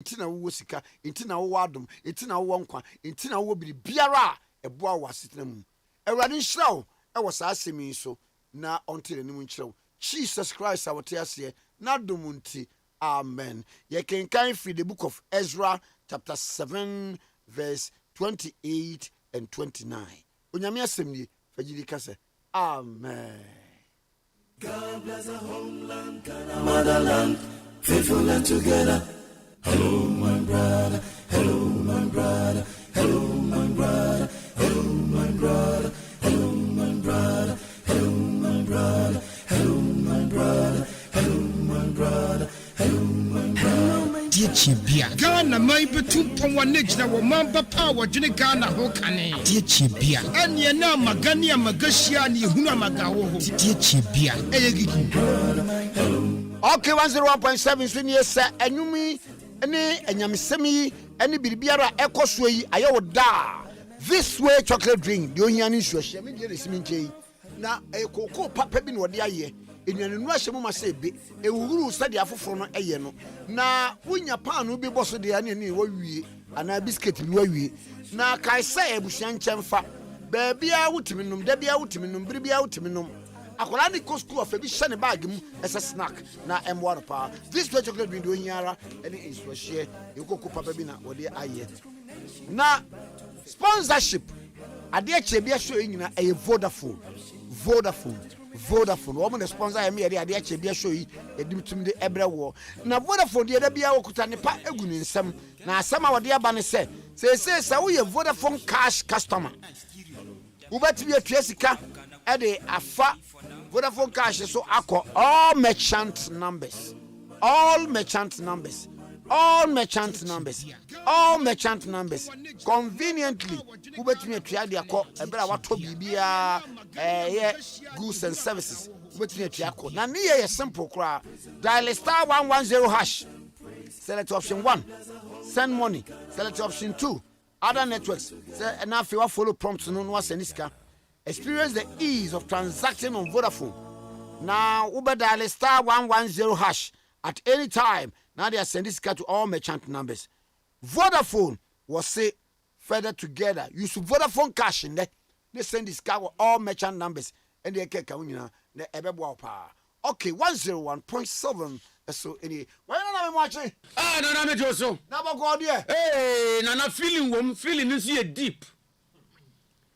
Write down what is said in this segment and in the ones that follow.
intina wo sika intina wo adom intina wo nkwa intina wo biribiara eboa wo asetena mu Awurade nhyirawo ewo saa asemi so na ontere ne mu nkyerɛw Jesus Christ awote ase na domunti amen. Ye can free the book of Ezra chapter 7 verse 28 and 29. Onyame asem ni fagidi kase amen. God bless our homeland and our motherland, faithful and together. Hello, my brother. Hello, my brother. Hello, my brother. Hello, my brother. Hello, my brother. Hello, my brother. Hello, my brother. Hello, my brother. Hello, my brother. Dear Chibia, Ghana may be 2.1 next now, Mamba Power, Jenny Ghana, Hokane. Dear Chibia, and Yana Magania Magashiani, Hunamagao. Dear Chibia, okay, 101.7 swing yes, sir, and you me, any Yamisemi, any Bibiara Echo Sway, I da. This way chocolate drink, the only issue, Shemi, Siminche. Now a cocoa papin what the aye. In your Russia, must say, a woo study after no a no. Now, when your pan will be boss of the onion, we and a biscuit we. Now, Kai say, Bushan Chamfa, baby out minum, Debbie out minum, Bribby out minum. A Colani Cosco of a bishani bagum as a snack. Now, and water power. This chocolate be doing Yara, and it is for share. You go Papabina or the aye. Now, sponsorship. Ade Akye Abia showing a Vodafone. Woman sponsor me Ade Akye Abia show yi edim tum de ebre wo. Na Vodafone de da bia wokuta ne pa egu ne nsam. Na asama wode aba ne se wo ye Vodafone cash customer. Ubati atua sika e de afa Vodafone cash so akọ all merchant numbers. Conveniently, ubetumi atua de akọ ebra wato bibia goods and services. Ubetumi atua akọ. Na ne ye simple kra. Dial star 110 hash. Select option 1. Send money. Select option 2. Other networks. And now if you follow prompts no send iska. Experience the ease of transacting on Vodafone. Now Uber dial star 110 hash at any time. Now they are sending this to all merchant numbers. Vodafone was say further together. Use Vodafone cash in there. They send this car with all merchant numbers and they can the ebebo power. Okay, 101.7. So any why not watching? No, me Joso. Now go there. Hey, na feeling is here deep.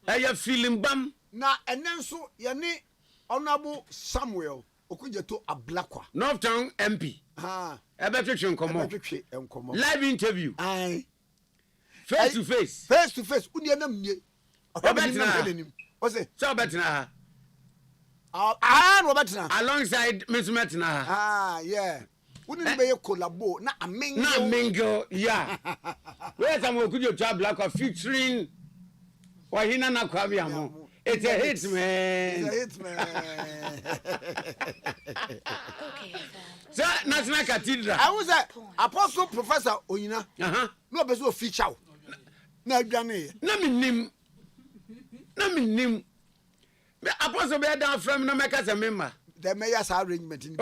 I feeling bam. Na and then so yani Honorable Samuel Okujeto Ablakwa. Northtown MP. Live interview. Aye. Face to face. Face to face. What's it? So better. Alongside Miss Metna. Yeah. Wouldn't be a collabo. Not a mingo. Yeah. Where's some good your job like featuring Wahina Nakwabiamo? It's a hit, man. So, National Cathedral. I was a Apostle Professor Oyina. No person will feature. No, Johnny. No, nim. Apostle be down from no make us a member. The mayor's arrangement in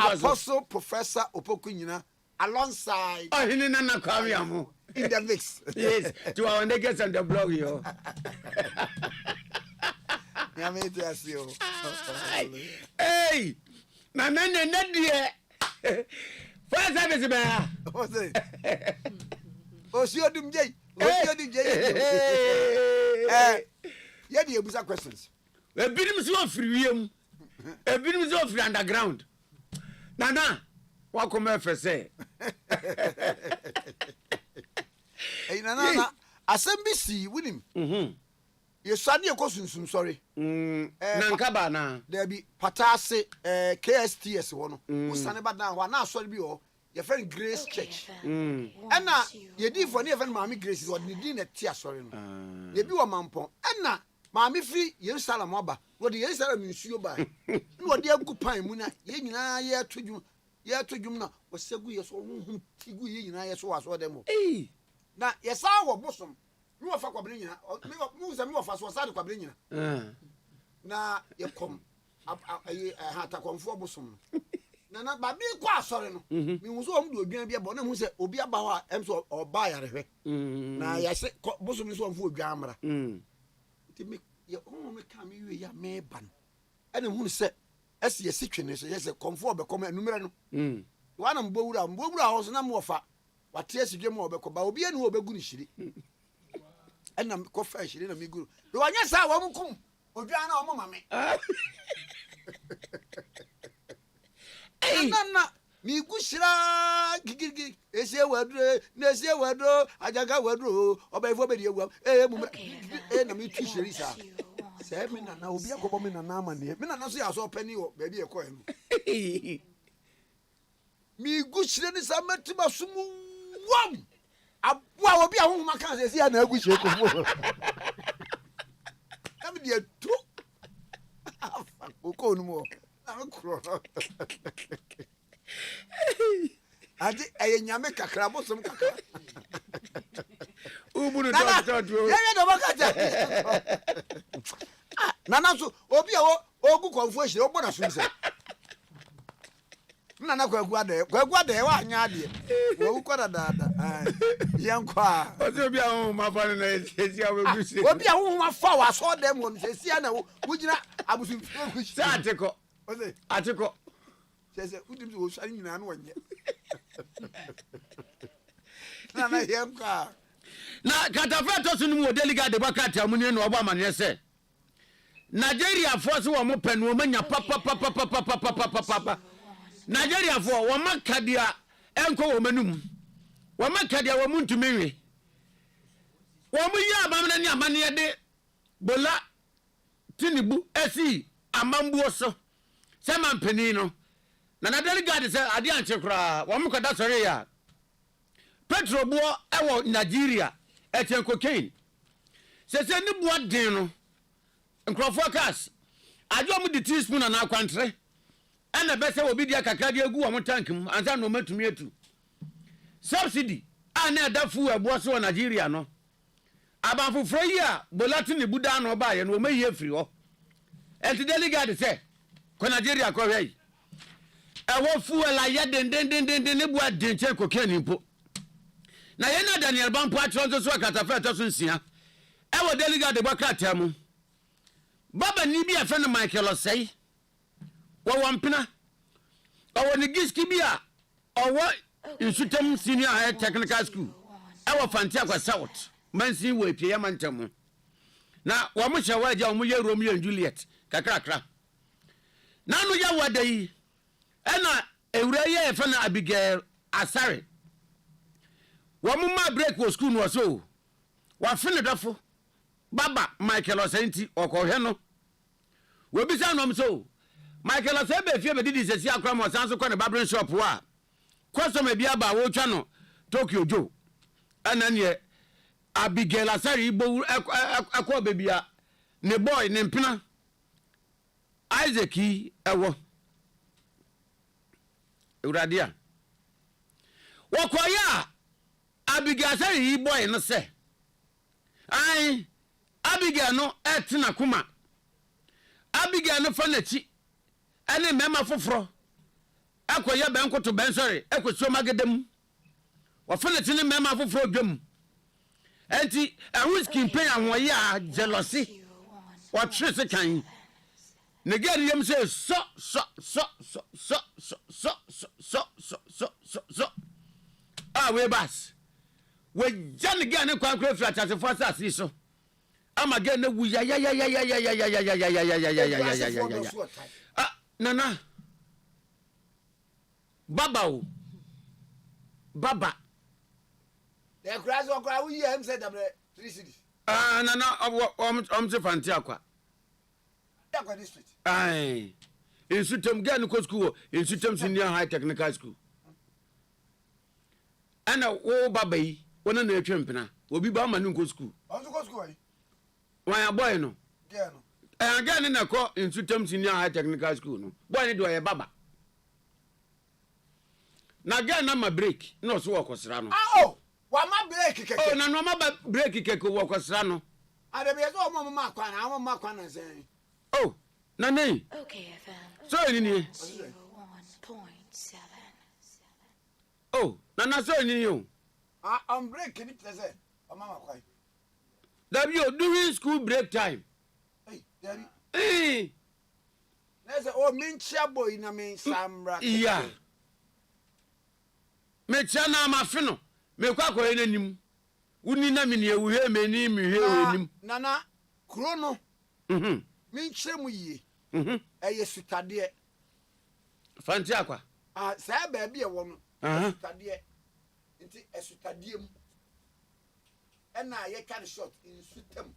Apostle Professor Opokunyina alongside. Oh, he didn't know in the mix. Yes, to our niggas on the blog, yo. Hey, my man, not dear. First service, man. What's it? Oh, she had him, Jay. Yeah, the Abusa questions. A bit of so free, a bit of so free underground. Nana, what come I for say? Hey, Nana, Assembly with him. You suddenly a question, sorry. Nankabana. There be Patase, KSTS one. Who stand about now? One now, sorry, your friend Grace Church. And now, you did for never Mammy Grace, what you did at Tia, sorry. You do a mampo. And now, Mammy free, you salamaba. What the answer means you buy. What the good pine, Muna, Yena, yeah, to you. Yeah, to you now. Was so good, so Tigu, I saw us or them. Eh. Now, yes, our bosom. You are for Cabrina, or moves and more for Swasada Cabrina. Now, you come up a hat to come for bosom. Nana ba bi kwa asore no. Me hu so do odwan bia bo na hu se obi aba ho a em so oba yare hwe. Na ya se bosom ni so omfo odwan amra. Ti me ye o me ka me wie ya me ban. Ene hu se esi yesi twene so yesi komfo obekoma enumere no. Wana mbowura ho so na mo fa. Wate asigwe mo obekoma obi enu obegu ni shiri. Ena ko fa shiri na miguru. Do wanya sa wa mkum. Odwan na o mo mame. Nana mi gushira gigigi ese wadro ajaga wadro obaifo be diewam mu na mi tu shiri sa se mi nana obi akobo mi nana amane mi nana so ya so pani wo ba bi e ko enu mi gushira ni sa metima sumu wam abua obi ahun ma kan se ya na agushire ko fo am dia tu ko nu mo Ade nyame kakra bosom kakra uburu do ya do bakata nana so obi a ogu konfo hire ogbona so nse nana kwagu ade wa anya ade wo kwada dada yankwa obi a ho ma fa na esi abegusi obi a ho ma fa wa so dem won esi na wo gina abusu kushi atiko atiko sese udim so shari nyina no wanye nana yankwa na katafeto sunu mu delegate de bakata mu ne no oba mane se Nigeria force wo mo penu o manya papa Nigeria for wo makadia enko wo manum wo makadia wo muntumewe wo mu ya amamna ni amane de bola tinibu esi amambuo so se mampeni no na delegate se ade anche kra wo mkoda sori ya petro buo ewo Nigeria echen cocaine se ni buo den no nkrofocus ajo mu di teaspoon na akwantre ena be se obi dia kakra dia gu wo mo tank mu anza no matumi atu subsidy ana da fu ebo so Nigeria no abanfofro yi a bolati ni buda no ba ye no mayi afiri ho enti delegate se ko Nigeria ko hwei ewo fuel aye den ne bua den che cocaine mpo na ye na Daniel Bampo atro so akatafa to nsia ewo delegate bokata mu baba ni bi afa na Michael Osei wo wampina owo ni giski bia owo insutem senior high technical school ewo fantia kwa south mansi wo epie ya mantam na wo mo hye waja wo mo ye Romeo and Juliet kakrakra na no ya wadai ena ewura ye afa na Abigail Asare wo mo ma break wo school no so wa fene dafo baba Michael Osei okohwe no we bisa no so Michael Osei be fie be didi sesi akra mo sanso ko ne barbering shop wa customer bia ba wo twa no Tokyo Joe ana ne Abigail Asare ibo akwa bebia ne boy ne mpina Isaac ewo uradia wakoya Abigail Asare boy no se ai Abigail no etina kuma Abigail no fa nachi ene mema foforo akoya benkoto bensori ekoso magedem wa fa nachi ne mema foforo dwam enti whisky pen ahoye a jealousy wa twese kan ne gari yem say so we bas we jan gan ne kwa kro flat as for sase so ama gan na wu ya nana baba the grass or cry we am said double 3 cities nana se fanti akwa that district ai insutem gan ko school insutem senior high technical school ana wo baba yi wona na etwempena obi ba ma nko school on go school yi wan boy no yeah no again na ko insutem senior high technical school no boy ni do ye baba na again na ma break no so wakosra no wa ma break keke na no ma break keke wakosra no ade be so mo ma kwan na say na nei Okay, FM. so ni 1.5. Oh, Nana so ni you. I'm breaking it say. Mama kwai. W during school break time. Hey, Daddy. Eh. There's a minchia boy na me samra. Yeah. Me chana ma fino. Me kwa kwa enanim. Uni na me ne wuhe me ni me hwe enim. Nana krono. Minchia mu yie. Eye sutade. Fanti akwa. Sa ba bia wo no. Sutade. Nti esutade mu. Ena ye can shot in sutem.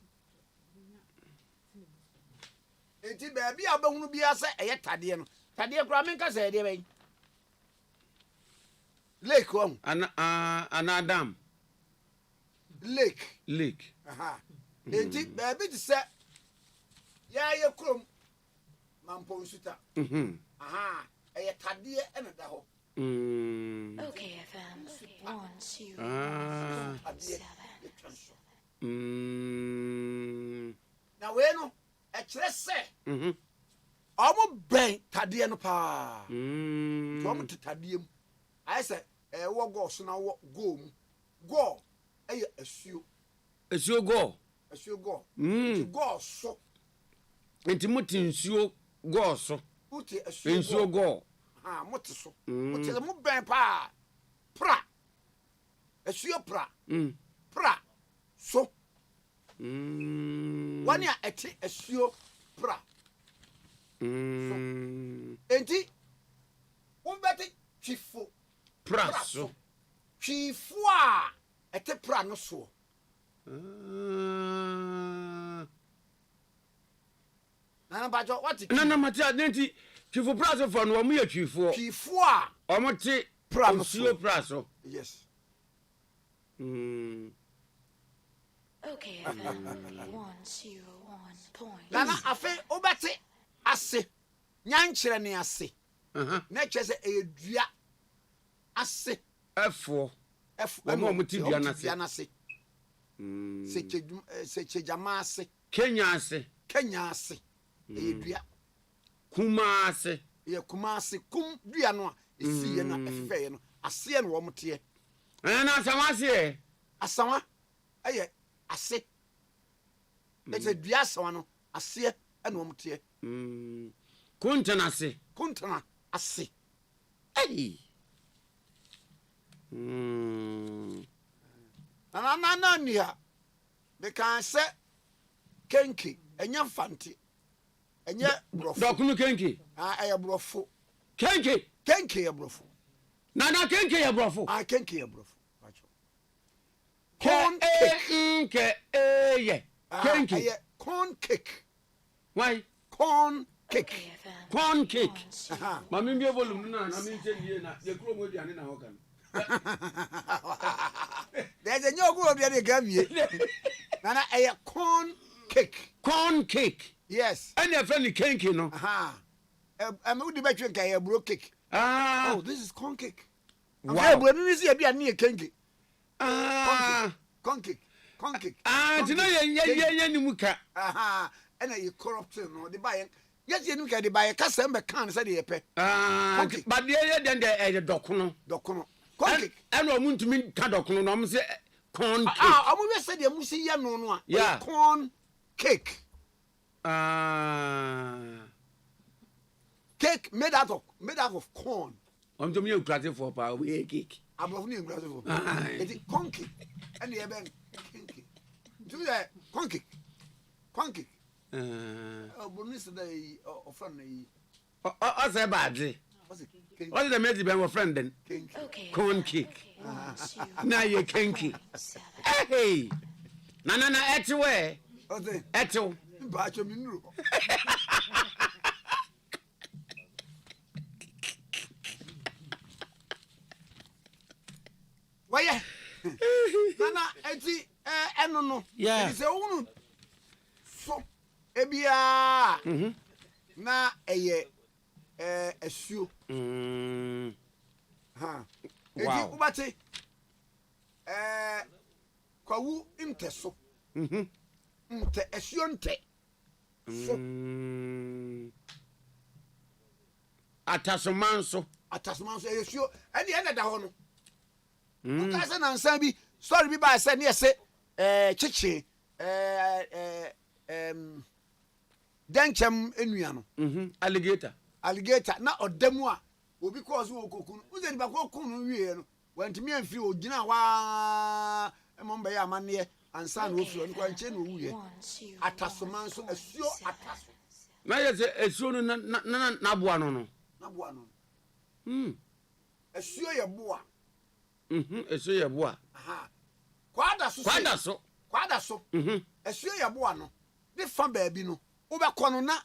Enti ba bia abahunu bia se eye tade no. Tade kura men ka se de ben. Lake one. An Adam. Lake. Aha. Enti baby ti se ya ye krom mampo nsuta. Aha. Eye tade e na da ho. Okay, FM 107. Na we no e kire se. Omo ben tade no pa. Omo tade mu. I say wo go so na wo go mu. Go eye asuo. Asuo go. Asuo go. Go so. Enti muti nsuo go so. Uti asuo. Nsuo go. Muti so. Muti mu ben pa. Pra. Asuo pra. Pra. So. Wani a eti asuo pra. Enti wo beti twifo. Pra so. Twifo a ete pra no so. Nana bajo what? Nana matia nenti twifo pra so for no omo ya twifo. Twifo a omo te pra no so. Pra so. Yes. Okay, FM 101. Nana afe obeti ase. Nyankyere ne ase. Na kyese edua ase. Efo omo ti dua na ase. Se chejama ase. Kenya ase. Edua. Kuma ase. Ye kuma ase kum dua no a esi ye na efe ye no ase ye no wo mte. Na samase. Asawa aye ase. Ese dua asawa no ase na wo mte. Kuntana ase. Hey. Na nia. They can say kenki enya fanti. Enya brofo. Dokunu kenki. Aya brofo. Kenki ya brofo. Nana kenki ya brofo. Kenki ya brofo. Corn cake. Yeah. Kenki. Corn cake. Why? Corn cake. Corn cake. Mami mbie volume na mi ntendie na ye kuro mo duane na ho kan. There's a new group of the Gambia. Nana a corn cake. Corn cake. Yes. And your friend cake, you know. I'm going to bet you a bro cake. Oh, this is corn cake. Wow. But you see a bit near cake. Corn cake. You know, yeah, muka. And you corrupt no the buyer. Yes, you can buy a customer can't say the pet. But the then the docuno. Corn cake. And I want to mean Tadocuno. I'm say corn cake. I always said you must see no. Yeah. Corn cake. Cake made out of corn. I'm to me a crazy for power cake. I'm not new crazy for. It is corn cake. And the event cake. Do that corn cake. Bonus day or friend. I say badly. What's the message of a friend then? Okay. Corn cake. Now you're kinky. Hey! Nana, etchaway. Etcho. Why? Nana, etchi, no. Yeah. It's a woman. So, Ebia. Na a shoe. Wow. Ubate kwawu imteso. Mte esionte. So atasomanso atasoma so yesio ene ene da ho no ka se na nsan bi story bi ba se ne yese chichi danchem enua no alligator na odamu a obi cause wo kokun uze ni ba kokun no wie no wantimi amfiri ogina wa emomba ya amane ansa na ofiro no kwa nche na owuye atasoma so asuo ataso na yese asuo no na boa no asuo ye boa asuo ye boa aha kwada so asuo ye boa no de fa ba bi no wo be kono na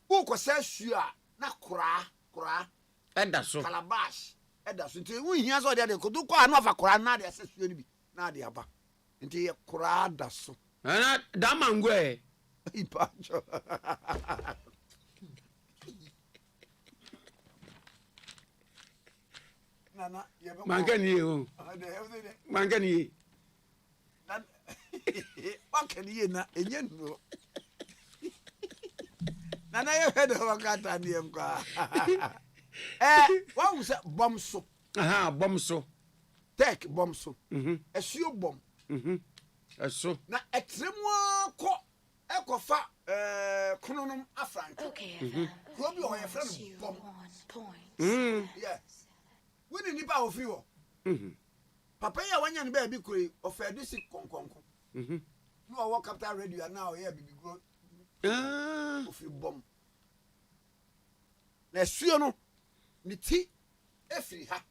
wo kosa asuo a na kura eda so calabash eda so nti wo hia so de ko du kwa na fa kura na de asuo ni bi na de aba nti ye kura da so na da mangwe ipacho nana yebe mangani o mangani wakani ye na enye no nana ye hedo wakata ni emka wa usa bom so aha bom so tek bom so esuo bom eso na etremu ko ekofa kununum afrank Okay. ko bi o ye friend bom 1 point. yeah wini nipa ofiri wo papa ya wanya ne ba bi kure ofedu si konkonko no wo capital radio na o ye bibi go ofiri bom na suo no ni ti efiri ha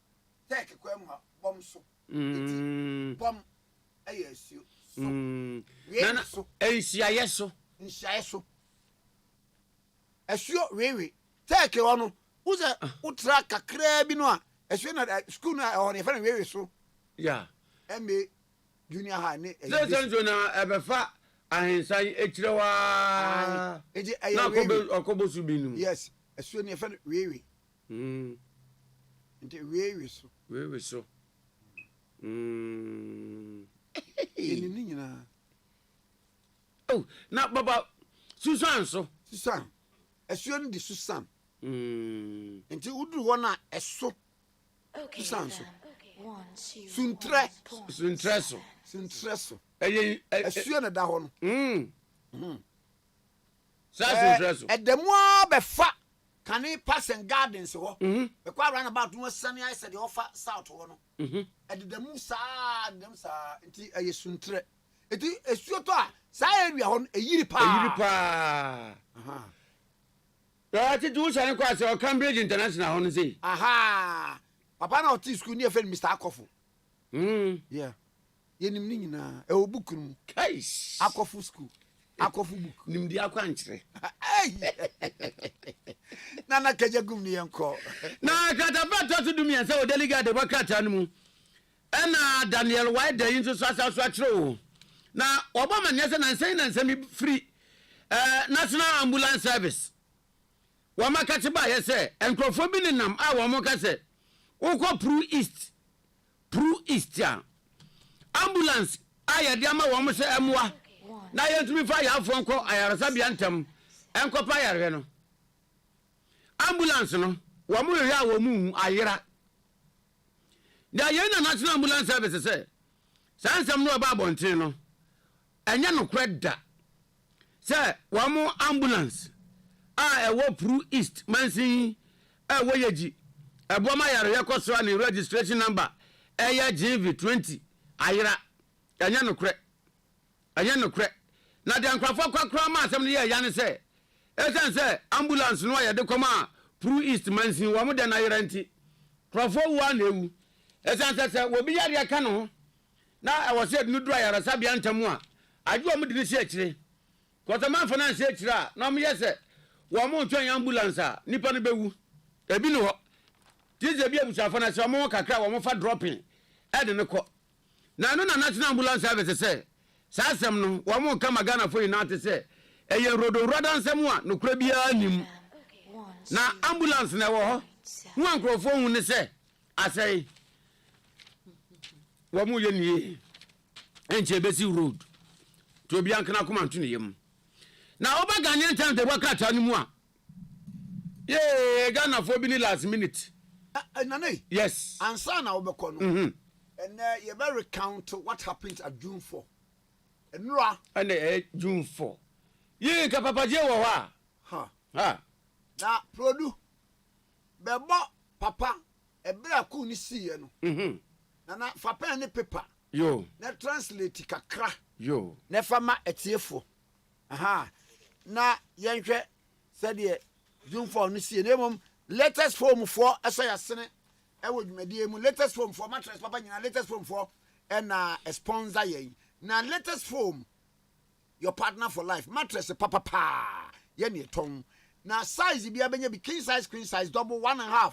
tek ko em ha bom so bom aye suo so nana ensia yeso nhyai so asuo wewe tek ho no uza utra kakra bi no a asuo na school na o ne fa na wewe so ya eme junior high ne zezenzo na ebefa ahensan ekirewa eje na akobosu binu yes asuo ne fa na wewe nti wewe so eni ni nyina oh na baba susan asuo ne di susan nti uduru ho na eso Okay. Sanso. FM. 1 2 suntre 1 suntreso eye asuo ne da ho no sa suntreso edamu be fa kane pass and gardens ho be kwa run about no sane I said the offer south ho no edamu sa nti eye suntre eti asuo to a sa area ho eyiri pa aha ya ti du san kwa se Cambridge International ho no sei aha papa na oti school near friend Mr. Akofo yeah yenim ni nyina e obuku mu kais Akofo school Akofo book nimdi akwa nkyere nana kejagum ni enko na katafa to dum yansa o delegate de bakata no mu ena Daniel Wide yin so asaso akere na obama nyese na nsem free national ambulance service wa makati ba yese enkrofo bi ni nam a wo mo kase uko Pru East ya ambulance aya de ama wo mo se emwa na yentumi fa ya afo nko ayarasa bia ntam enko pa yare no ambulance no wo mo hwe a wo mu ayira da ye na national ambulance service se sansam no ba bontin no enya no kweda se wo mo ambulance ewo Pru East mansin ewo yeji eboma yare yakoso ani registration number eya GV20 ayira enya no kre na de ankrafo kwakra ma asem ne ya ne se esan se ambulance no ya de koma Pru East mansin wo mo de na ayira nti krafo wa na ewu esan se wo bi yare aka no na ewo se nu dura yare sabia ntamu a ajo mo de ne se akire ko to man finance akire a na mo yese wo mo twan ambulance a nipa no bewu ebi no ho tize bi abusafo na se wo mo kakra wo mo fa dropping e de ne ko na no na national ambulance service se sasem no wo mo kama Ghana for United se eye rodo nsem a no kura bia nim na ambulance na wo ho hu ankrofo hu ne se asai wo mo ye nie enche besi road to bia nkana koma ntu ne yem na oba Ghanaian time de wakata no mu a ye Ghana for bi ni last minute Nane. Yes. And son now be kono. And you better recount what happened at June 4. And Noah. And June 4. Ye ka papa je wo ha. Ha. Na produ. Bebo papa ebra ku ni see no. Na fa pen ne paper. Yo. Na translate kakra. Yo. Na fa ma etiefo. Aha. Na yenhwe said de June 4 no see na latest form for asaya sene e wo dwumadi mu latest form for mattress papa nyina latest form for na sponsor yen na latest form your partner for life mattress papa pa ye ne ton na size bia benya bi king size queen size double 1.5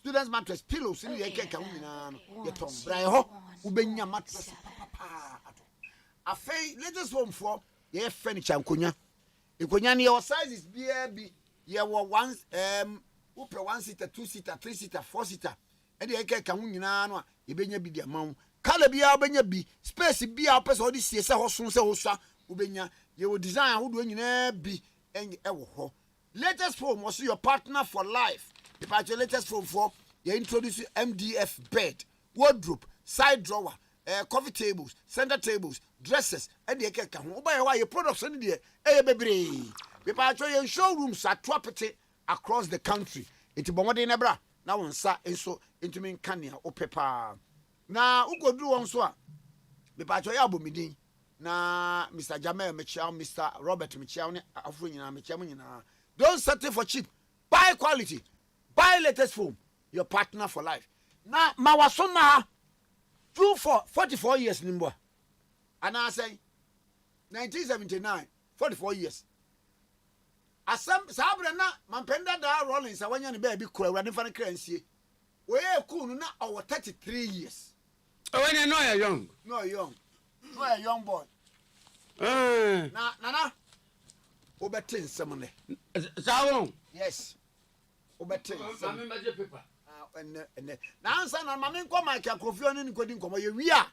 students mattress pillows ni ye keka hu nyina no ye ton bra ye ho wo benya mattress papa pa ato afei latest form for ye furniture nkonya ne your sizes bia bi ye wo one upe 1 seater 2 seater 3 seater 4 seater e de eke ka hu nyina no a ye benya bi dia mawo kala bia benya bi space bia opese odi sie se hoson se hosua ubenya ye wo design ho do nyina bi e wo ho latest form was your partner for life the partner latest form for you introduce MDF bed wardrobe side drawer coffee tables center tables dresses e de eke ka ho oba ye wa ye products ni de e bebre the partner ye showrooms at property across the country. Iti bomode nebra na wonsa enso entumi nkania opepa. Na ugodru wonso a me pa ya abomidin na Mr. Jamel Michel, Mr. Robert Michel ne afro nyina Michel nyina. Don't settle for cheap. Buy quality. Buy latest phone. Your partner for life. Na mawaso na June 44 years nimbo. And I say 1979 44 years. Asam sabra na mampenda da Rawlings awanya ne ba bi kura wura ne fa ne kransie we cool na over 33 years when you know you're young no a young boy na obete nsem ne sawo yes obete nsem mama maje paper enne na ansa na mama nko Mike Akrofio ne nkodi nkomo ye wi a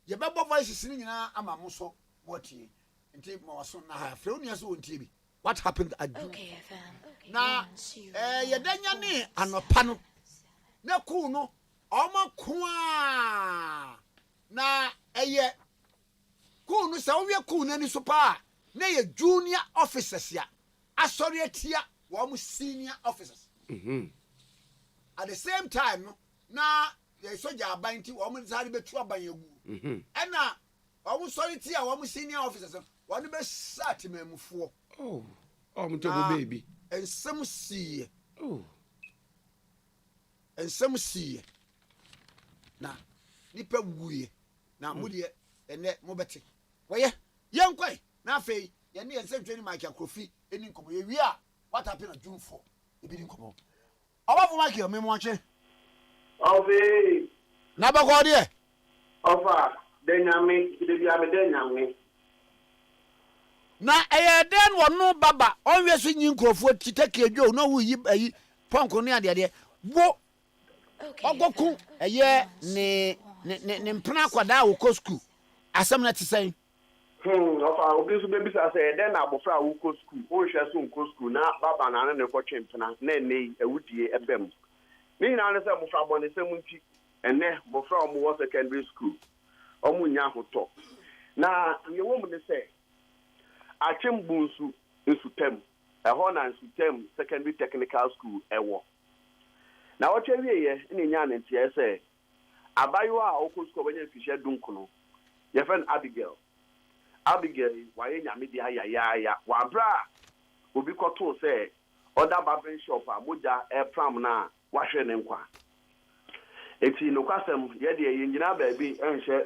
ye bebo voices ni nyina ama mo so wotie nti ma waso na ha frɛ onia so wontie bi. What happened at June? Okay, FM. Na yedanya ni anopa no na ku no omakwa na ku no sa wo ku na ni so pa na ye junior officers ya asori atia wo senior officers at the same time no na ye soja abanti wo mo sare betu aban yegu ena wo sori tia wo senior officers wo no be sat memufo. Oh, mtobo baby. And some see. Oh. And some see. Na nipa wuye. Na mudi ene mobeti. Waye, young kwai. Na fe, ye ni ensem twani Mike Akrofio eni nkomo ye wi a what happened on June 4. E bi nkomo. Oba fo Mike me mo ache. Ovi. Na ba ko de. Ofa, denyame, bi ame denyame. Na den wono baba onwe so nyi nkrofo titake adwo no wo yi ayi ponko ne ade wo ogoku ne mpena kwada wo ko school asem na tisai ofa obi so bebi sa say den na abofra wo ko school o hwe so nko school na baba na ne ko twempena na nei awudie ebem ni na ne se mofra bo ne se munti ene mofra o mo wo secondary school o mu nya hoto na ye wo mu ne se Achembunsu Insutem, a Hona Insutem Secondary Technical School, Ewo. Now, what you in Yan and TSA, Abayua, Okosko, when you fish Dunkuno, your friend Abigail, why media, ya, Wabra, will be caught to say, Oda Babin Shop, Abuja, Air Pramna, Washer and Qua. It's in Ocasam, Yedi, Yina baby, and share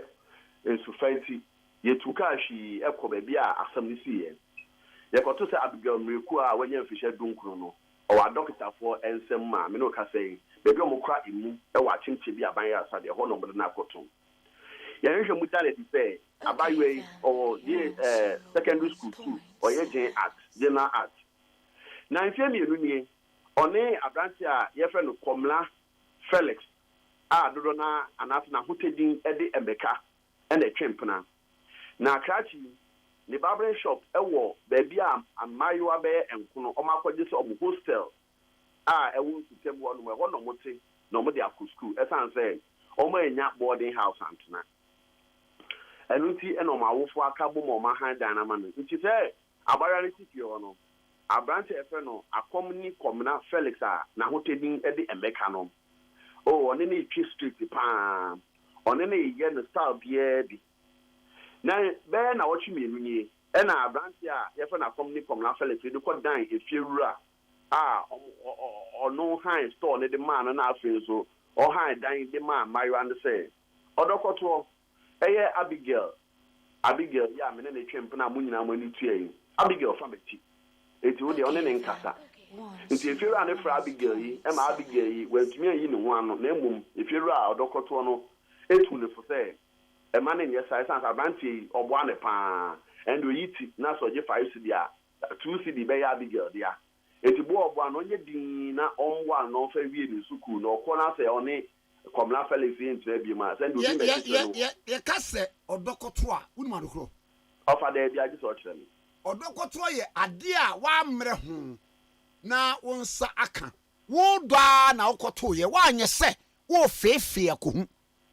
in society. Ye tuka shi eko baby a asem ni sie ye ko to say Abigail mreku a wanya fishe dunkuru no o wa doctor for ensem ma me no ka say baby o mokra imu e wa chimche bi aban ya asa de ho no mbe na akoto ye hwe mutality say abaywe or ye secondary school too or ye general art na nfie mi enu ni one abranti a ye fre no Komla Felix a dodo na anatu na hotedin e de emeka e na twempena na krachi ni barbering shop ewo baby amayiwa be enkuno o makwaje so hostel a ewo sutem wo no ho no mote na ɔmo de akɔ school ɛsan sɛ ɔmo anya boarding house antena ɛno nti ɛna ɔmo awofo aka bɔ ma ɔmo ahan dan nama no nti sɛ abaya no titi hɔ no abrante ɛfɛ no akɔmni kɔmna Felix a n'ahotedin ɛde Emeka no ɔne ne twi street paa ɔne ne yɛ no style biara bi na bɛyɛ na wɔtwe mmienu nie ɛna abrante a yɛfɛ na akɔmni kɔmna Felix de kɔ dan efiewura a ɔno han store ne de maa no na afei so ɔhan dan de maa Mayowa no sɛ ɔdɔkɔtoɔ ɛyɛ Abigail yɛ a mene ne twɛm pena mo nyinaa mo ani tua yi Abigail fa bɛti eti wo deɛ ɔne ne nkasa nti efiewura ne fra Abigail yi ɛma Abigail yi wɔntumi ayi ne ho ano na mmom efiewura a ɔdɔkɔtoɔ no etu ne fo sɛ ɛma ne nyɛ saa ɛsan abrante yi ɔboa ne paa ɛnde oyi ti na sɛ ɔgye 5 cedi a 2 cedi bɛyɛ Abigail deɛ eti bo ɔboa no ɔnyɛ din na ɔmboa no ɔfa wie ne sukuu na ɔkɔ na sɛ ɔne Kwame Felix yi ntina bi ma sɛ ndu bi bɛ ye ka sɛ ɔdɔkɔto a wonima do kro ɔfa da bi agi sɛ ɔkyerɛ me ɔdɔkɔto yɛ ade a wa mmerɛ ho na wo nsa aka wo dɔ na wokɔto yɛ wanyɛ sɛ wo fefe akohu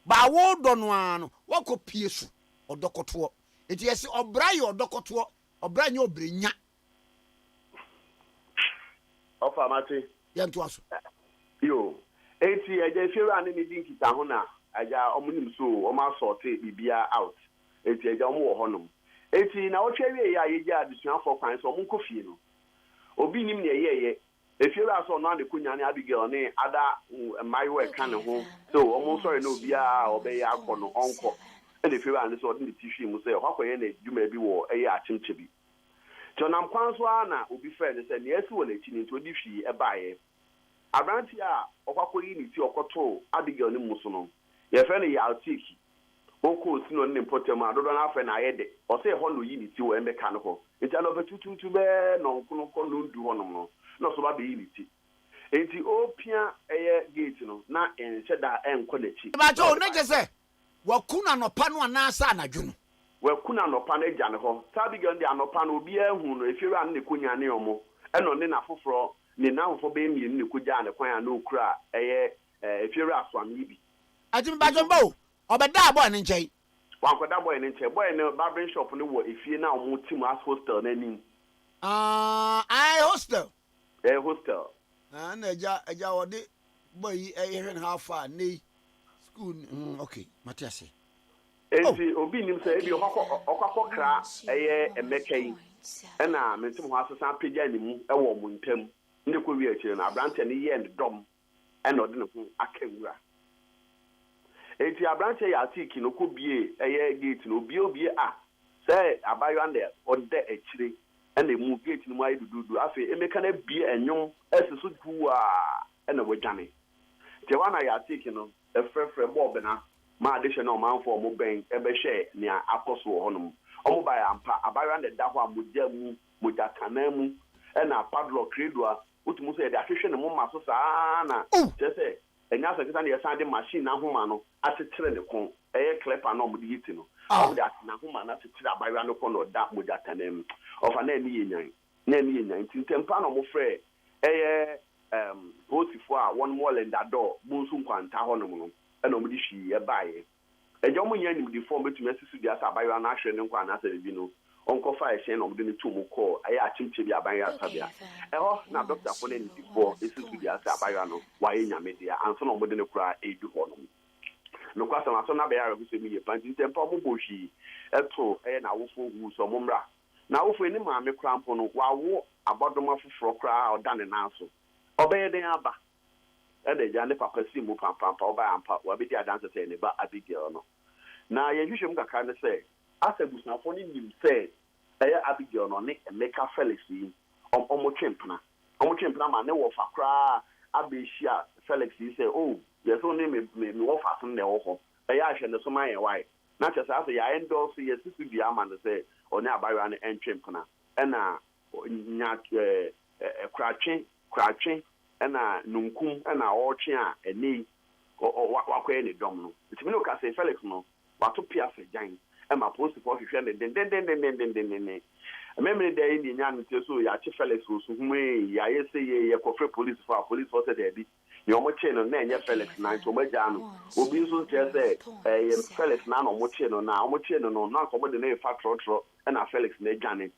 ba wo dɔ no ano wakɔ pie so ɔdɔkɔto eti yɛse ɔbra yɛ ɔdɔkɔto ɔbra nyɛ obrenya ɔfa mate yɛnto aso yo eti eje fiera ne ni din kita ho na aja omunim so o ma sorte bibia out eti eja omo wo honom eti na wo hwe ya yeje adesuafo kwan so omo nkofie no obi nim ne yeye efiera so no ade kunya ne Abigail ne ada Mayowa ka ne ho so omo sorry na obi a obeya akọ no onko e de fiera ne so ode ne tihwe mu se hwakoye na dwuma bi wo eye achimche bi tonam kwan so na obi fe ne se ne esi wo na chi ne to di hwi e baaye Abranti a ọkwakọyi ni ti ọkọtọ Abigail ni muso no ye fe ne yaltiki oko si no ne potem adodo na afa na ayede o se ho no yi ni ti wo Emeka no ho enti ala betututu be no nkono kono ndu honom no no so ba be yi ni ti enti opia eye gate no na enche da enko na chi ba jo ne je se wakuna no pa no anasa anadwo no wakuna no pa na agya ne ho Abigail ndi anopa no obi ehun no efiura ne konya ne omo eno ne na foforo ni na mfo be mi ni kugya ne kwan na okura eye efiewura aswami bi ajim ba jombo obeda boy ne nchai wan koda boy ne nchai boy ne barbering shop ne wo efie na omo team as hostel na nim I hostel hostel na eja wode boy ehwe how far nei school okay matiase enti obi nim say ebi okakọ kra eye Emeka yi na mentim ho asesa pagya ni mu ewo mu ntam ndị kwa wi akire na abrante ne ye ndom ena ode ne ho akawura eti abrante ya atiki no ko bie eye gate no obie a say abayo ande ode akire ena mu gate no mu ayi dudu afi Emeka na bie enwom esiso duwa ena wodwane te wana ya atiki no efrefre bob na ma adehye na o manfo mo ben ebe hye ne akoso ho no omo ba ya ampa abayo ande da ho amogya mu mojakana mu ena padlock redua utumu se de ahwehwe ne mo maso saa na chese enya sekita ne yesa de machine na homa no atetere ne kon eye clipper na omudi yiti no omo de na homa na atetere abayo no kon no da mojakana mu ofa na ni yenyan tintempa na mo frɛ eye posifo a one more than that door bunsu nkwanta ho no no ena omudi hwi e baaye ejo mo nya nim di form betumi asisu di asa abayo na ahwe ne nkwa na asa bi no onko fa ehye na omde ne tumu call aye achimche bi aban ya sabia eho na doctor fo ne ndi fo esisu di asa abayo no wa ye nyame dia anso na omde ne kura edu ho no kwasa na so na be ya re so mi ye panti tempa mo bohwi eto na wofo hu so mo mra na wofo ni maame kura mpo no wa wo abodoma foforo kura oda ne nanso obeye den aba de ja ne papa si mu pampa oba ampa wa bi di adanse se ne ba Abigail no na ye hwehwem kaka ne se asebusnafo ni nim se eye Abigail no ne Emeka Felix yi omo twempna ma ne wo fa kra abehia Felix yi se oh ye so ne me wo fa so ne wo ho eye ahwe ne so ma ye wai na che sa ya endorse ye sisu bia ma ne se oni abayo ne entwempna na nya kratwe na nunkum na otwe a eni wakwaye ne dom no itimi no ka se Felix no wato pia se jan ma post for hwehwe ne den memre dey ni nya nte so ya che Felix so humwe ya yese ye kofre police for say dey bi ni omo che no na enye Felix na nto magya no obi nso che say Felix na no omo che no na omo che no na nko mo de na fa trotro na Felix na dwane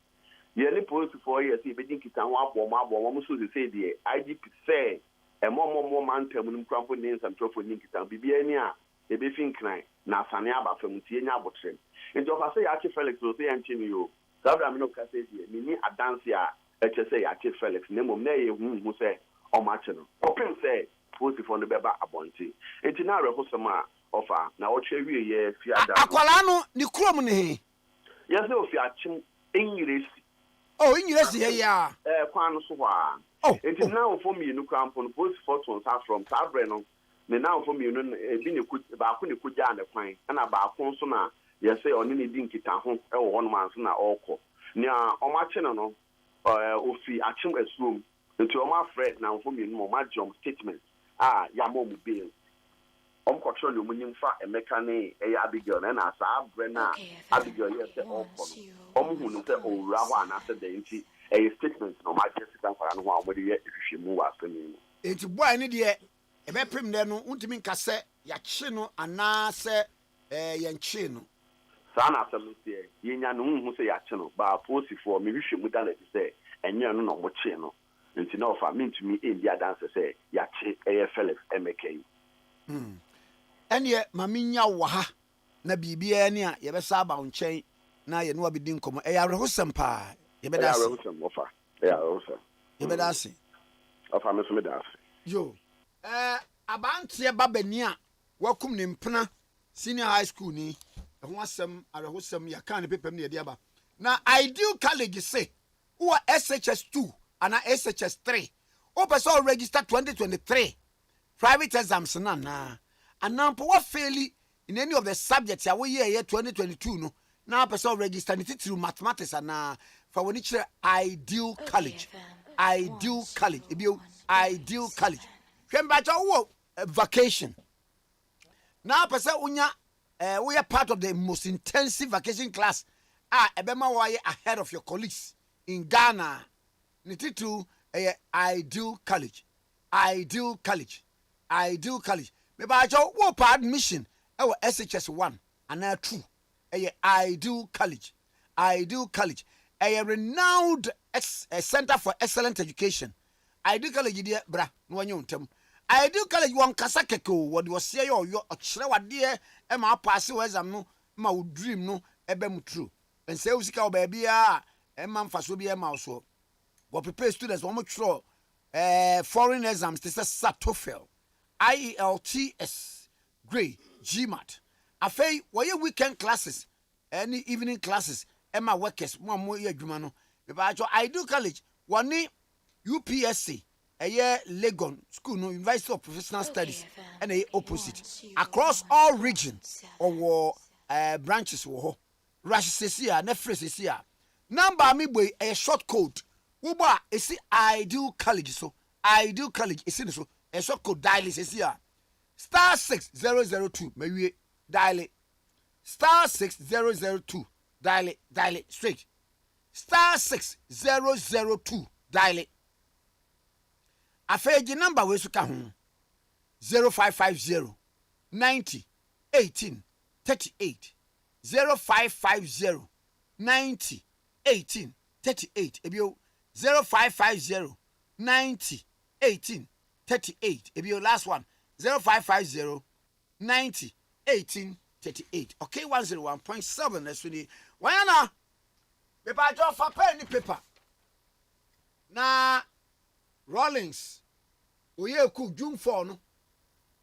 ye ni police for years e be din kita ho abo mo so say de IGP say mo mantam nim krampo ne nsamtrofo ni kita bibia ni a e be fin kran na asane aba fam tie nya abotre nti o fa say ya che Felix so say anche ni yo sabra me no ka say die ni adanse a eche say ya che Felix ne mom na ye hu say o ma che no opem say police for no beba abonti nti na rehosem a ofa na o che wie ye fiada akwala no ni krom ne yes o fi achim English English ya kwan so hwa enti now for me no krampo no police for to start from sabre no me now for me no bi ne ku ba ku ne ku ja ne kwan na ba ku so na yes say oni ne din kita ho e wo hono man so na okọ nia o ma che no ofi achim asum enti o ma fred na for me no ma jump statement ya mo mu bail control you munim fa Emeka ne Abigail na sa abre na Abigail yes say okọ hu no say owura ho ana say the enti statement no ma just kan fara no ho amode ye hwehwemu wa asani no enti boy ne de e be prim de no untimi nka se ya kye no ana se ye nkye no sa na asem se ye nya no hu se ya kye no ba posifo me hwehwemu da na say enye no no mo kye no enti na ofa mentumi endi adanse say ya kye Felix Emeka ene maminya wo ha na bibia ne a ye be sa ba nkyɛn na ye no abedi nkomo ya rehosem pa ye be da se rehosem ofa ya rehosem ye be da se ofa me so me da se yo abantie babani a wakum ne mpena senior high school ni ho asem arehosem ya kan ne pepem ne ye de aba na ideal college say who SHS2 and SHS3 o person register 2023 private exams na and now what fairly in any of the subjects ya we year 2022 no now person register it through mathematics and for when it's ideal college ideal college ideal college when ba vacation now person unya we are part of the most intensive vacation class ebema why ahead of your colleagues in Ghana nititu ideal college ideal college ideal college me ba jo wo pa admission e SHS1 and 2 ideal college a renowned center for excellent education ideal college dia bra no wanyo ntem ideal college won kasa keke wo de wo se yo okire wade e ma pass wo exam no ma wo dream no e be mu true en se usika wo ba bia e ma mfaso bia ma so wo prepare students wo mo tro foreign exams this is Topical IELTS grade GMAT afei woye weekend classes any evening classes Emma workers mo ye adwuma no be ba jo ideal college woni UPSC Legon school no University of Professional Studies and opposite across all regions or branches wo rush sesia na fresesia number me boy a short code wo ba esi ideal college so ideal college esi so a short code dial sesia *6002 maybe dial it *6002 dial it straight *6002 dial it afeji number we suka ho 0550 90 18 38 0550 90 18 38 ebio 0550 90 18 38 ebio last one 0550 90 18 38 okay 101.7 that's really why na paper draw for pen paper na Rawlings oye ku June 4 no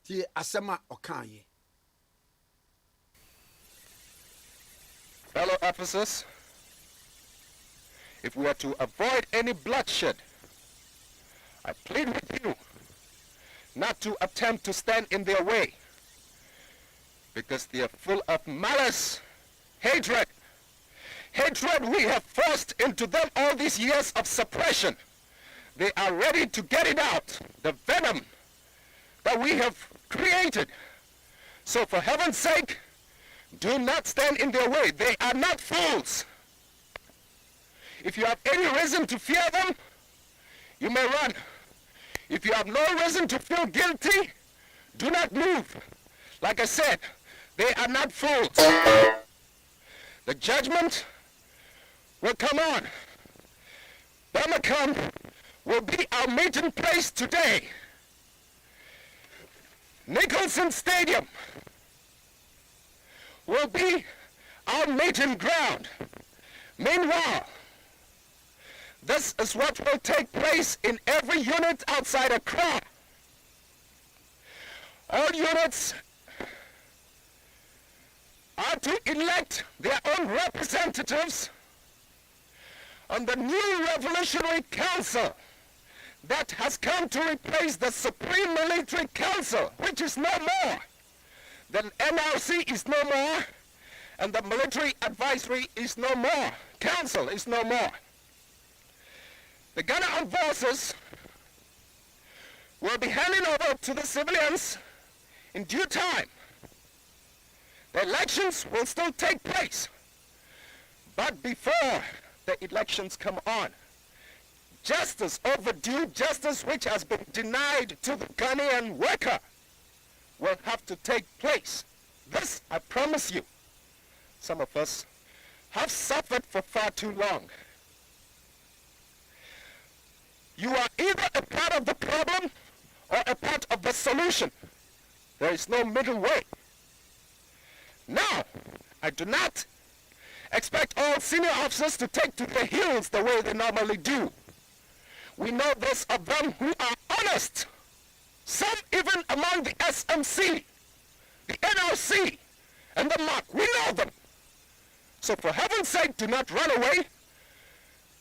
ti asema okanye. Fellow officers, if we are to avoid any bloodshed, I plead with you not to attempt to stand in their way, because they are full of malice, hatred we have forced into them all these years of suppression. They are ready to get it out, the venom that we have created. So for heaven's sake, do not stand in their way. They are not fools. If you have any reason to fear them, you may run. If you have no reason to feel guilty, do not move. Like I said, they are not fools. The judgment will come on. Birmingham will be our meeting place today. Nicholson Stadium will be our meeting ground. Meanwhile, this is what will take place in every unit outside Accra. All units are to elect their own representatives on the new Revolutionary Council that has come to replace the Supreme Military Council, which is no more. The NRC is no more, and the Military Advisory is no more. Council is no more. The Ghana Armed Forces will be handing over to the civilians in due time. The elections will still take place, but before the elections come on, justice, overdue justice which has been denied to the Ghanaian worker, will have to take place. This, I promise you, some of us have suffered for far too long. You are either a part of the problem or a part of the solution. There is no middle way. Now, I do not expect all senior officers to take to their heels the way they normally do. We know those of them who are honest, some even among the SMC, the NRC, and the MAC. We know them. So for heaven's sake, do not run away.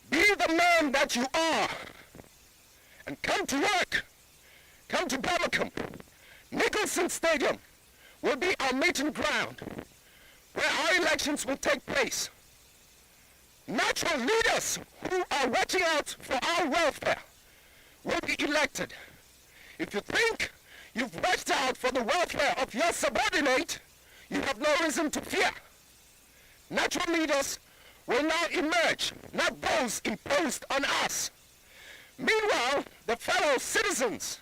Be the man that you are. And come to work. Come to Birmingham. Nicholson Stadium will be our meeting ground where our elections will take place. Natural leaders who are watching out for our welfare will be elected. If you think you've watched out for the welfare of your subordinate, you have no reason to fear. Natural leaders will now emerge, not those imposed on us. Meanwhile, the fellow citizens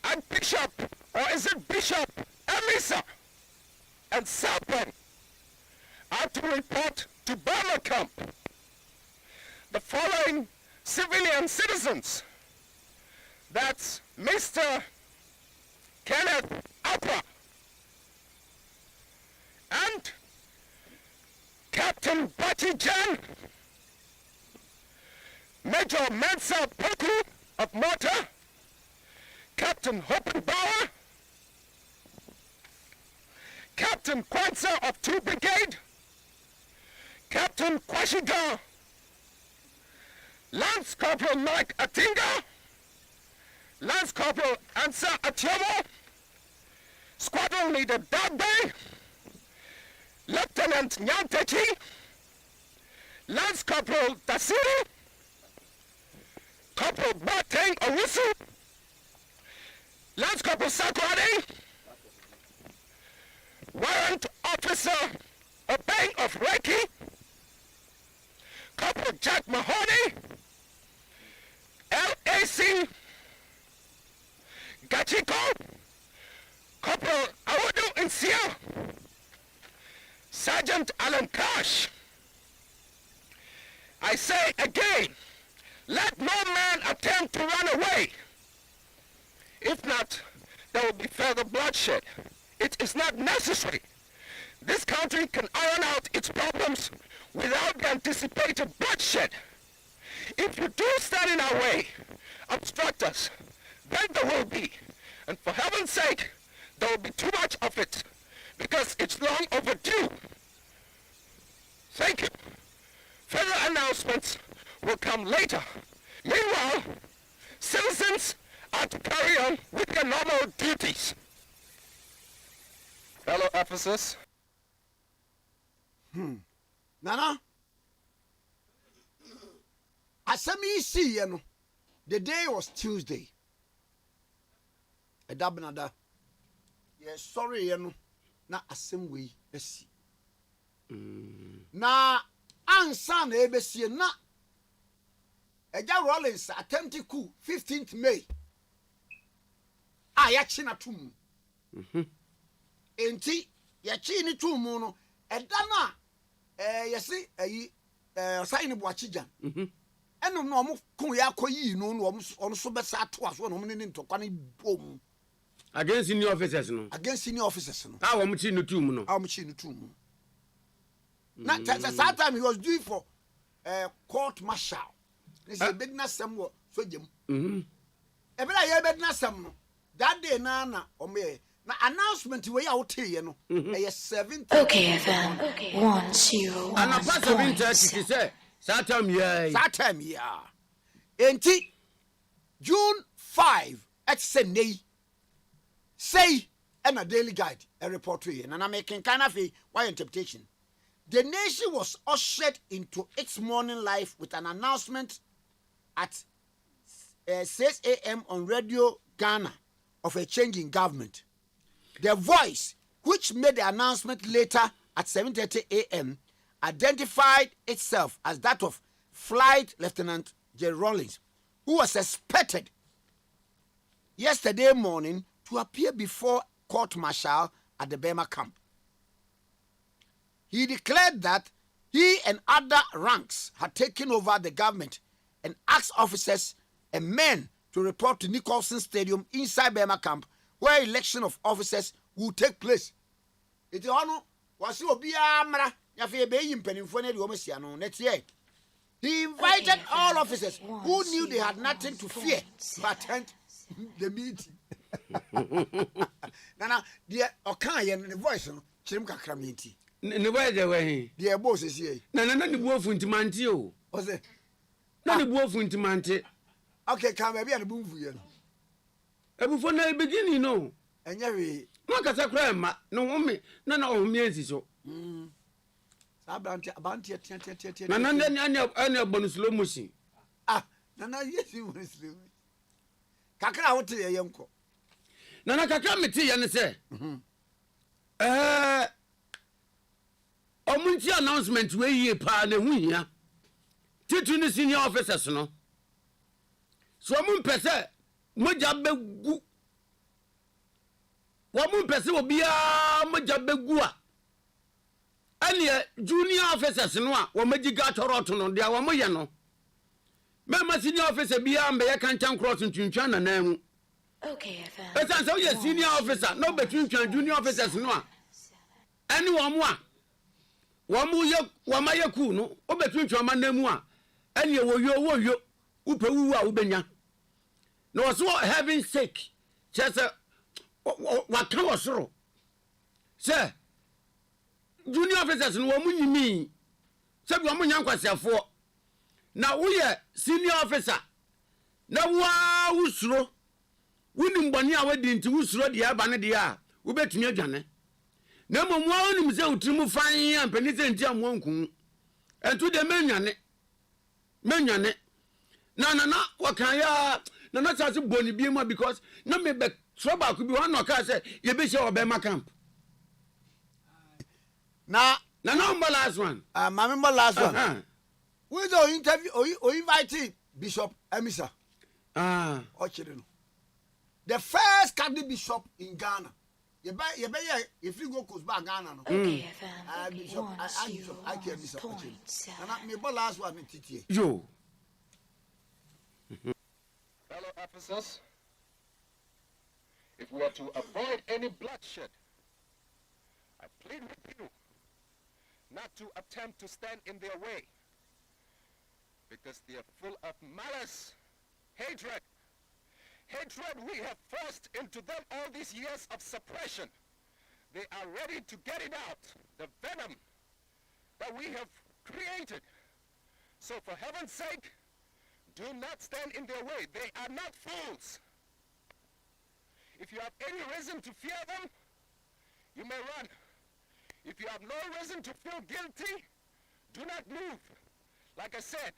and Bishop, or is it Bishop Emisa and Sapon, are to report to Birmingham. The following civilian citizens, that's Mr. Kenneth Appa and Captain Bati Jan, Major Mensa Poku of Malta, Captain Hoppenbauer, Captain Kwanzaa of 2 Brigade, Captain Kwashiga, Lance Corporal Mike Atinga, Lance Corporal Ansa Atiomo, Squadron Leader Dagbe, Lieutenant Nyantechi, Lance Corporal Tasiri, Corporal Bateng Owusu, Lance Corporal Sakwade, Warrant Officer Obeng of Reiki, Corporal Jack Mahoney, LAC Gachiko, Corporal Awudu Insia, Sergeant Alan Cash. I say again, let no man attempt to run away. If not, there will be further bloodshed. It is not necessary. This country can iron out its problems without the anticipated bloodshed. If you do stand in our way, obstruct us, then there will be. And for heaven's sake, there will be too much of it, because it's long overdue. Thank you. Further announcements will come later. Meanwhile, citizens are to carry on with their normal duties. Fellow officers. Nana, asɛm yi siiɛ no, the day was Tuesday. Ɛda benada, yɛsɔreeɛ no, na asɛm wei asi. Na ansa na ɛbɛsie na Eja Rawlings attempted coup 15th May. Ya china tum. Enti ya chini tum no edana yesi sign Boachijan. Enom no omo kun ya koyi no no omo so besa to aso no ne ntokwa ne bom. Against senior officers no. Against senior officers no. Ah, omo chi no tum no. Ah, omo chi no tum. Na that time he was due for court martial. This is bedna sam wo so jem. Ebela ye bedna sam no. That day na omo na announcement we ya wote no. 7. Okay, FM 10. And a pass of interest say Satam yeah. Enti June 5 at Sunday. Say and a daily guide a report to you. And I'm making kind of a why interpretation. The nation was ushered into its morning life with an announcement at 6 a.m. on Radio Ghana of a change in government. The voice, which made the announcement later at 7:30 a.m., identified itself as that of Flight Lieutenant J. Rawlings, who was expected yesterday morning to appear before court martial at the Burma camp. He declared that he and other ranks had taken over the government and asked officers and men to report to Nicholson Stadium inside Burma camp, where election of officers will take place. It was he invited all officers who knew they had nothing to fear to attend the meeting. Nana, the Okayan, the voice, Chim Kakramiti. Ne way the way. The boss is here. Nana, the wolf into Mantio. Was it? Not the wolf into Manti. Okay, come maybe a boom for you. Before the beginning, no. And every look at a crime, no woman, none of me so. Nana, bonus low mushi. Ah, Nana, yes, you will sleep. Kakra, what to your young co. Nana Kakamiti, and say, Omunti announcement where ye pa ne hunya. Titu ni senior officers no. So mun pese moja begu. Wa mun pese obia moja begu a. Ani junior officers no a wo magiga toroto no dia wo moye no. Mema senior officer bia mbe ye kan chan cross ntwintwa na na hu. Okay, FM. Esan so ye senior officer no betwintwa junior officers no a. Ani wo mo a wama yeku no obetwintwa manamu a ene wo yo upewu a ubenya no so having sake just what can wasoro say junior officers no wo munyimi say wo munya nkwasiafo na wo ye senior officer na wa usuro woni mboni a wadi nti usuro de aba ne de a wo betumi adwane na mo onim se utrimu fan ampani se ntia mo nku entu de menwane na wakan ya na chance boni bi ma because na me be trouble could be one no ka say ye be share Obama camp na number last one my member last one we do interview or invite Bishop Emisa Ochiri the first Catholic bishop in Ghana. If you go close back Ghana, no. Okay, FM. Bishop Akye Abia. And me last one in TTA. Yo. Fellow officers, if we are to avoid any bloodshed, I plead with you not to attempt to stand in their way, because they are full of malice, hatred we have forced into them all these years of suppression. They are ready to get it out, the venom that we have created. So for heaven's sake, do not stand in their way. They are not fools. If you have any reason to fear them, you may run. If you have no reason to feel guilty, do not move. Like I said,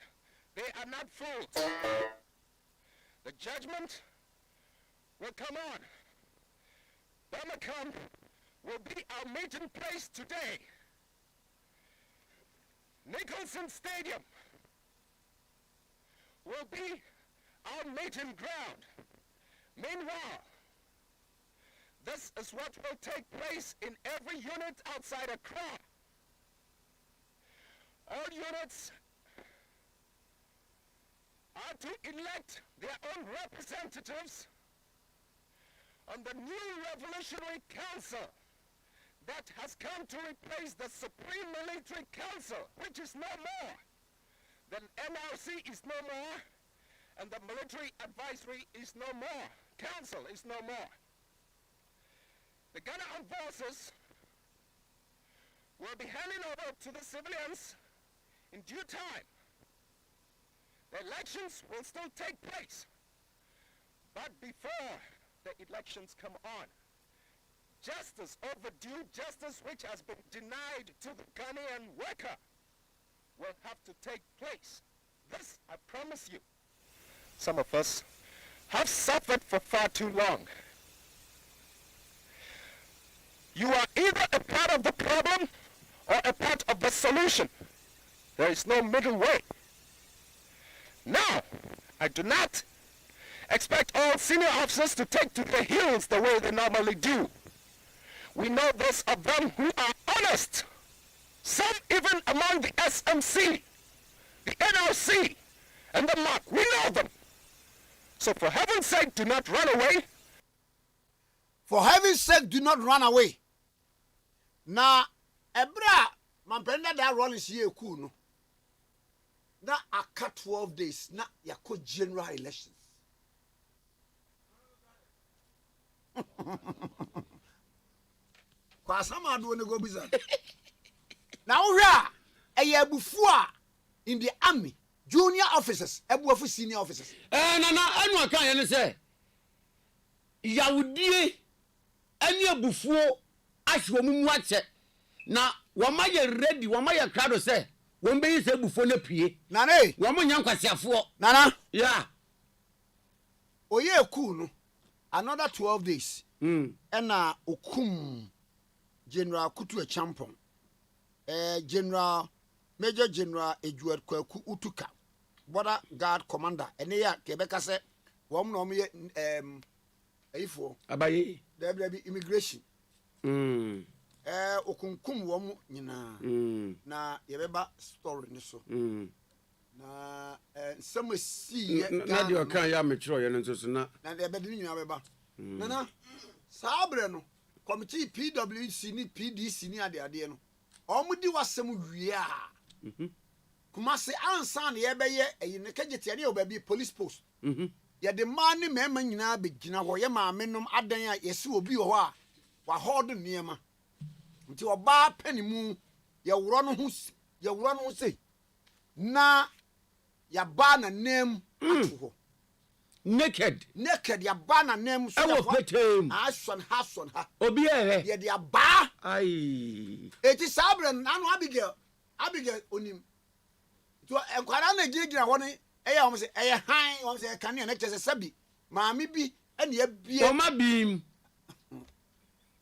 they are not fools. The judgment will come on. Burma camp will be our meeting place today. Nicholson Stadium will be our meeting ground. Meanwhile, this is what will take place in every unit outside Accra. All units are to elect their own representatives on the new revolutionary council that has come to replace the Supreme Military Council, which is no more. The NRC is no more, and the Military Advisory is no more. Council is no more. The Ghana Armed Forces will be handing over to the civilians in due time. The elections will still take place, but before the elections come on, justice, overdue justice which has been denied to the Ghanaian worker, will have to take place. This, I promise you. Some of us have suffered for far too long. You are either a part of the problem or a part of the solution. There is no middle way. Now, I do not expect all senior officers to take to the hills the way they normally do. We know those of them who are honest, some even among the SMC, the NRC, and the MAC. We know them. So for heaven's sake, do not run away. For heaven's sake, do not run away. Na ebra mampenda da Rawlings ye ku no. Na aka 12 days na yako general elections. Kwa sama do ne go biza. Na wo hwa eye abufu a in the army, junior officers, ebuafu senior officers. Na anu aka ye ne se yawudie ani abufuo ahwe mumu ache na wama ye ready wama ye krado se won be yise abufuo na pie Nana wama nya nkwasiafo Nana yeah oye ku no another 12 days ena okum General Kutu Champon General Major General Ejuad Kwaku Utuka border guard commander ene ya kebeka se wom no me ayifo abaye there immigration okunkum wom nyina na yebeba story ni so na some see na de okan ya metro ye nso so na yebedi nyina beba nana sabre no committee PWC ni PDC ni ade no omudi wasem wie a kuma se ansan na yebeye eyine kagete ne obabi police post ye de man ni mema nyina begina ho ye maamenom adan a yesi obi ho a wa hold niema nti oba panimu ye woro no ho sei na ya ba na nem atu ho naked ya ba na nem so ya petem ashon ha obi ye de aba ai eti sabre nanu Abigail onim to enkwara na gigira ho ne eya wo se eye han wo se kan na kese sabi maami bi ene ya bie o ma bim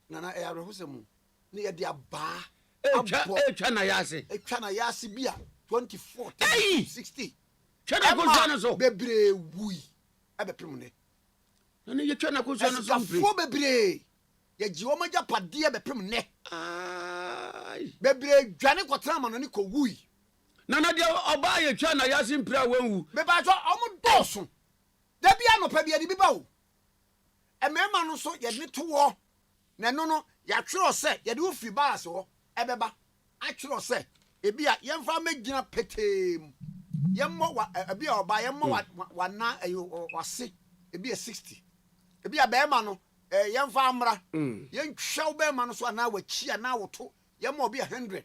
nana eya ro husemu ne ye de aba etwa na yase bi a 24 60 twa na ko na so bebre wui abepem ne na ye twa na ko so na so fo bebre ye jiwo maja pade abepem ne ai bebre dwane kotra ma no ne ko wui nana de oba ye twa na yase mpira wanwu be ba so omo doso da bia no pa bia di bi ba wo emema no so ye ne towo na no ya twero se ye de ofi baase wo ebeba a twero se ebia ye mfa magina petem ye mo wa ebia oba ye mo wa na wase ebia 60 ebia be ma no ye mfa amra ye ntwa wo be ma no so na wa chia na woto ye mo obi 100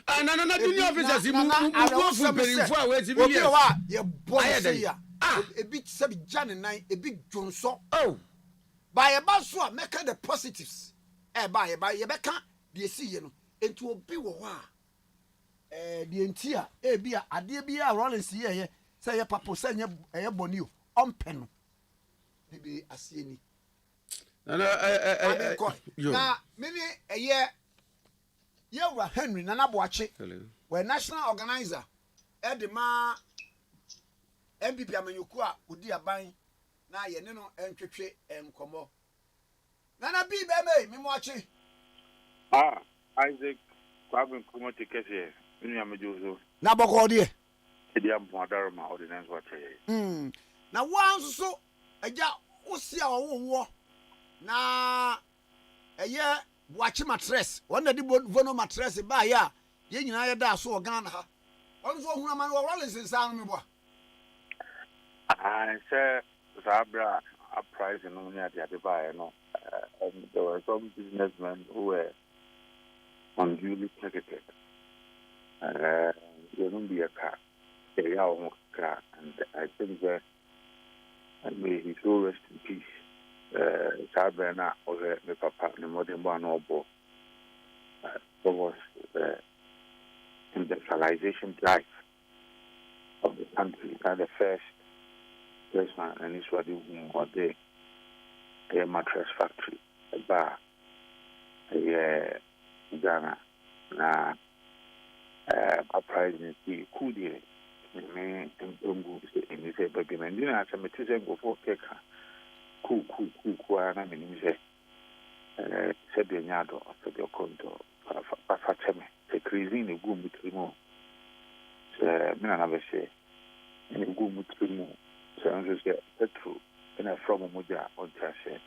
na junior officers mu go perinfo a we ti bi obi wa ye boss ya ebi sabi jane nan ebi jonso ba ye ba so a meka the positives ba ye beka de esi ye no enti obi wo ho a de enti a ebi a ade bi a Rawlings ye say ye papo say ye boni o ompe no bi asieni na mini ye wa Henry Nana Boache we national organizer edema MPP amanyuku a odi aban na ye ne no entwetwe enkomo nana bi be me mo achi Isaac Kwame Nkrumah Tikese inu amejozo na boko de edi ampo adarma ordinance wache na wanso so agya osia wo na eye wachi mattress wona di vono mattress ba ya ye nyina ye da so Ghana ha won so hunu man wo Rawlings nsa no me bo say Zabra a price no near the buy no and there were some businessmen who were unduly targeted. There won't be a car. They are almost car, and I think that may he so rest in peace. Sabena or the papa, the modern one or both. Was the industrialization drive of the country, the first man, and it's what a mattress factory, a bar, a Ghana, a prize in the Kudi, me and Ungu, and he said, but I didn't have some go for cake. Cool, and I mean, he said, the Yado of the Conto, Fatame, the Crizine, the Gum with Rimo. Never say, and the Gum with Rimo. So I'm just true. And I from Muja on Tasha.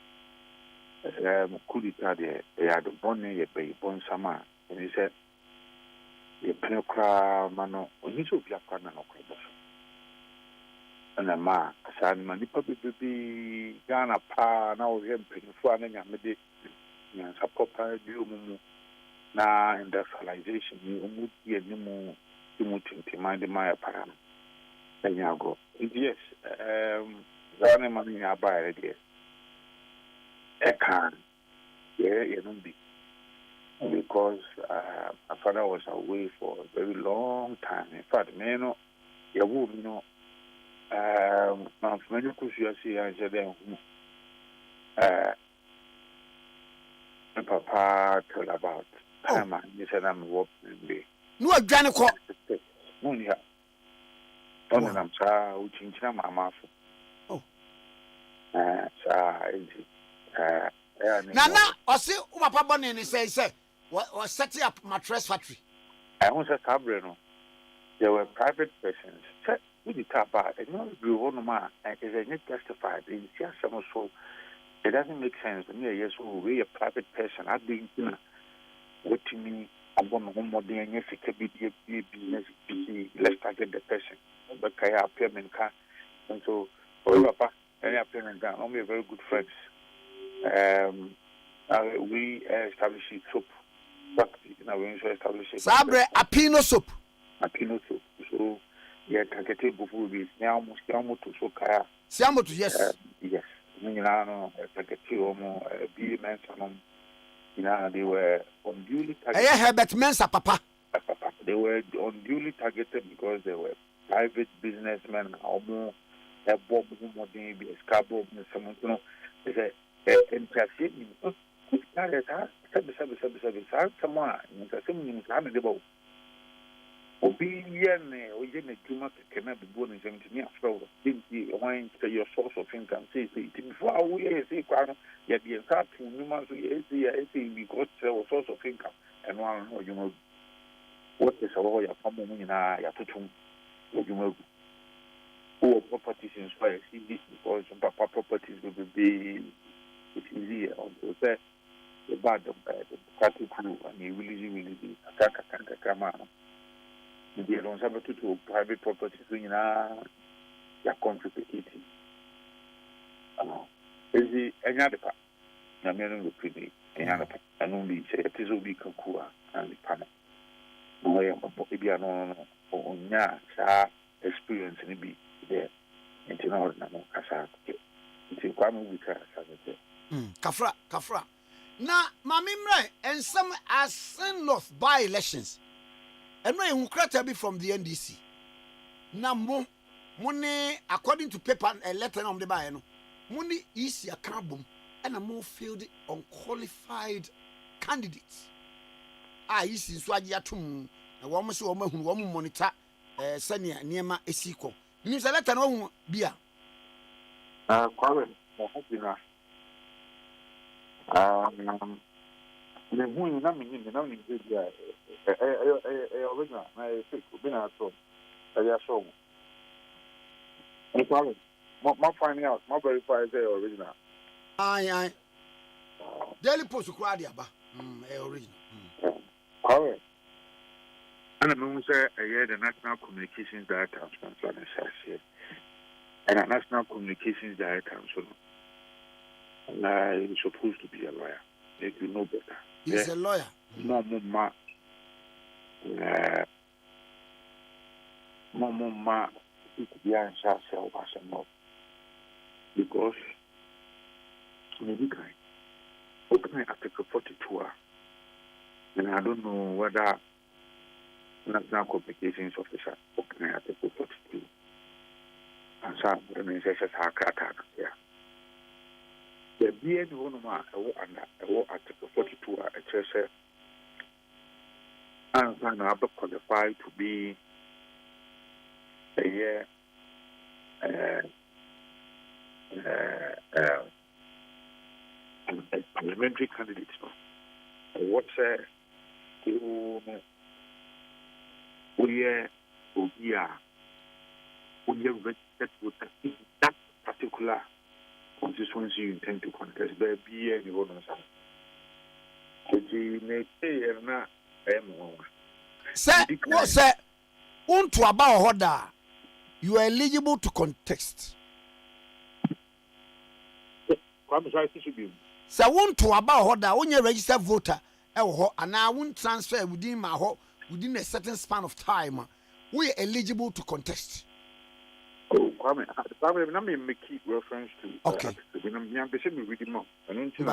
Kudita, they had a bonnet, a bay, bon summer, and he said, the Penocra Mano, or his of Yapana, no crabs. And a ma, a son, Manipa be Ghana pa, now him paying for an amity, and support you na industrialization, you be a new mind my apparent. And you go, yes, Ghana money I buy it, yes. I can, yeah, you don't be. Because my father was away for a very long time. In fact, man, you would know. Many questions you answer them. Papa told about time and he said I'm working. No, a Ghana call. Monia. Don't I'm sorry, which in Chama. Oh, Nana, or see, Papa Bonnie say, was setting up mattress factory. I was a cabreno. There were private persons. We did tap out, and no blue man, and is a net justified in some so. It doesn't make sense. Me, yes, we a private person. I think, what to me, I'm going to more than yes, it could be business. Let's target the person. But I have payment car, and so, Papa, and I payment down. Only very good friends. We establish soap. We establish Sabre a pino soap. So, yeah, targeted before we now almost to so kaya. Siamo to yes. Yes. No, be mentioned. They were unduly targeted. Herbert Mensa, Papa. They were unduly targeted because they were private businessmen. Almost a bomb, a scabble, someone, they said, interceding. Someone, obedient, or you cannot be born in 17 years. Didn't you your source of income? Say, before we say, yet the entire 2 months, we got our source of income. And one, you know, what is a lawyer from in our Yatutum? You know, who properties in Swahili because Papa properties will be easier. Also, the bad of the Cathedral and you really attack a camera. They don't have to private properties in our complicated. Is the another part? I'm going to pretty another part. And only say it is a week of Kua and the panel. No, I am a baby on experience in the beat there. Until now, no Casa. Until Kwame Nkrumah Kafra. Now, Mamimre and some are sin of by elections. And no one be from the NDC. Now, money according to paper and letter on the buy. Money is a carbon and a more field unqualified candidates. I see Swagiatum, a woman so woman who monitor Sanya Niema Esiko. Ni se letter no bia. Kwame, mo hobina. Le hu na me ni na me ni bia original na fake obina ato. Ya show. Kwame, ma find out, ma verify say original. Aye. Daily Post kwa dia ba. Original. Kwame. And I'm say the National Communications Director of Transfer and a National Communications Director, so he's supposed to be a lawyer. You know better. He's a lawyer. Mama, he could be answered self as a no. Because maybe open Article 42, and I don't know whether National Communications Officer open Article 42. And some organizations are attack here. The BN Wonoma under Article 42 a church and are qualified to be a parliamentary candidate. What say we are registered with that particular constituency you intend to contest. There be any one of them. Sir, what say? Unto about hoda, you are eligible to contest. Sir, unto about hoda, when you register voter, and I won't transfer within within a certain span of time. We are eligible to contest. Oh, Kwame, let me make reference to okay. I'm basically reading more. Article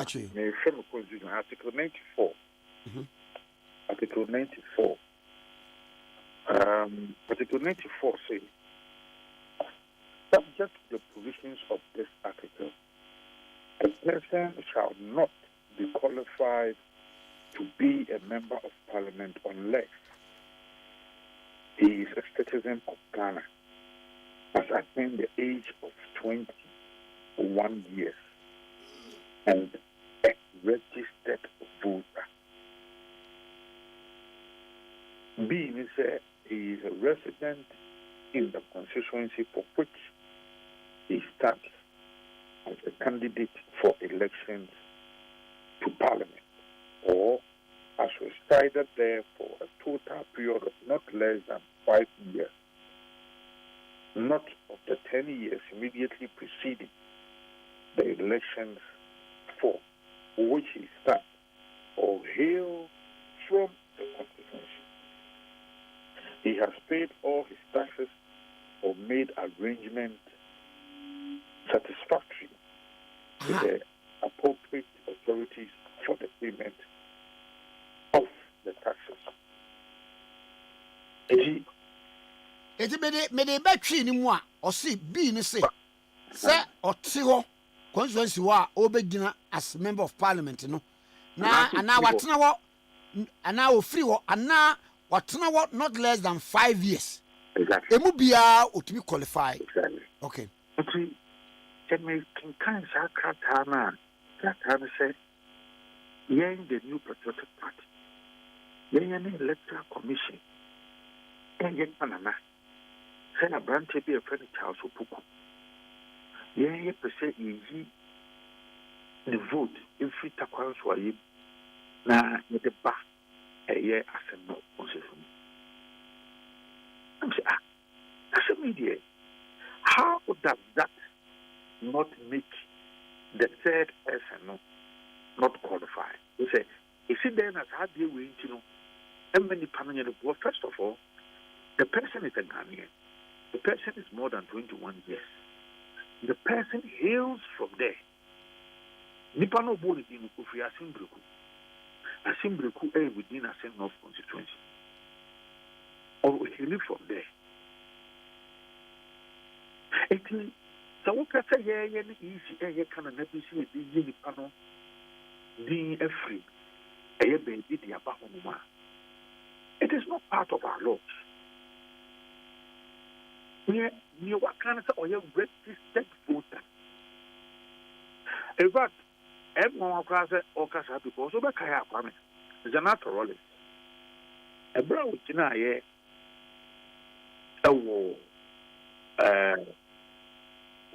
94. Article 94. Article 94 says, subject to the provisions of this article, a person shall not be qualified to be a member of parliament unless he is a citizen of Ghana, has attained the age of 21 years, and a registered voter. Being he is a resident in the constituency for which he stands as a candidate for elections to parliament, or has resided there for a total period of not less than 5 years, not of the 10 years immediately preceding the elections for which he stands, or hails from the constituency. He has paid all his taxes or made arrangements satisfactory to the appropriate authorities for the payment of the taxes. Me de battery ni mu a o si B ni say o ti ho constituency wa o begina as member of parliament no na ana watena wo ana o free wo ana watena wo not less than 5 years. Exactly. Emu bia o to be qualified. Exactly. Okay. Can say yen the new patriotic party. Yen electoral commission. Yen panana. Say a branch be a friend Charles Opuku. Yen per se easy the vote in free taquans were you na the back a year as a no concession. I'm saying, that's a media. How does that not make the third person not qualified? You say, is it then as hard deal with, how many permanent? Well, first of all, the person is a Ghanaian. The person is more than 21 years. The person hails from there. Nipano Boli in Kufi Asimbreku. Asimbreku within a Saint North constituency. Or he live from there. So what can say, yeah, easy, can never see a big panel, being a free, a baby, the Abahoma. It is not part of our laws. you what kind of registered voter. In fact, everyone across all kinds of people also back here, Kwame. It's an after Rawlings. A brown which in a war,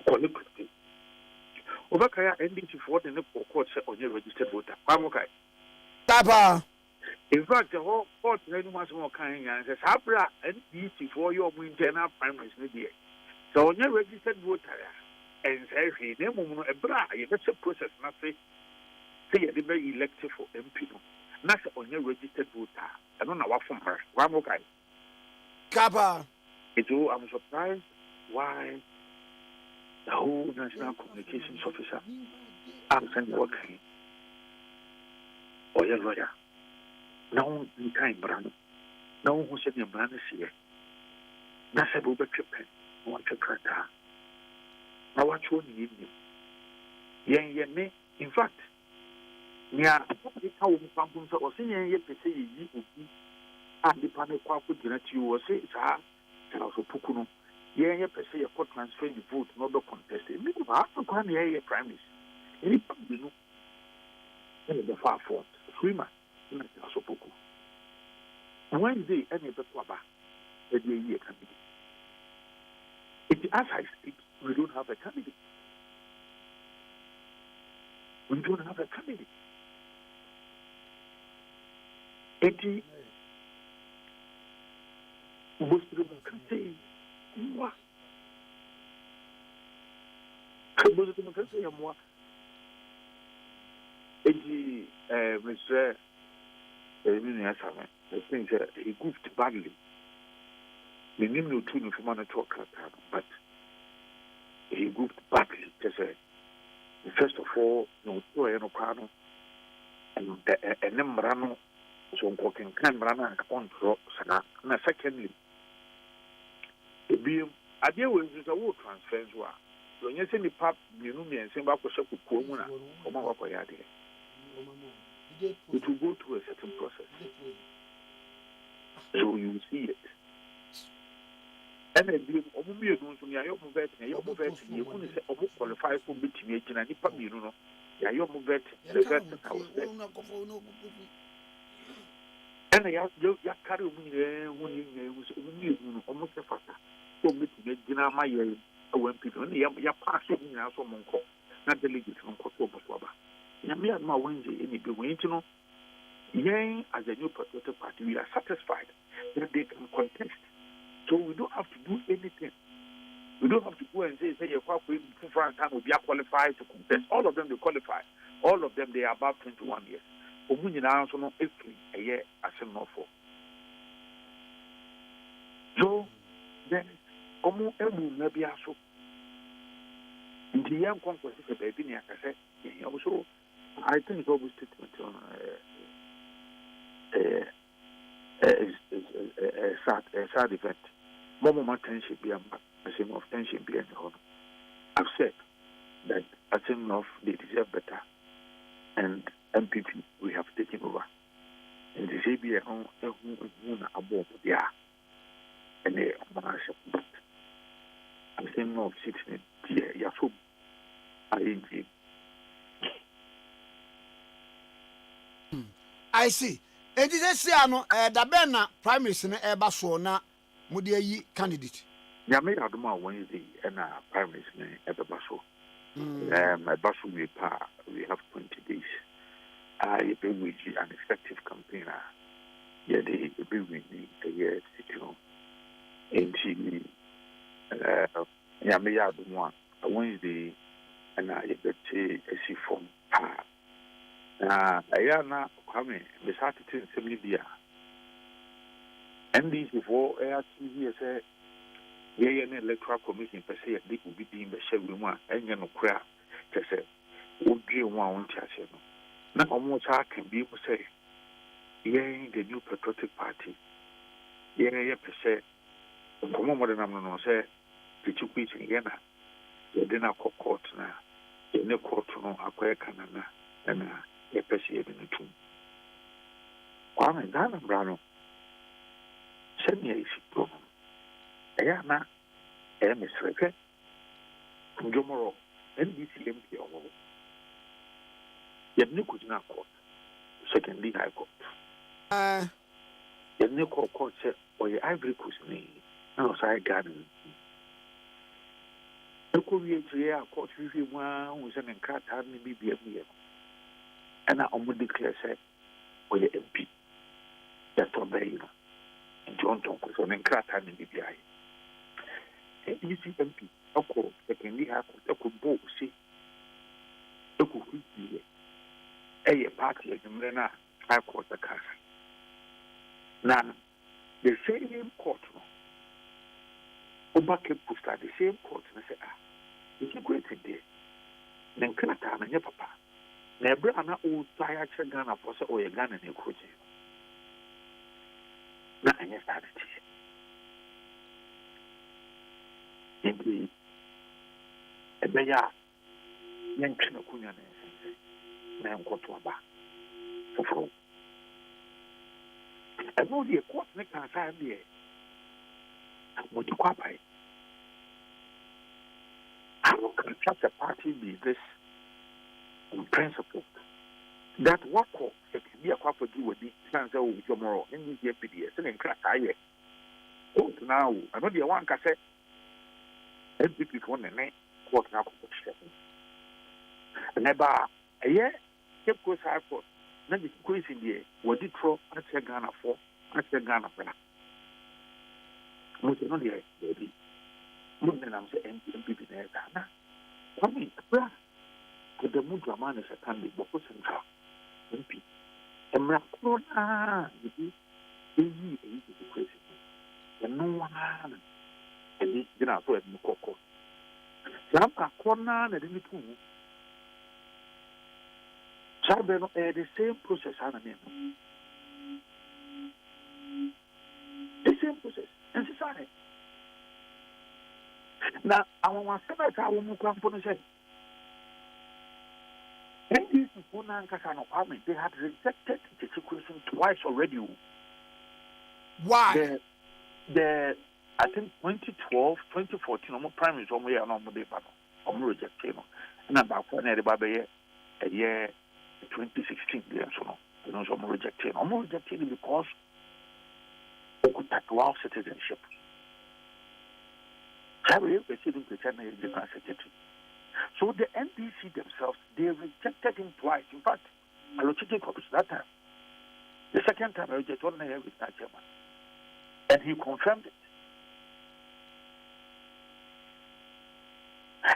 quality. Over Kaya ending to 40 in the court on your registered voter. I'm okay. Tapa. In fact, the whole court was more kind and says, Abra and easy for your internal primaries. So on your registered voter, and say, he never a bra, that's a process, not say a very elected for MP. Not on your registered voter. I don't know what from her. I'm okay. Kappa. I'm surprised why the whole National Communications Officer absent working or your lawyer. No in time, Brano. No who said your man is here. That's a boober trip. Want to crack her. Now, what you need me? In fact, yeah, how we found or see yet to say you and the panic quack dinner to you or say it's hard. And also Pukuno. Yeah, per se, a court transfer the vote, not the contest. Maybe after one year, primaries. Any problem, the far forth, swimmer, in also Puku. Wednesday, any Papa, a day year candidate. As I speak, we don't have a candidate. We don't have a candidate. Most people can say, what? Most people can say, what? Mr. I think he goofed badly. The name no tune for man talk, but he goofed badly. Just first of all, no Crano and then Marano, so walking can Marana on Sana. And secondly, I deal with the war transfers. When you send the pub, you know me and send back to shop with Pomona or Mawapayade. It will go through a certain process. So you see it. And then you don't from your vet, you won't say, oh, qualify for meeting and any pub, you know. Your vet, the vet house. And I asked you, carry me when you was almost a faster. So meeting dinner my when people, and you're passing now some uncle, not the legit uncle Swaba. Yamia my Wednesday, any be waiting to know. Yea, as a new patriotic party, we are satisfied that they can contest. So we don't have to do anything. We don't have to go and say you're will be qualified to contest. All of them they qualify. All of them they are above 21 years. A year as a no for. So then maybe also in the young conquest is a baby near cassette. Also I think it's always statement on a sad event. More tension be a same of tension be any honor. I've said that a same of they deserve better, and MPP we have taken over. And the CBA home above there, and they are but I'm saying of sitting here, Yafu. I see. And this is the Bena Prime Minister Ebasona Mudia candidate. Yammy Aduma Wednesday and Prime Minister Ebaso. My Basu we have 20 days. I be with an effective campaigner. Yeah, they be with me a year, and she Yammy Aduma Wednesday, and I bet a sea from Ayana Kwame, the Saturday in media. And these before ARTV said, Yea, an electoral commission per se, they will be being the Chevron and no crowd. Just say, would you want to now, almost I can be able to say, Yea, the new patriotic party. Yea, per se, come on, what I'm say, the two beats again. You didn't court now. You know, court to know Aqua Canana and a perceive in the tomb. Kwame Nkrumah send me a problem. Ayana, Mr. Jomoro, NDC MP or yet Nikujina Court, secondly High Court. Yet Nico Court said, or your Ivory Coast me, outside garden. No Korea, court review one was an encounter, maybe be a meal. And I almost declare said, or your MP. That's all very, and John Tonko, so an encounter, maybe be I. NDC MP. Oko secondly ha ko bo si oko hudi e party e na high court the case na the same court obake poster the same court na say it's great day then krata na nye papa na ebra na o tsaya che Ghana for say o ye Ghana na ekoje na anya start it Ebeya yankwe na kunya na nkoto aba foforo eno die court ne kan sa die mo di kwa pai how can such a party be this in principle that what court can be a kwa for do with the chance of tomorrow in the PDS and crack aye court now I know the one ka say NPP ko ne what now? Never a year, kept goes high for. Then the question here, what did throw at Ghana for? At Ghana for that. Most of the baby. More than I'm saying, MPP there. Kwame Nkrumah with the Mudraman is a candy, but what's in trouble? MP. And Nkrumah, the question. And no one, and the dinner for a cocoa. Saka corner na dimi tu. Sabe no the same process ana mesmo. The same process. And say na awon asaba ta awon mu kwampo no say. And this is one ankasa no Kwame, they had rejected the situation twice already. Why? The I think 2012, 2014, I'm primary, so I'm rejected. And about one a year 2016, so I'm rejected. I'm rejected because I could take dual citizenship. So the NDC themselves, they rejected him twice. In fact, I rejected copies that time. The second time I rejected one year with that chairman. And he confirmed it.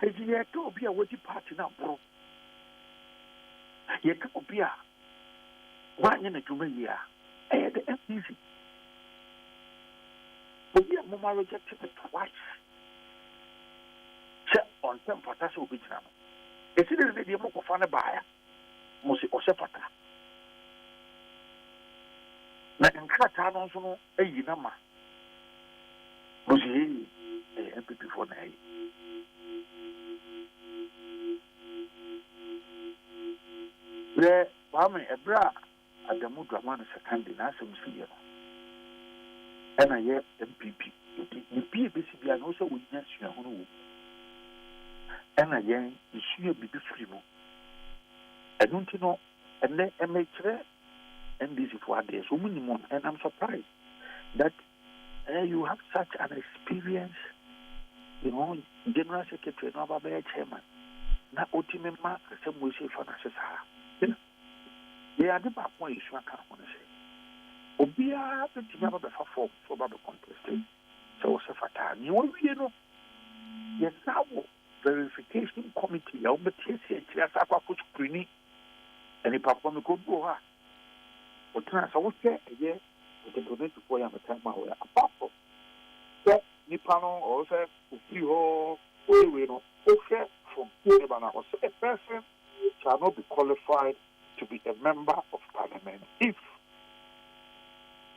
You can't be a wedding party now, bro. You can't be a one in a Jumelia. The FCC. But we are more rejected twice. Set on them for that will be now. It's either the Moko Fana buyer, Mosi Osefata. Now, in Qatar, also, a Yinama. Mosi, a MPP for the Kwame Ebra at the Mudraman is a candidate, some fear. And I hear MPP. The PBCB and also witness your own. And I hear you see a bit free. I don't know, and then MHR and this is what there's so minimum. And I'm surprised that you have such an experience, General Secretary, Nobel Chairman. Now, ultimately, the same way say for us. They are the back one issue I can't say. Obia, the Tiama for Bible contest. So, what's a fatal? You know, yes, now verification committee, I'll be TC, Chiasaka put screening, and if I want to go to her. But I would say, yeah, we can donate to boy and the time where apart from that, Nipano or say, Ufio, okay, from Lebanon, or a person shall not be qualified to be a member of parliament if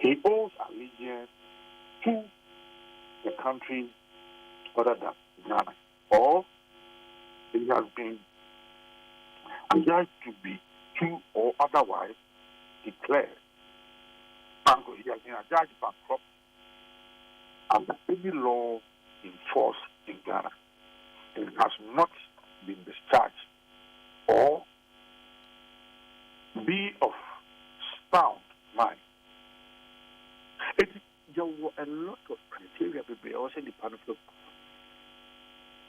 he owes allegiance to the country other than Ghana, or he has been judged to be true or otherwise declared. He has been judged bankrupt under any law in force in Ghana and has not been discharged or be of sound mind. There were a lot of criteria maybe also the panel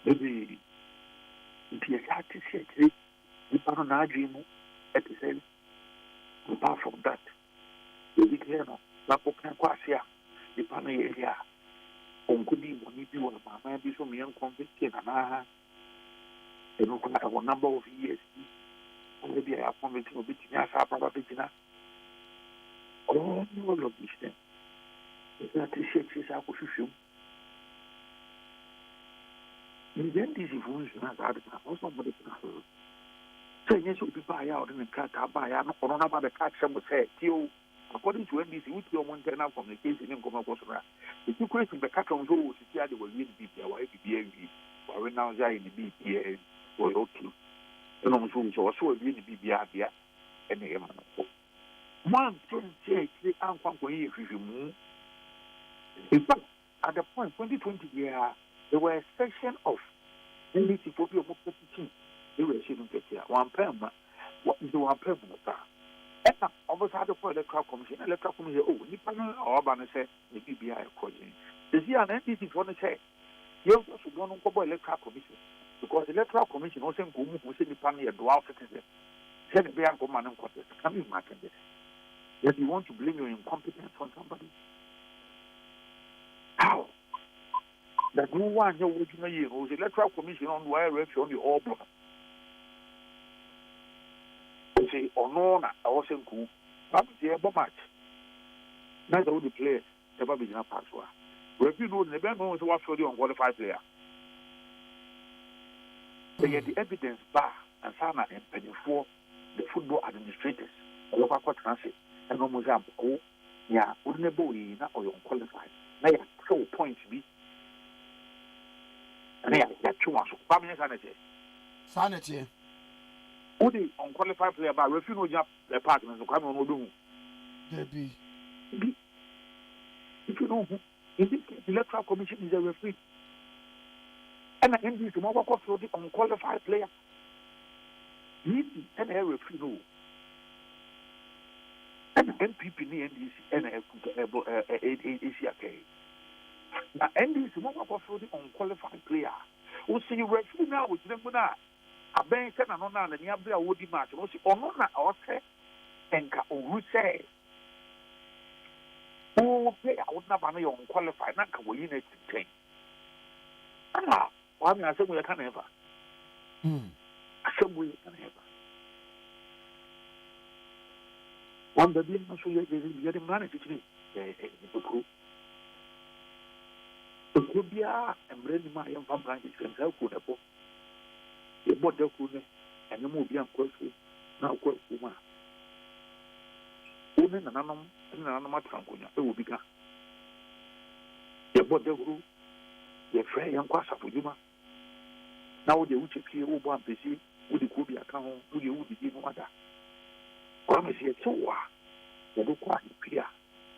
maybe the artist the panel dream at the same. Apart from that, the declare no Lapokan Kwasia, the panel area, Onkudi, Monibi, or Mamma, be so young convicted, and I have a number of years. Maybe I have convicted of Bitina, Sapa Bitina. All of these things. It's not the shakes is our position. In the end, this is also somebody can have. So yes, we buy out in the cat, buy out or not about the cat. Some will say, according to NBC, with your one turn out from the case in Nkoma Kosora. If you question the cat on who they will need BPA, why BPA, or now they in the BPA, or okay. And almost also in the BPA, and the one thing say, I'm going to move. In fact, at the point 2020 year, there were a section of NBC for your teaching. They were saying that 1 permanent. What is the 1 permanent? And obviously, the electoral commission, oh, Nippon or Banner said the BBI according. The NBC for the say, you also want to go electoral commission because the electoral commission also go who say Nippon a dual citizen. Said the Bianco man and quarters. Can you imagine this? That you want to blame your incompetence on somebody? How? That no one here would know the electoral commission on wire on the all block. Say, or no, I wasn't cool. But the ever match. Neither would the player ever be in a password. If you know, the band knows what for the unqualified player. They get the evidence bar and Sana and Penny for the football administrators, a local transit, and almost oh, yeah, wouldn't a boy or unqualified. Now, so points be. And they are 2 months. Sanity. Who the unqualified player by refusing the partners to come on do? Maybe. If you know who, in this case, the electoral commission is a referee. And the NDC to mobile for the unqualified player. Easy and a referee no. And MPP in the NDC and ACK. Now, NDC to mobile for the unqualified player. Who see you referee now with them now. A bank and on and the Abia would be match. Was on or say, and who say, oh, I would not be unqualified, not go in it to change. Ah, I mean, I said, we can ever. I said, we can ever. One baby, I'm sure you're the manager to me. The could be a ready my young branches can help with a book. The border could and you move young question now quite woman. Women and animal tranquil, it will become. The border group, the friend young quasa for you. Now the Uchi P. Oban busy with the Kubia account, who you would give water. Or I say, so what? The book was clear.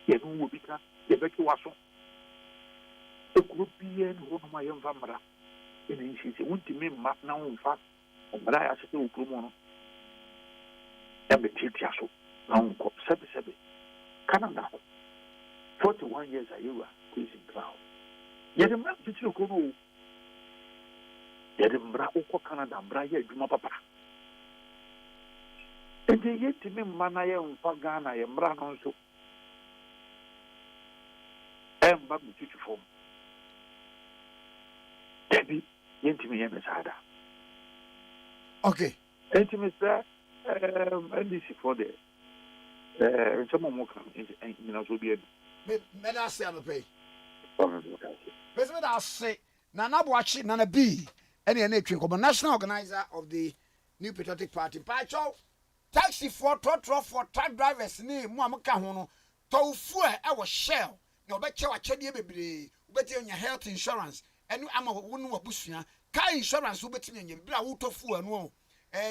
The room will become the Becky Wasson. It could be in one of my young family. And she said, won't you mean now in fact? But I asked you to come on. And the teacher so now 77 Canada 41 years a year, please in cloud. Yet a man to you go. Yet in Bravo Canada, Brian, my papa. And they yet to me, Manaya and Pagana and Bran also. And Babu teacher form. Debbie. Intimate and okay. Intimate, NDC for the some more come in also be May I say, I'm a pay. President, I say, Nana watching Nana B, any national organizer of the New Patriotic Party. Pacho, taxi for truck truck drivers name Muamaka to fuel our shell. No better what you be better on your health insurance. And I'm a woman who busya. Car insurance who betting in your blood to fool and no.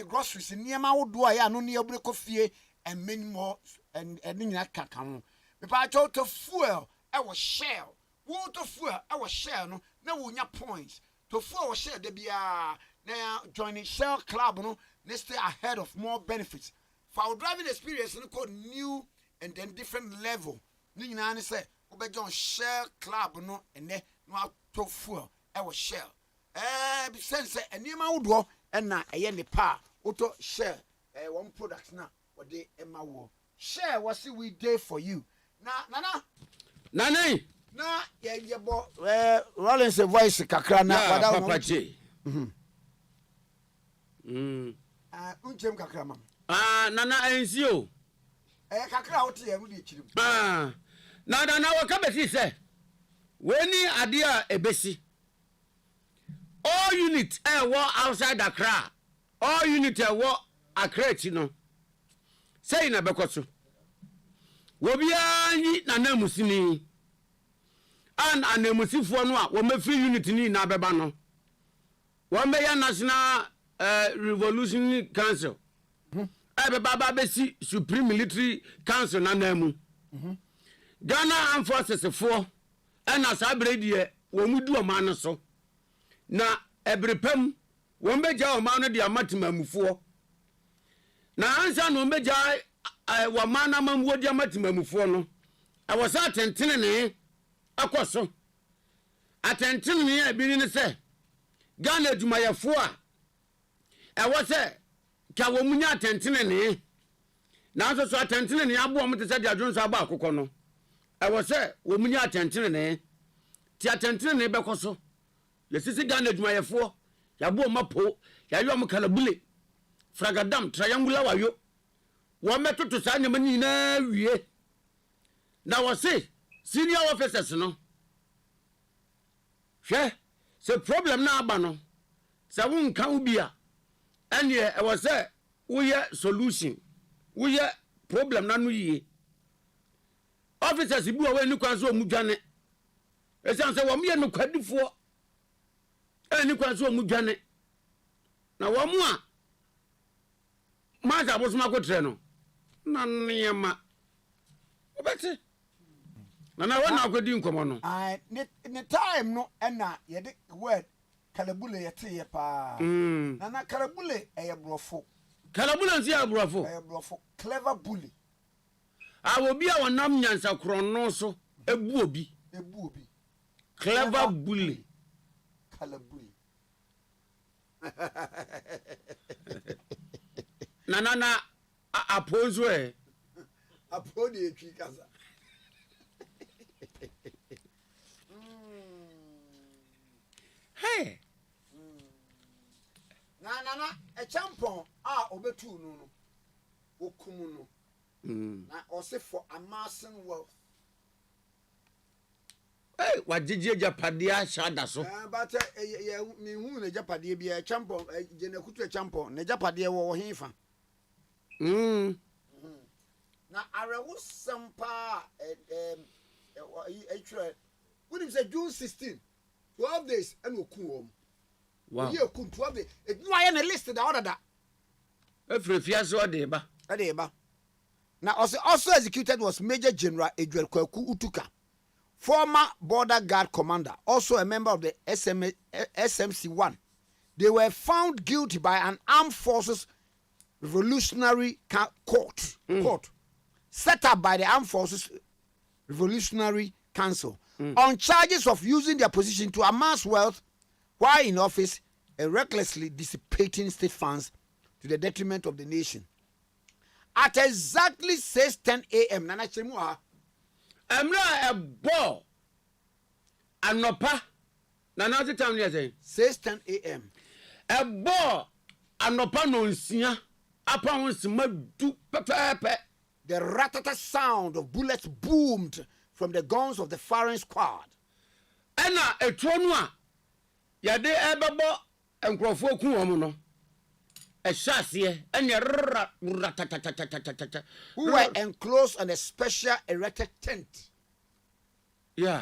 Groceries in near my do I no near break of fear and many more and in that cacao. If I told to fuel our shell, water fuel our shell, no one your points to for share the bia na joining Shell Club no let's stay ahead of more benefits for our driving experience no called new and then different level ni nyina ne say obejon Shell Club no ene no to fuel e wo Shell be sense enima wodo e na eye ne pa auto Shell one product na what they ema wo share what see we day for you na nana na ye bo Rawlings voice kakra na wada papa che unchem kakra mam nana ensio kakra wote ye mu de chirim na waka besi se weni ade a ebesi all unit outside Accra all unit Accra ti no say na bekoso wobia yi na namusini an anemusifo no a wo mafi unit ni na beba no wo meya national revolutionary council beba besi supreme military council na namu Ghana Armed Forces for and as abredie wo mudu o man so na ebrepam wo meja o man no dia matemamufo na ansa no meja wa mana mamwo dia matemamufo no e wo sa tentene ne akoso atentene ne e bi ni se Ghana adumayefo a e wo se ka wo munya atentene ne na so atentene ne abo mo te se dia dwonso aba akokọ no e wo se wo munya atentene ne ti atentene ne bekoso yesisi Ghana adumayefo ya bo mapo ya yo mo kalabule fragadam triangular wayo wo metoto sa nyama ni na wie na wo se senior officers no hwe se problem na aba no se wo nka ubi a ene e wo se wo ye solution wo ye problem na no yie officers bi wo ni kwan so mu dwane e se wo me no kwadifo eni kwan so mu dwane na wo mu a maza bosuma ko tre no na niema obeti na wana akodi nkomo no ne time no na ye de word kalabule yete ye pa na kalabule eye brofo kalabule nsi ya brofo eye brofo clever bully obi a wonam nyansa krono so ebu obi clever bully kalabule na aponzo apodi etwi kaza hey na a champon obetu no okumu no na ose for amassing wealth hey wajije japadia shada so but me hu na japadia bia champon jenekutu champon na japadia wo hinfa na arewo sampa when it say June 16 12 days and okum wow ye okum 12 days it no aye na list da order da efrefia so de ba now also executed was Major General Edward Kwaku Utuka, former border guard commander, also a member of the SMC1. They were found guilty by an armed forces revolutionary court set up by the Armed Forces Revolutionary Council on charges of using their position to amass wealth while in office and recklessly dissipating state funds to the detriment of the nation. At exactly 6:10 a.m. Nana Chemua Emra a ball anopa Nana the time yes 6:10 a.m. a ball anopa no nsia apa won madu pepepe. The ratata sound of bullets boomed from the guns of the firing squad. Ena etuonu a yade ebebo enkrofo ku wo no who were enclosed on a special erected tent. Yeah.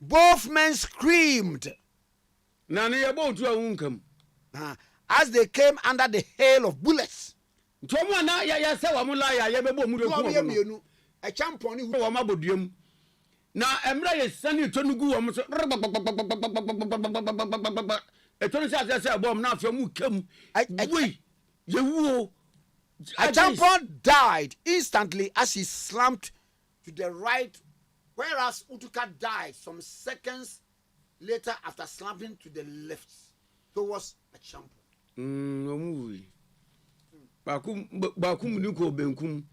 Both men screamed as they came under the hail of bullets. na emra ye sani to nugu wo mo so e to nsa se bom na afia mu kam we ye wuo. Achampon died instantly as he slumped to the right, whereas Utuka died some seconds later after slumping to the left. So was Achampon. Omui. Bakum nuko benkum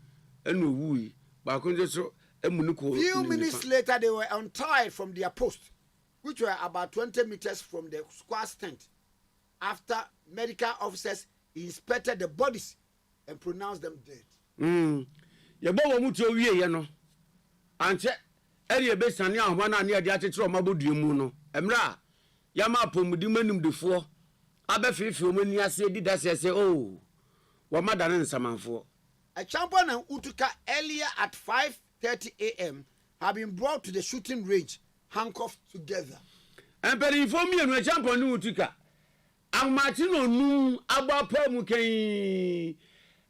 eno wui. Bakun so emunuko. Few minutes later they were untied from their post, which were about 20 meters from the squad's tent, after medical officers inspected the bodies and pronounced them dead. Ye bo wo mutu owie ye no. Anche ere be sane ahoma na ne ade akekere o mabodue mu no. Emra ya ma pomudi manum defo abefifi o mani ase di dasese oh. Wa madane nsamanfo. Achampon and Utuka earlier at 5:30 a.m. have been brought to the shooting range, handcuffed together. Emperi inform me no Achampon ni Utuka. Amati no nu abapa mu kan.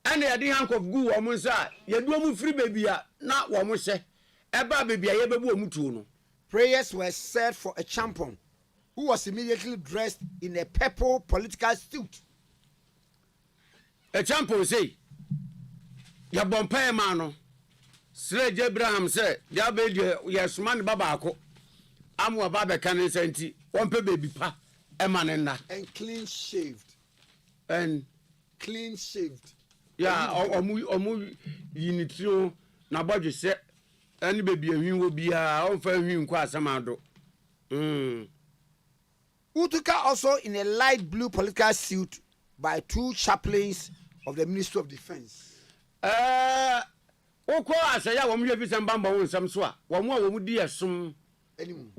Ane yadi handcuff gu wo mo nsa yedu mu free baby a na wo mo hye. Eba baby a ye bebu mu tuo no. Prayers were said for Achampon, who was immediately dressed in a purple political suit. Achampon say ya bompa ma no Sir Abraham say ya be yesuma ne baba ako amwa baba kan nsanti won pe baby pa e ma ne na and clean shaved. Yeah, omu yinitio na bodwe se ani baby ahwin wo bia on fa ahwin kwa asamado. Utuka also in a light blue political suit by two chaplains of the Ministry of Defense. Oko asaya wo mwe bi sembamba won nsam so a wo mo a wo mudi esom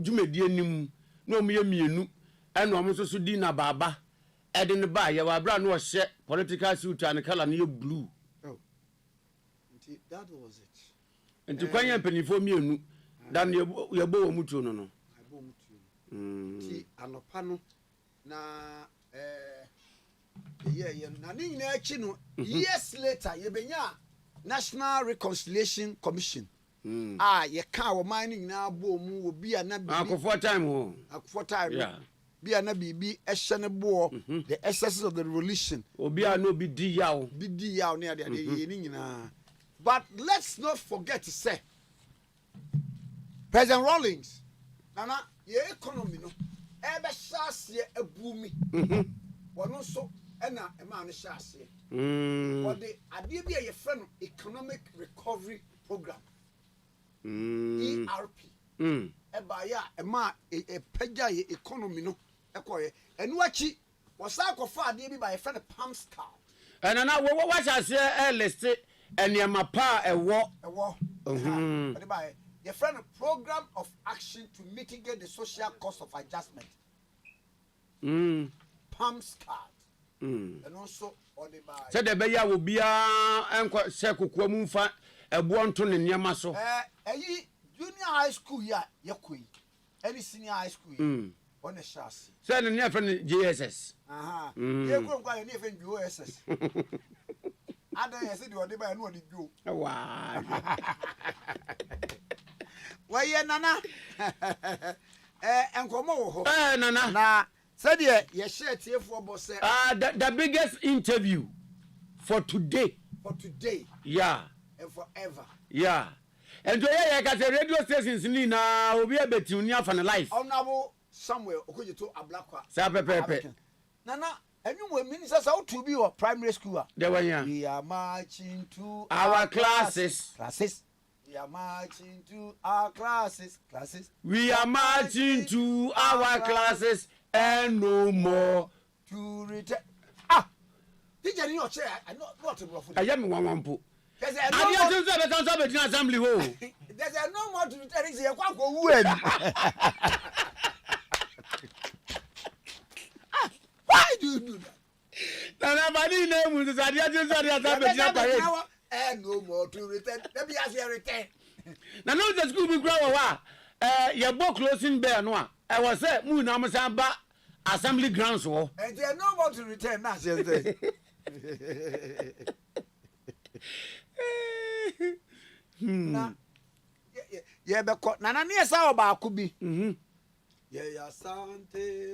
jumedi anim na wo mye mienu ena wo so di na baba ede ne ba ye wa bra na wo hye political suit and color na ye blue. Oh. That was it. Enti kwanya mpanifo mienu dan ye bo wo mutuo no no. Abo mutuo. Ti anopa no na na ni nyina achi no years later ye benya National Reconciliation Commission. Ye ka wo man nyina bo mu obi a na bi akofo time ho. Akofo time. Yeah. Bi na bibi ehye ne bo the excesses of the revolution. Obi a no bi di yaw. Bi di yaw ne ade ye ni nyina. But let's not forget to say President Rawlings nana ye economy no e be shase abu mi. Wono so ena e ma no shase. What the idea be a friend economic recovery program. ERP. Ebaya e ma e pagya ye economy no ekoye. Enu achi wasa kofa ade bi by friend Palms car. Na wo shase list eniema pa ewo. But by your friend program of action to mitigate the social cost of adjustment. Palms card. And also on the by. Said the beya will be a sekukwa mumfa ebo nto ne niema so. Junior high school ya yakui. Any senior high school on the chassis. Said the near friend JSS. You go kwa any friend JSS. I don't say you by no do. Wow. Why ya nana? Enkomo nana. Na said ye share tie for boss. The biggest interview for today. For today. Yeah. And forever. Yeah. And to hear like a radio stations ni na obi abeti uni afa na life. Honorable Samuel Okojeto Ablakwa. Sa pepe. Nana, and you were ministers out to be or primary school. There were ya. We are marching to our classes. We are marching to our classes. We are marching to our classes and no more to return. Did you know chair? I know what to go. I am one po. There's assembly ho. There's no more to return. It's a quack word. Why do you do that? Nobody knows the assembly. And no more to return. Let me ask you a return. Now, no, the school be grow. Your book closing bear no. I was said, Moon Amasamba assembly grounds. And there are no more to return. That's ye be ko nana ne yesa obaako bi Ye asante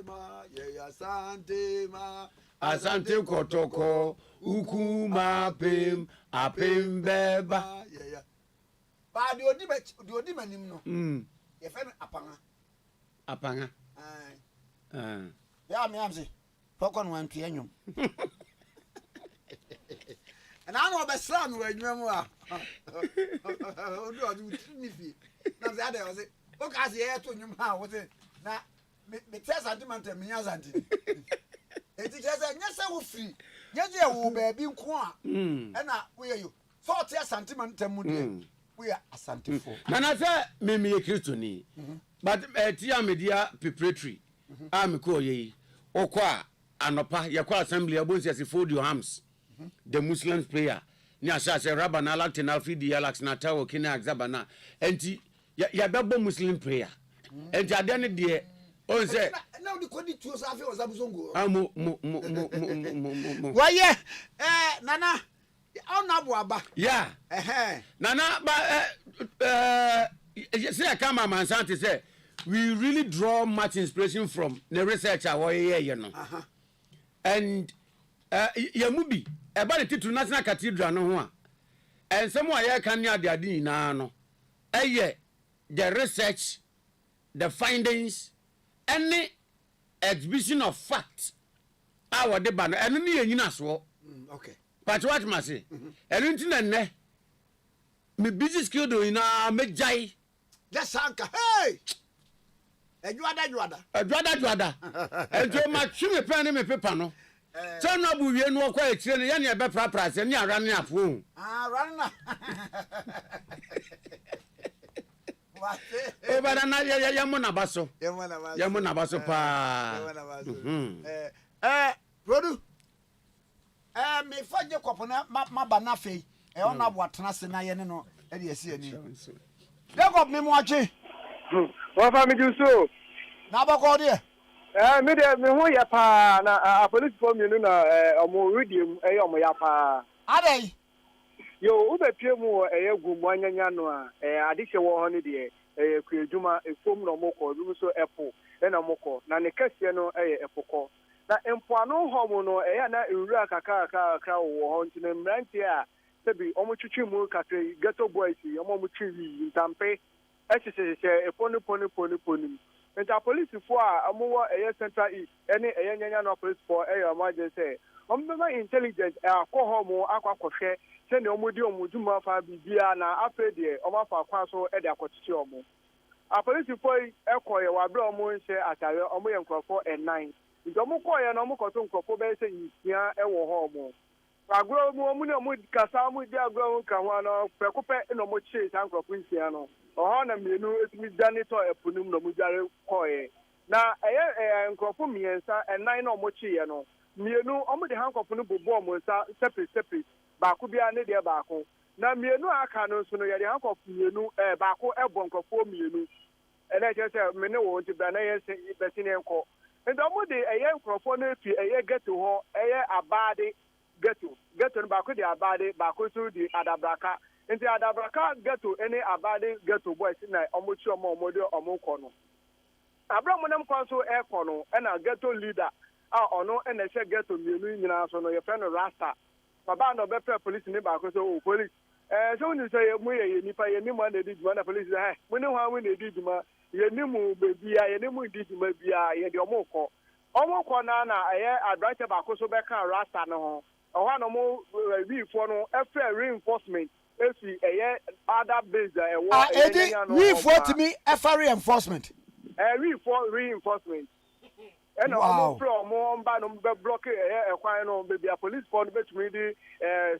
ma asante kotoko ukuma pem apem beba yeah. ba de odi manim no ye fe no apanga ya me am say poko no antu enwom na no be slam we enwom a odu ni fi na say ade o say o ka say ye to enwom ha wo say na me tell sentiment me nya santi enti say nya say wo free nya je wo ba bi nko a na wo ye yo so tell sentiment mu de we are asantifo na say me ye kristoni but tia media preparatory am ko ye okwa anopa ye kwa assembly abonsi asifo your hams the Muslims prayer ni asa say rabana latina fidi alex na tawo kina exabana enti ya bebo Muslim prayer enti ade ne de on say na odi kodi tuo sa afi ozabuzongo mo waye nana ona bo aba yeah nana ba say come man santi say we really draw much inspiration from the research our here no and yamubi eba the title national cathedral no ho a and some wa ye kan ni ade na no the research the findings any exhibition of facts our de ba no eno ne yanyina so okay but what must say eno ntina ne me busy skill do ina me jai just anka hey Juada. Enjo ma twime pen ne me paper no. So no bu wie no kwa etire ne ye ne be pra se ne ara ne afo. Ran na. What? O ba na ya mo na baso. Ya mo na baso pa. Produ. Me faje kopo na ma ba na fe. Ona abo atena se na ye ne no e de esi ani. Jacob me mo ache. What family do so? Na ba ko de. Me ho ya pa na police for me na omo redeem omo ya pa. Adai. Yo ube pie mu gu mu anyanya no a adihye wo ho ne de kuadwuma efom no moko bi so epo na moko na ne kase no epoko. Na empoano ho mu no na ewura kakaka wo ho ntine mrantie a sebi omo twitwi mu kakre ghetto boys omo mu twi ntampe echese poni enta police for amowo central east ene nyanya no police for emergency ombema intelligent akọ mu akwakohwe se ne omudi omuduma fa bibia na afede omafa kwa so de akochichi omo a police for ekoye wa bra omo nse atare omo ye nkrofo 9 nti omo koye na omo koto nkrofo be se yisia ewo ho omo agro mu omo ne omo kasa mu di agro nka ho na pekope na omo chi san nkrofo nsia no na mienu etimi dane to epunum no mujare koye na nkrofo miensa 9 na omo chi ye no mienu omo de hankofo no bobo omo nsa separate baako bia ne de baako na mienu aka no so no ye de hankofo mienu baako ebo nkrofo mienu ele chese me ne wo nti bra na ye se betine enko ndo omo de nkrofo no efi ghetto ho abade ghetto no baako de abade baako so di adabraka nti adabraka ghetto ene abade ghetto boys na omochi omode omoko no abramu nam kwa so eko no na ghetto leader ono na she ghetto mienu nyina so no ye friend rasta baba no be police ni ba ko so police so ni say mu ye nipa ye ni mo na di juma na police mu ni ho mu na di juma ye ni mu bebia ye ni mu di juma bia ye de omoko na advantage ba ko so be kan rasta no ho oha no mo before no reinforcement esi other base we for me reinforcement reinforcement and omo from mba no be block kwan no be police for no betumi di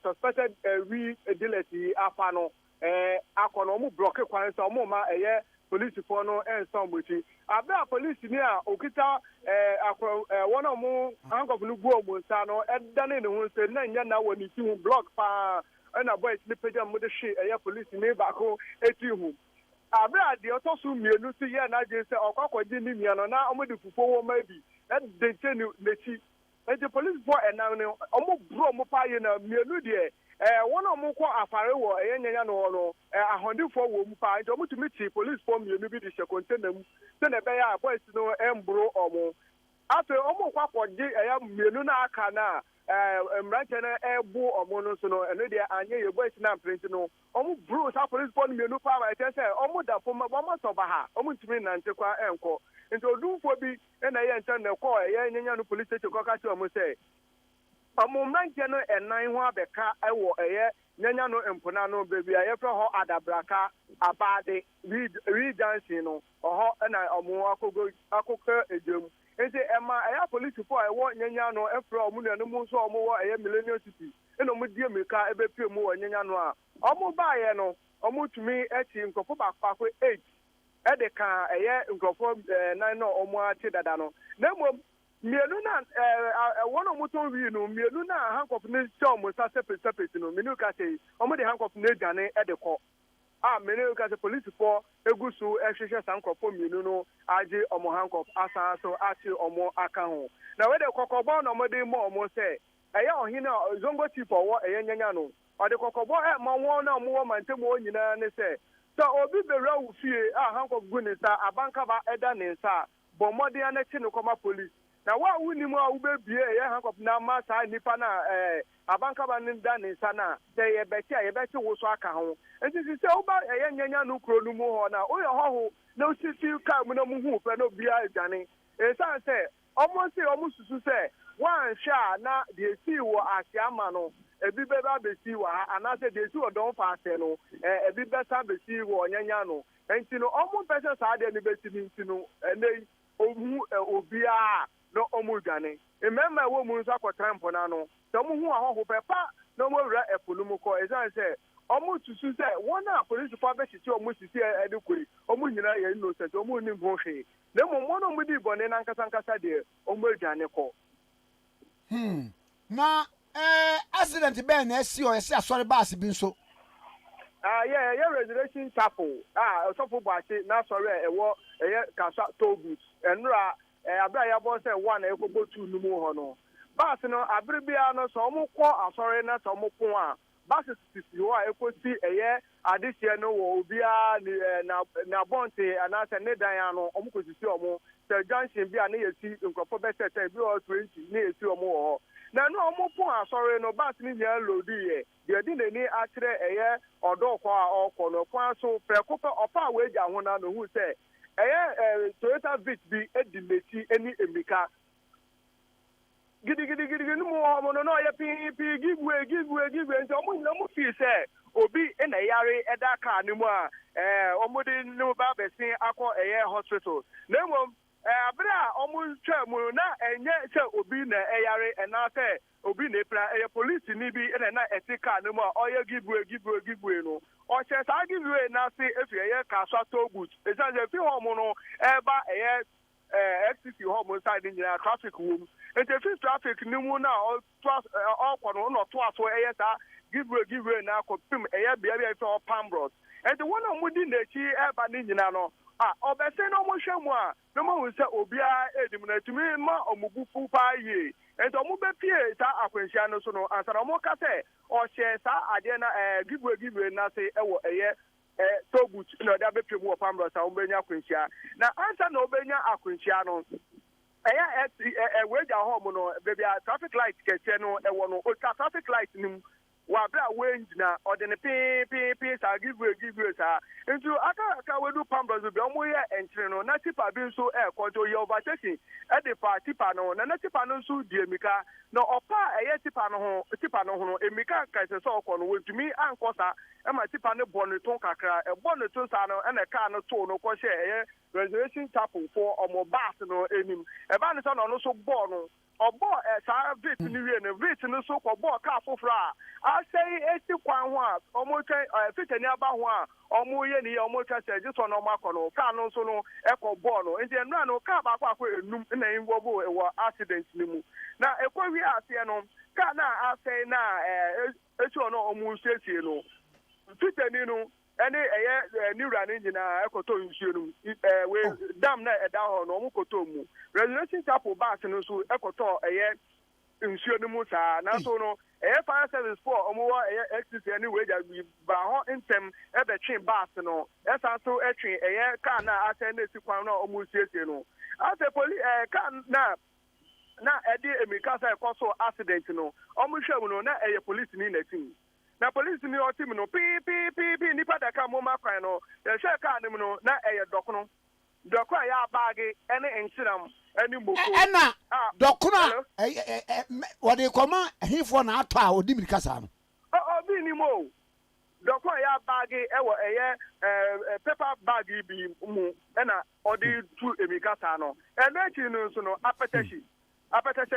suspected dealers afa no akono omo block kwan so omo ma police for no somebody abia police ni a okita one omo hangof no go omo nsa no edane ne ho se na nya na woni ti hu block pa na boys ni pejam mo de hwe police ni ba ko eti hu abia de otosu mienu si ye na je se okwakwadi ni mia no na omo de fufuo wo ma bi na de tenu lechi e police for enam no omo bro mo pa ye na mienu de one of them call afare wo nyanya no ahondifo wo mu pa nti omu tumi ti police form you bi di contain them say na be ya boys no embro omo afi omu kwa kwoje mienu na aka na mranche na ebu omo no so no eno de anye ye boys na print no omu bro sa police form mienu pa ba say omu da fo ma so ba ha omu tumi na nte kwa enko nti odumfo bi na ye ntan na call nyanya no police station kwa ka ti omu say amumranche no enan ho abeka ewo nyanya no empona no baby ayefra ho adabraka abade read dancing no oho na omo akogo ejem ese ema police for ewo nyanya no efra omo no mu so omo wo millennium city eno mo die meka ebepie mu wo nyanya no a omo baaye no omo tumi echi nkofo bakpako 8 ede ka nkofo 9 no omo ati dada no na mo mienu na wono muton wi no mienu na handcuff ne show mo sa separate no menu ka say omo de handcuff ne dwane e de ko menu ka say police for egusu ehwehwe handcuff mienu no age omo handcuff asa so ati omo aka ho na we de kokobo no mo de mo omo say ohina zongo chief owo nyanya no o de kokobo ma won na omo mantemu onyina ne say so obi bewa wu fie handcuff gu ne sa abanka ba eda ne sa bo mode ya na chi no koma police na wa wuni mu a ubebie handcuff na ma sa nipa na abanka ba ne da ne sa na say ye beti wo so aka ho enti se uba nyanya no kro no mu ho na o ye ho na o sisi ka mu na mu hu pe no bia adwane san say almost susu say wan sha na de si wo asiama no ebi be ba be si wa ana say de si wo don fa ase no ebi be sa be si wo nyanya no enti no almost person sa de ni be ti enti no nei omu obia no omu dwane emema wo mu nso akotra mpo na no so mu hu ahoho pepa no mo wura epulu mu ko ezan say omu susu say wona police for be sisi omu sisi edukuri omu nyina ye innocent omu ni bo hwe na mo no mu di bone na nkasa de omu dwane ko na accident be na esi o esi asori bus bi nso yeah reservation chapel so for bachi na sorry ewo kasa togut enra abia ya bo say one ekobo 2 numu ho no bus no abribia no so mo kọ asori na so mo pon a bus sisi ho a ekosi adihie no wo obia na bonte anase ne dan ano omo kosisi omo se junction bia na yesi nkofo be set bi o 20 na yesi omo ho na no omo pon asori no bus ni nya load ye de di nani akire odokwa a okọ no kwa so prekopa opa we ja ho na no hu se Toyota Vitz bi edimeti eni emika gidi no mo no ye pi give way nti omo nyina mo fi se obi na yare eda ka ni mu a omo de no ba besin akọ hospital na mo abra omo twa mu na enye se obi na yare na se obi na pra police ni bi na etika ni mu a oye give way no o che sa give way na se efi ka so togut ejanze fi ho mu no eba FCC ho mu side ni traffic wo ente fi traffic ni mu na o kono no to aso sa give way na ko pim bia fi o pambros ente wona mu di na chi eba ni nyina no obese no mo hwemu a no mo se obia edim na tumi ma omugufu pa ye ento mo be pie sa akwanhia no so no ansana mo ka se o hye sa ade na give way na se ewo togut no da be pie mu pambro sa obenya akwanhia na ansa na obenya akwanhia no weja ho mo no baby traffic light kete no ewo no o traffic light nim wa bra wenjina odene pi sa give way sa into aka we do pambros be omo ye enchire no na tipa bi nso konto ye overtaking de fa tipa no na tipa no nso die mika no opa tipa no ho emika ka se so okọ no wetumi ankosa ma tipa no boneton kakra boneton sa no na car no to no ko hye reservation chapel for omo bus no enim ba ne so no so bo no obo sa vit ni wie no vit no so ko bo car fofra a say eti kwan ho a omo twen fitani aba ho a omo ye ni omo twa se ji so no makọ no car no so no eko bo no enti enra no car ba kwa enum na involve e accident ni mu na ekọ wi ase no car na ase na etu no omo siesie no fitani no ene ni rani nyina ekoto nsuo no we dam na eda ho no omo koto mu reservation chapel bus no so ekoto nsuo no mu sa na so no fire service for omo exit anyway that we ba ho intem e be twen bus no esa so etwen car na attend si kwan no omo siesie no as a police car na edi emika say cause accident no omo hwam no na police ni na team na police ni o team no pi nipa da ka mo ma kwan no ye hwe car nim no na dokno ya baagi ene enchiram ene moko ena dokno wode koma hifo na ato a odi mirika sa no bi ni mo dokno ya baagi ewo paper bag bi mu ena odi tu emika sa no ene chi no so no apetashi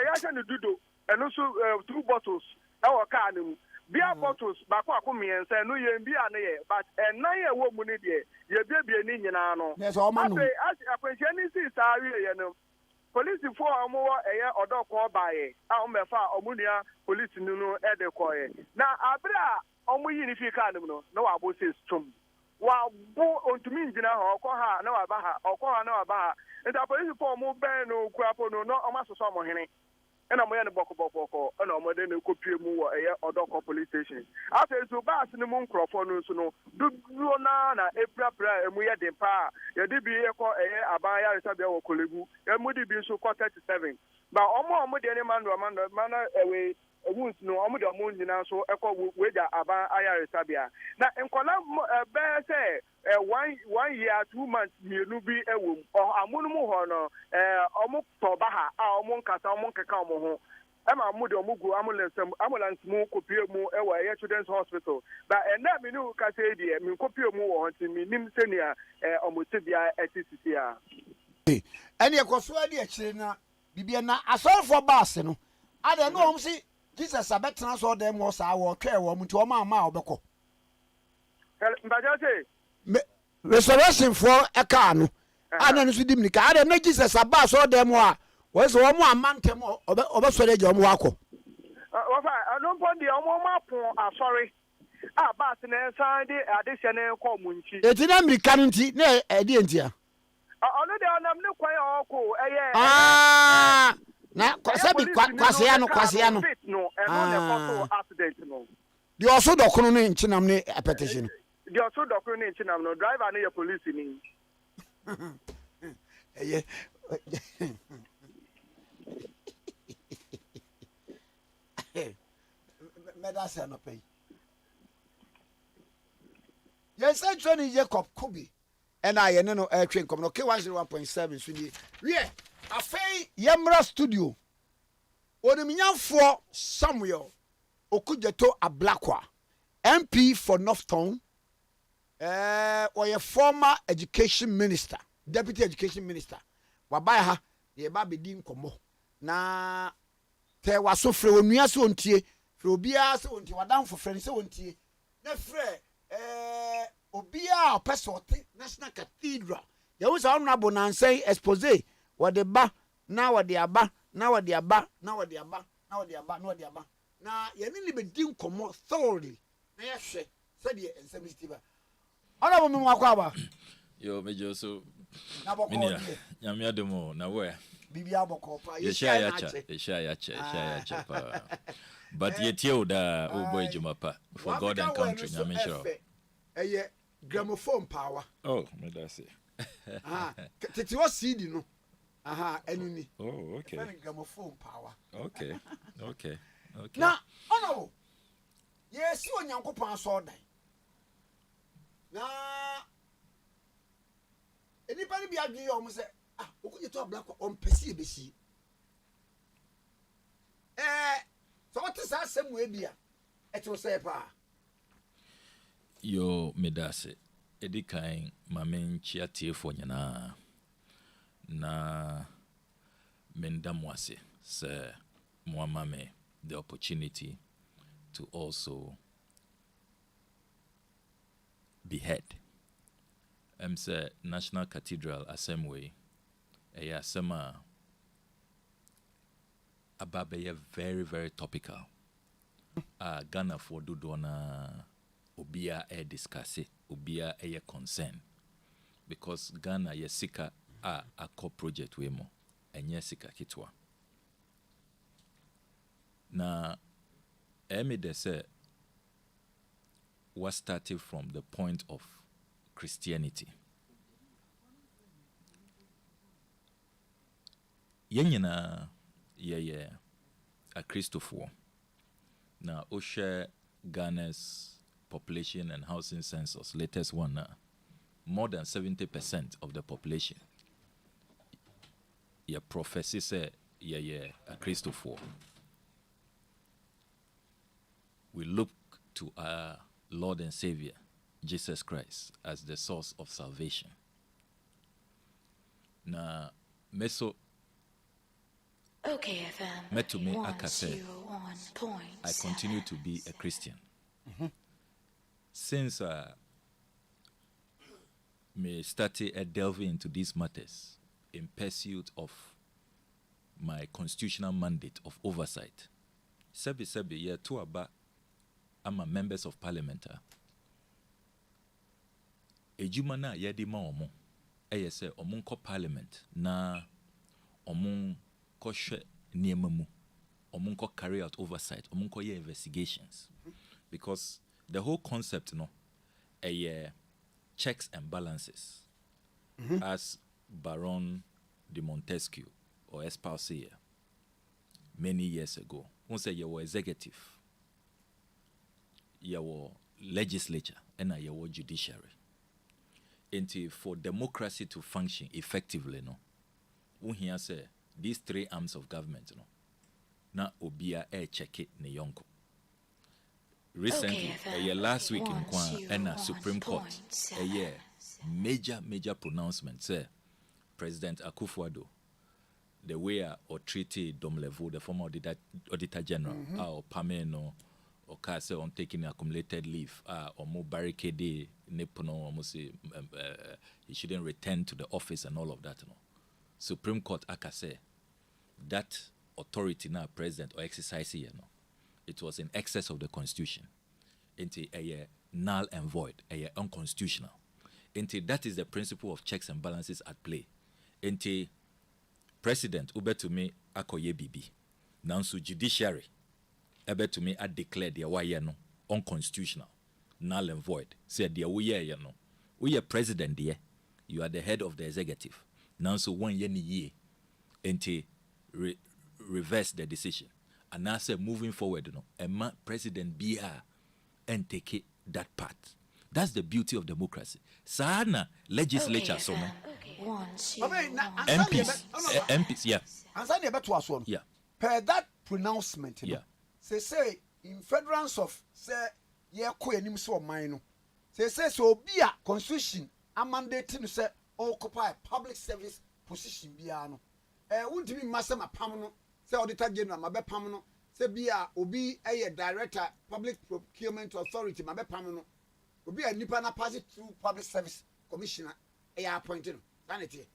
ya sha no dudo eno so 2 bottles ewo car nim bia bottles ba kwa miensa no ye bia na ye but enan ye wo mu ni de ye bia ni nyina no as akwenche ni si sa wi ye no police for omo odoko baaye a omefa omunua police nu ede koye na abra omo yi ni fi ka no na wa bo se stum wa bo ontumi njina ha okọ ha na wa ba ha nta police for omo ben no kurapo no omo asoso omo hene ena mo ya ne boko ena mo de ne kopie mu wo odoko police station after so bass ni mu nkrofo no so no duduo na eprapra emu ye den pa ye de bi ekọ aban ya resabia wo kolegu emu de bi so 37 ba omo de ne man ewe ewuns no omo de omo nyina so ekọ weja aban aya resabia na nkola be say 1 year 2 months mienu bi ewom amunu mu ho no omo toba ha a omo nkasa omo nkeka omo ho ema amude omo gu ambulance mu kopie mu ewa children's hospital ba ena minu ka say die mi kopie mu wo honti mi nim senia omo tibia etisi a ene ekoso ade akire na bibia na asorfo bass no ade no om si Jesus abetena so dem wo sa wo twa wo mu nti o ma obekọ mbaja say restoration for a car no ana no di mnika ade na Jesus aba so dem a wo so wo mu amantem obesore je omo akọ wa fa no pondi omo ma pon asori bas na san de adese ne ko mu nchi eti na mrika no nti na edi entia ono de onam ne kwan ọkụ na sabi kwase no no eno ne photo accident no di oso dokono ne nchinam ne petition di oso dokono ne nchinam no driver ne ya police ni medasa no pay yes Anthony Jacob Kubi ena ye ne no twen kom no K101.7 so di we afei yemra studio oniminyafo Samuel Okujeto Ablakwa MP for Northtown or a former education minister, deputy education minister. Wabai ha ye ba bedi nkomo na te waso fre onua so ontie fre obia so ontie wadan fo fre so ontie na fre obia opesote National Cathedral ye wo sa onabo nansai expose wode ba na wode aba na wode aba na wode aba na wode aba na wode aba na ye ni bedi nkomo thoroughly na ye hwe said ye ensemitiva ona bo me akwa ba yo mejo so na boko nyame ademo na we bibia boko pa ye sha ya che pa but ye tie da o boy juma pa for God and country nyame sure eye gramophone power oh me da say tete o CD no enuni oh okay gramophone power okay na ona wo yes onyankopon so dan na anybody be agye o mo se Okujeto Ablakwa on pesi ebesi so what is that same way bia et wo say pa yo medase edikan mamen chiatie fo nyina na mendamwase se mo mame the opportunity to also be head say National Cathedral Assembly Asema Ababe very very topical Ghana for dudona obia discuss it obia concern because Ghana yesika a co project wemo enye sika kitwa na they say was started from the point of Christianity. Yenyina yeah a Christopher. Now Osha Ghana's population and housing census, latest one, more than 70% of the population. Your prophecy say yeah a Christopher. We look to our Lord and Savior, Jesus Christ, as the source of salvation. Now, meso Okay, FM. met to me Akase, 101.7. I continue to be a Christian. Since me started delving into these matters in pursuit of my constitutional mandate of oversight. Sebi yeah to aba ama members of parliament. Ejuma na yedi ma omo. Eye se omo ko parliament na omo ko hwe niema mu. Omo ko carry out oversight, omo ko ye investigations. Because the whole concept checks and balances. As Baron de Montesquieu or espoused here many years ago. One say you were executive, you were legislature, and you were judiciary. And for democracy to function effectively, no, one here say these three arms of government, no, na obia check it ne yonko. Recently, last week in Kwan and Supreme Court, major pronouncement say President Akufo-Addo, the way or treaty Domlevo, the former Auditor General, or Pameno, or Kase on taking accumulated leave, or more barricade, Nepono, almost he shouldn't return to the office and all of that. No. Supreme Court Akase, that authority now president or exercise here, no. It was in excess of the Constitution. Into a null and void, a unconstitutional. Into that is the principle of checks and balances at play. Into President Ubetumi Akoye Bibi. Now so judiciary Ubetumi had declared the no unconstitutional, null and void. Said the we no. We are president there. You are the head of the executive. Now so 1 year into reverse the decision. And now say moving forward, President BR and take it that part. That's the beauty of democracy. Sana legislature so MPs, yeah. And then about to us one. Yeah. Per that pronouncement, yeah. Say in federals of say ko anim so mine no. Say so be a constitution a mandate to say occupy public service position bia no. Wontimi masema pam no. Say Auditor General mabe pam no. Say bia obi director public procurement authority mabe pam no. Obi a nipa na pass it through public service commissioner appointed. Sanity.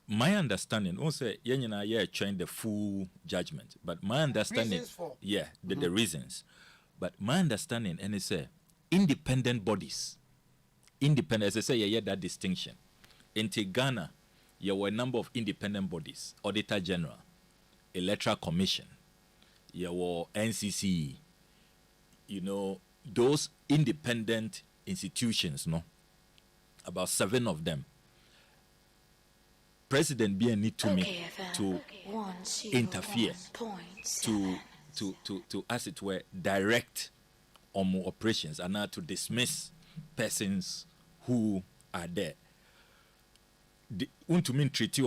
My understanding, also, trying the full judgment, but my understanding, the reasons, but my understanding, and it's independent bodies, independent, as I say, that distinction. In Ghana, there were a number of independent bodies: Auditor General, Electoral Commission, there were NCC. Those independent institutions, about 7 of them. President BN need to me to interfere, to as it were direct on operations and now to dismiss persons who are there. To mean treaty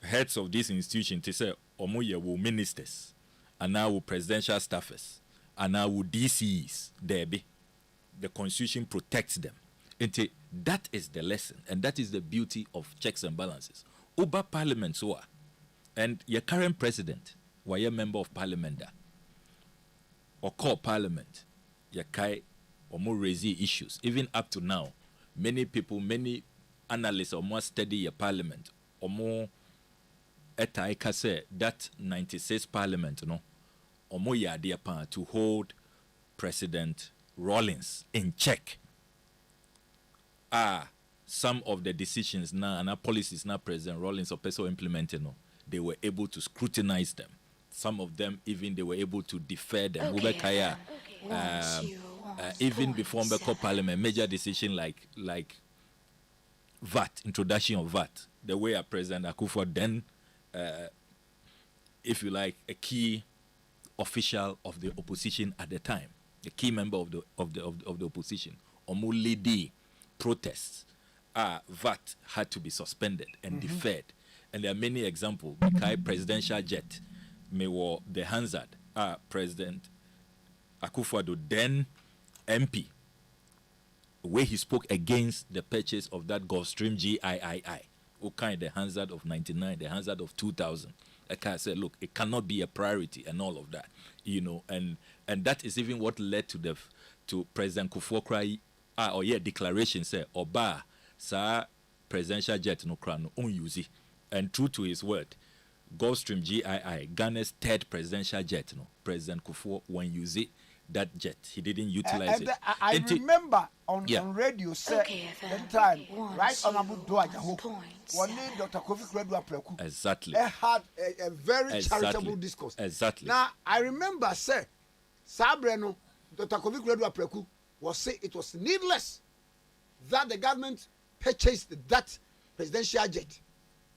heads of this institution to say will ministers and now presidential staffers and now DCs there be. The Constitution protects them. And that is the lesson, and that is the beauty of checks and balances. Uber Parliament, and your current president, were a member of Parliament, or call Parliament, your kai or more raise issues. Even up to now, many people, many analysts, or more study your Parliament, or more that 96 Parliament, or more idea to hold President Rawlings in check. Some of the decisions now and our policies now President Rawlings or person implementing, they were able to scrutinize them some of them even they were able to defer them. Okay, Ubekaya, even before Mbeko Parliament, major decision like VAT, introduction of VAT, the way President Akufo then, if you like, a key official of the opposition at the time, a key member of the opposition, Omulidi protests, VAT had to be suspended and deferred. And there are many examples. Mikai presidential jet, Mewo the Hansard, President Akufo-Addo, then MP, where he spoke against the purchase of that Gulfstream GIII, Okai the Hansard of 99, the Hansard of 2000. Eka said, look, it cannot be a priority and all of that, you know, and that is even what led to President Kufuor declaration say Oba sa presidential jet no crown on use it. And true to his word, Gulfstream GII, Ghana's third presidential jet, no, President Kufuor, when use it, that jet, he didn't utilize it. I remember on radio, sir, that time, right honorable Duajaho, one name Dr. Kofi Kredua Preku. Exactly. Had a very charitable discourse. Exactly. Now, I remember, sir, Sabreno, Dr. Kofi Kredua Preku was saying it was needless that the government purchased that presidential jet.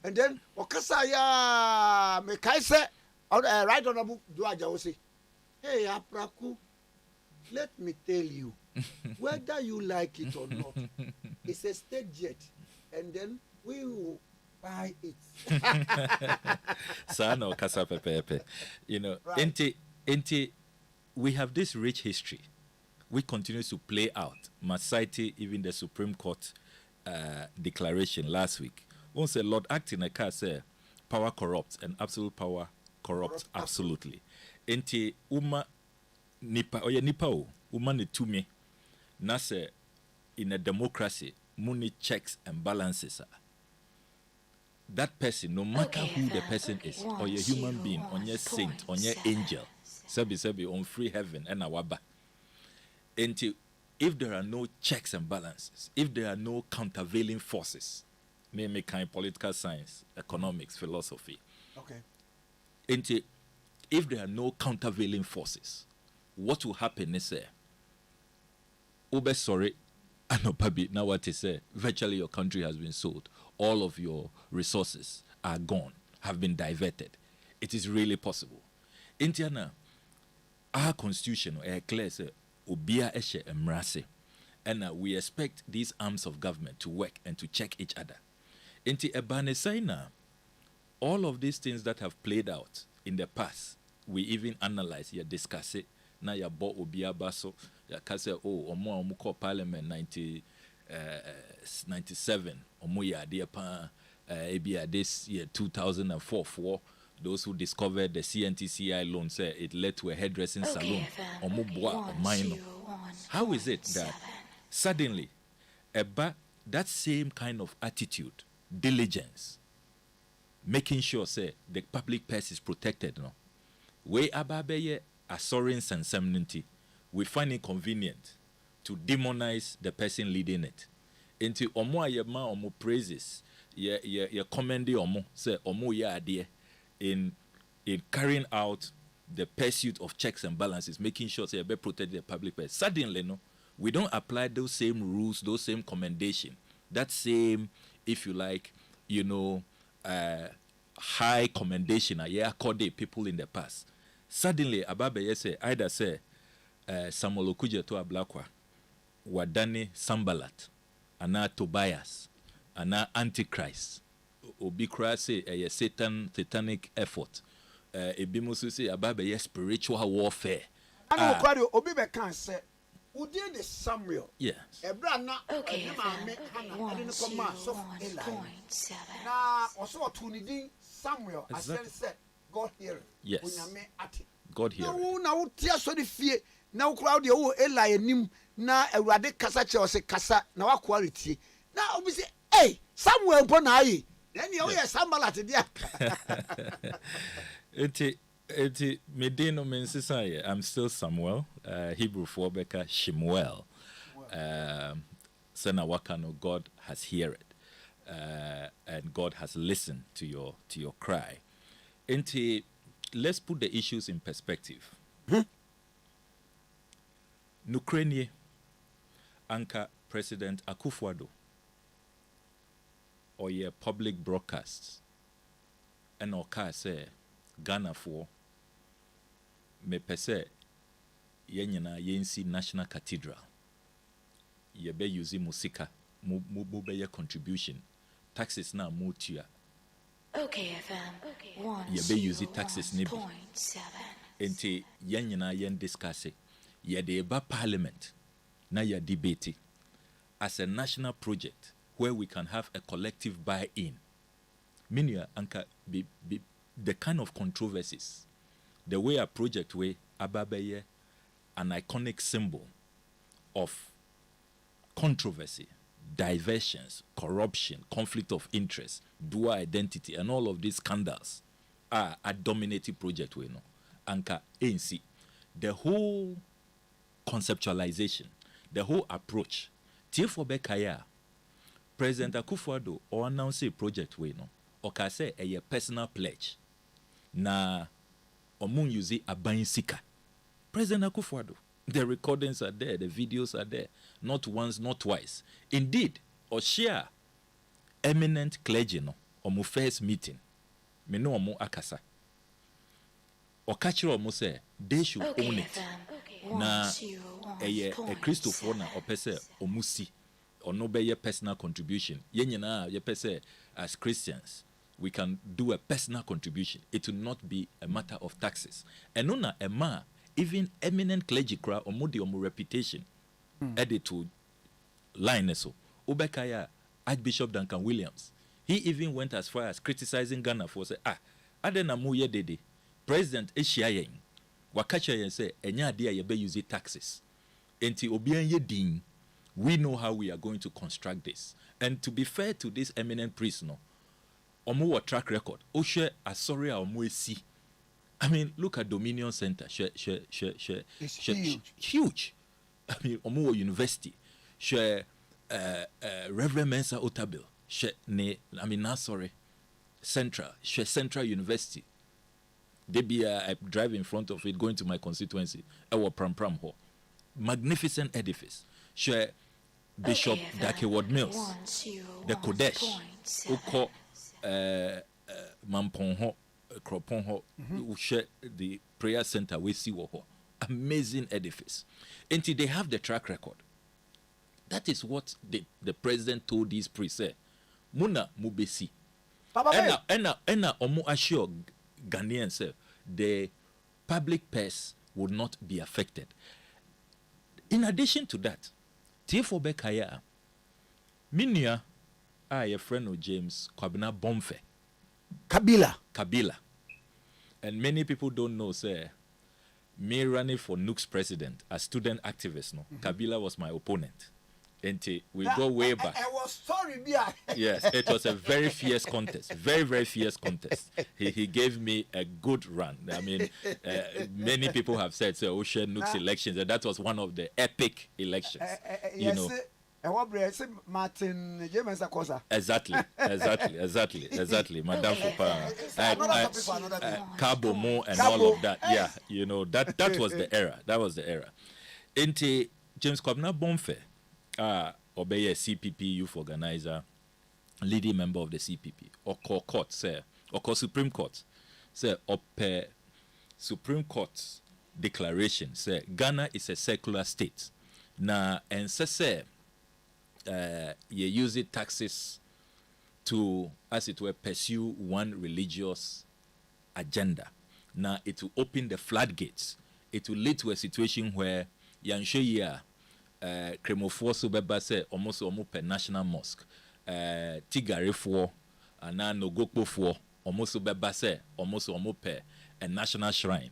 And then, Okasaya Mekaise, right honorable Duajaho say, hey, Apraku, let me tell you, whether you like it or not, it's a state jet, and then we will buy it. Sano Kasa Pepe. You know, Enti, we have this rich history. We continue to play out. Masaiti, even the Supreme Court declaration last week. Once a Lord acting a car say power corrupts and absolute power corrupts absolutely. Enti uma nipa uma ne tumi na se in a democracy muni checks and balances that person, no matter who the person is, or your human being, on your saint, on your angel, sebi on free heaven and awaba. Until if there are no checks and balances, if there are no countervailing forces, namely kind political science, economics, philosophy. Okay. Until if there are no countervailing forces, what will happen is sorry, Anopabi, now what is virtually your country has been sold. All of your resources are gone, have been diverted. It is really possible. Indiana, our constitution, clear say, Ubia Eshe Emrase. And we expect these arms of government to work and to check each other. Inti Ebanesaina, all of these things that have played out in the past, we even analyze, discuss it. Now ya bo Ubia Baso, ya kase omo amuko parliament 97, omo ya Ade Abia this year 2004 for those who discovered the CNTCI loan say it led to a hairdressing salon. Omo boa minor. How is it that suddenly that same kind of attitude, diligence, making sure say the public purse is protected, no? We ababeye assurance and solemnity, we find it convenient to demonize the person leading it. Into omo ayema omo praises, ye commend omo say omo ya adie in carrying out the pursuit of checks and balances, making sure say be protect the public purse. Suddenly, no, we don't apply those same rules, those same commendation, that same, if you like, you know, high commendation accorded people in the past. Suddenly, Ababe say either say Samuel Okudzeto to Ablakwa, Wadani Sambalat, Ana Tobias, Ana Antichrist, Obikra say a satanic effort. Ebimusu say Ababe spiritual warfare. And Obibe can say, who did the Samuel? Yes. Okay, now also Tunidin Samuel, I said, God hear. Yes. God hear. Now, tears so the fear. Now, crowd your Eli nim. Now, a radic Casacha or say Casa. Now, quality. Now, we say, hey, Samuel Bonai. Then you hear Sambalat. Eti Medino Mensisai. I'm still Samuel. Hebrew for Becca Shemuel. Sena Wakano, God has heard it. And God has listened to your cry. Enti let's put the issues in perspective. Nukrenie, Anka President Akufo-Addo, or your public broadcasts, and oka say Ghana for me pese yenyina yensi National Cathedral. Ye be using musika, mu be your contribution. Taxes na mu tia. Okay, FM. Ye be using taxes nibi. Enti yenyina yen discuss. Ye de ba parliament. Na ye debate as a national project where we can have a collective buy-in. Meaning, anka be the kind of controversies, the way a project way ababeye, an iconic symbol of controversy, diversions, corruption, conflict of interest, dual identity, and all of these scandals are a dominating project we know. Anka ANC, the whole conceptualization, the whole approach, Tiefo Kaya, President Akufo-Addo or announce a project we know, or can say a personal pledge. Na omun yuzi abayin sika. President Akufo-Addo, the recordings are there, the videos are there, not once, not twice. Indeed, or share eminent clergy no, omu first meeting, me no omu akasa. Or catch omu say they should own it. Na a Christopher na opese omusi or no be your personal contribution. Yenyina ye pese as Christians we can do a personal contribution. It will not be a matter of taxes. And nona ema even eminent clergy cra omudi omu reputation added to line so. Ubekaya Archbishop Duncan Williams. He even went as far as criticizing Ghana for say adena mu ye dede President Eshiayen wakacha yen say enya dia ye be use taxes. Enti obian ye din. We know how we are going to construct this. And to be fair to this eminent priest, no, omu track record. Oshe asori a omu esi. I mean, look at Dominion Center. It's huge. Huge. I mean, omu university. Reverend Mensa Otabil. Sorry. Central University. They be I drive in front of it going to my constituency. Ewa Pram Ho. Magnificent edifice. Bishop Dakeward Mills, the Kodesh, Uko Mamponho, Kroponho, the prayer center we see woho. Amazing edifice. Until they have the track record. That is what the president told these priests. Muna mubesi. Ena omu assure Ghanaians the public purse would not be affected. In addition to that, Tiefo Bekaya, Minia, a friend of James Kwabena Bomfe. Kabila. And many people don't know, sir, me running for Nook's president as student activist, no? Kabila was my opponent. And we go way back. I was sorry, Bia. Yes, it was a very fierce contest. Very, very fierce contest. He gave me a good run. I mean, many people have said, so Ocean Nook's elections, and that was one of the epic elections. You know. Martin James Akosa. Exactly. Madame Fupa, Cabo Mo and all of that. Yeah, you know, that was the era. That was the era. Into James Kwabena Bomfe, obey a CPP youth organizer, leading member of the CPP, or court, sir, or Supreme Court, sir, Supreme Court declaration, sir, Ghana is a secular state. Na and say, you use it taxes to, as it were, pursue one religious agenda. Now it will open the floodgates. It will lead to a situation where Yanshoya Kremofoso Beba say almost per national mosque. Tigare for and Nogokpo for almost Beba say almost per a national shrine.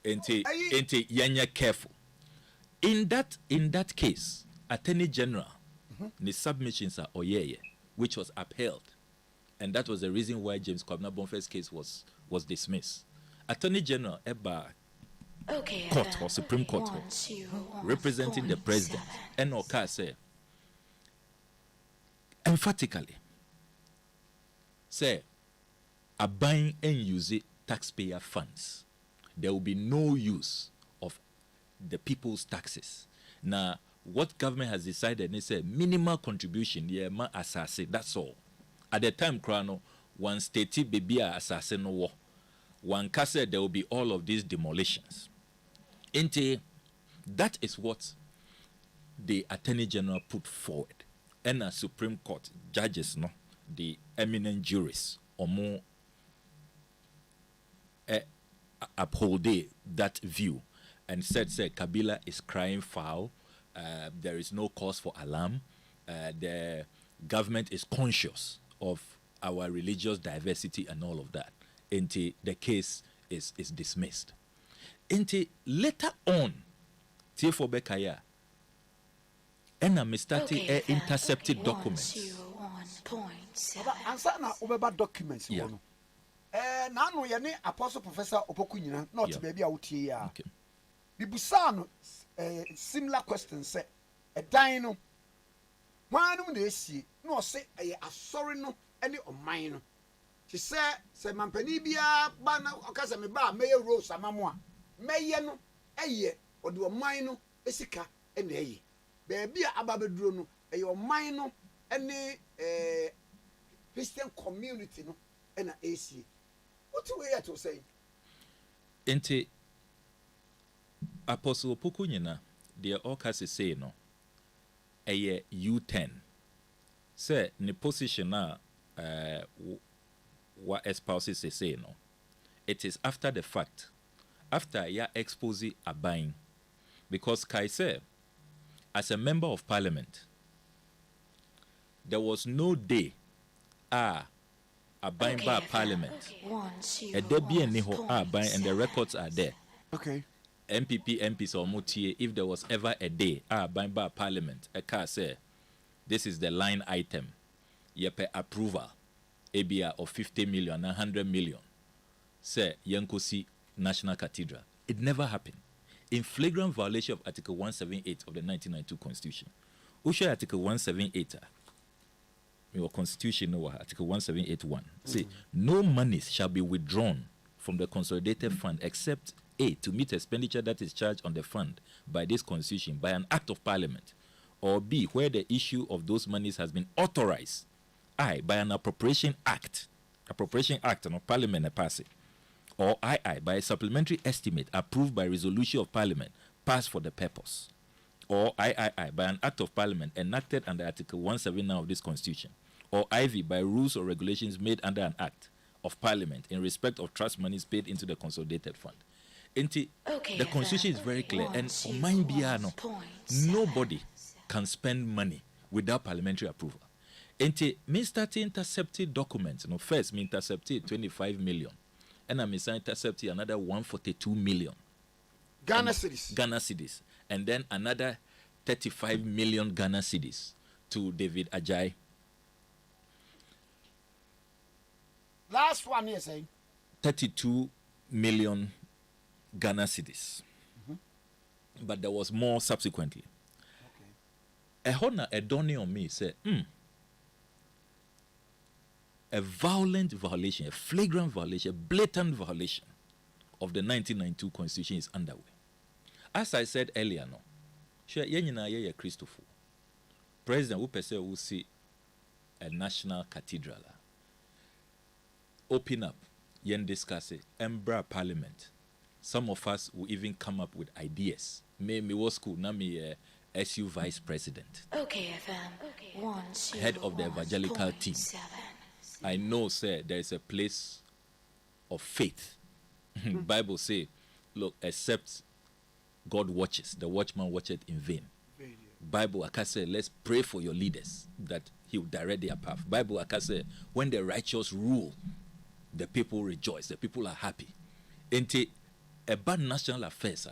Ente Yanya careful. In that case, Attorney General the submissions are Oyeye, which was upheld. And that was the reason why James Kwabena Bomfe's case was dismissed. Attorney General Eba Court or Supreme Court representing the president, Enoka said emphatically, say, a buying and use it taxpayer funds. There will be no use of the people's taxes. Now, what government has decided is a minimal contribution, yeah, ma assassin, that's all. At the time, Krano, one state baby assassin no war. One said there will be all of these demolitions. That is what the Attorney General put forward. And a Supreme Court judges, no, the eminent jurists, or more uphold that view and said, Kabila is crying foul. There is no cause for alarm. The government is conscious of our religious diversity and all of that. Until the case is dismissed. Until later on, T4 Bekaya, and I'm starting intercepted documents. Answer now over documents. Yeah. Now no yene Apostle Professor Opoku nyina not Yeah. baby out here. Okay. Bibusano similar question say a dino one no dey see no say a sorry no any o mine no. She said say mampani bia ba na okasa me ba meye rose amamo a meye no eye o de o mine no esika e na eye. Baby ababeduro no eye o mine no any Christian community no e na AC. What do we have to say? Ente Apostle Opoku nyina the Okase say no eye U10 say ne position na what espouses say no, it is after the fact, after ya expose a buying, because Kaise, as a member of parliament, there was no day a buying by parliament. A debut and niho buying, and the records are there. Okay. MPs or Mutie, if there was ever a day buying by parliament, a car say, this is the line item, yepe approval. ABR of 50 million, 100 million, say Yankosi National Cathedral. It never happened. In flagrant violation of Article 178 of the 1992 Constitution. Usha Article 178, your Constitution, Article 178(1). Say, no monies shall be withdrawn from the consolidated fund except A, to meet expenditure that is charged on the fund by this Constitution by an act of Parliament, or B, where the issue of those monies has been authorized by an appropriation act of Parliament a pass it, or by a supplementary estimate approved by resolution of Parliament passed for the purpose, or by an act of Parliament enacted under Article 179 of this Constitution, or IV by rules or regulations made under an act of Parliament in respect of trust monies paid into the consolidated fund. The Constitution is very clear, and nobody can spend money without parliamentary approval. Me started intercepted documents. First, me intercepted 25 million. And I intercepted another 142 million. Ghana cedis. And then another 35 million Ghana cedis to David Ajay. Last one year, saying 32 million Ghana cedis. But there was more subsequently. A honor, a donny on me said, a violent violation, a flagrant violation, a blatant violation of the 1992 Constitution is underway. As I said earlier, no, Christopher, President Upese will see a national cathedral. Open up, yen discuss it, embra parliament. Some of us will even come up with ideas. Me was school, na me SU vice president. Okay, FM. Head of the evangelical team. I know, sir, there is a place of faith. Bible say, look, except God watches, the watchman watcheth in vain. Bible, I can say, let's pray for your leaders that he will direct their path. Bible, I can say, when the righteous rule, the people rejoice, the people are happy. Into a bad national affairs,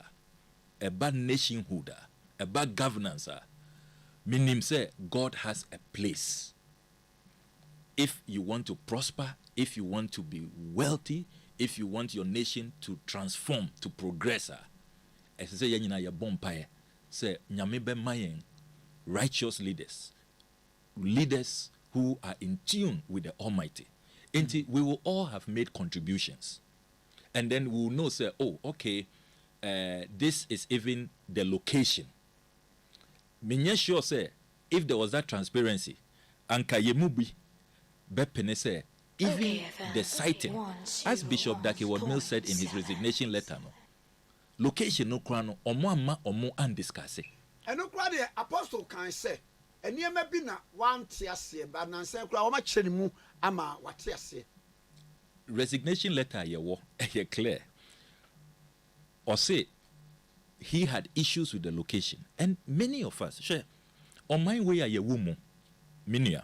a bad nationhood, a bad governance, meaning say God has a place. If you want to prosper, if you want to be wealthy, if you want your nation to transform, to progress, say righteous leaders, leaders who are in tune with the Almighty. We will all have made contributions. And then we'll know, say, oh, okay, this is even the location. Minye sure say, if there was that transparency, anka yemubi, bepene say, even the sighting, as Bishop Dakiwad Mills said in his resignation letter, no, location no krano, omo ama omo undiscussed. And no crowd the apostle can say, and you may be na one tiase, but nancy crowd, much chenimu ama what tiase. Resignation letter, ye clear. Or say, he had issues with the location. And many of us, share, on my way a woman, minia.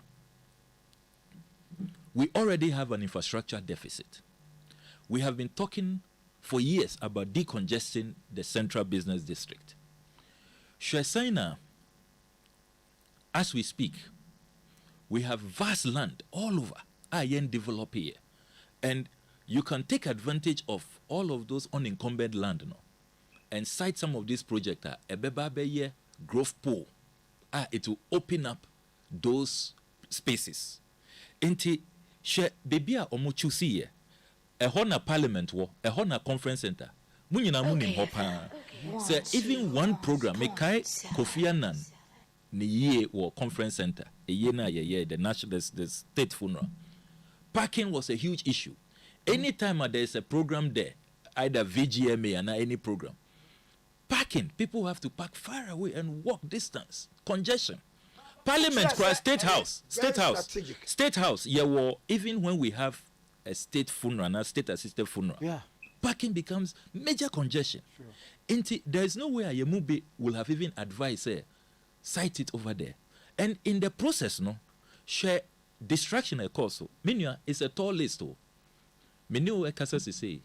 We already have an infrastructure deficit. We have been talking for years about decongesting the central business district. Shresaina, as we speak, we have vast land all over, Ayen develop here. And you can take advantage of all of those unencumbered land no, and cite some of these projects. Ebebabeye Growth Pool. It will open up those spaces. Inti she bebia omochusi ye. Ehona parliament wo, ehona conference center. Munyina muni hopa. So even one program, mekai Kofi Annan ni ye wo conference center. Ye na ye the national the state funeral. Parking was a huge issue. Anytime there is a program there, either VGMA or any program, parking, people have to park far away and walk distance. Congestion. Parliament, yes, State House. Yeah, well, even when we have a state funeral and a state assisted funeral, parking becomes major congestion. Sure. There is no way a Yemubi will have even advised, site it over there. And in the process, no, share distraction, of course. Minya is a tall list. Menu Ekasa say,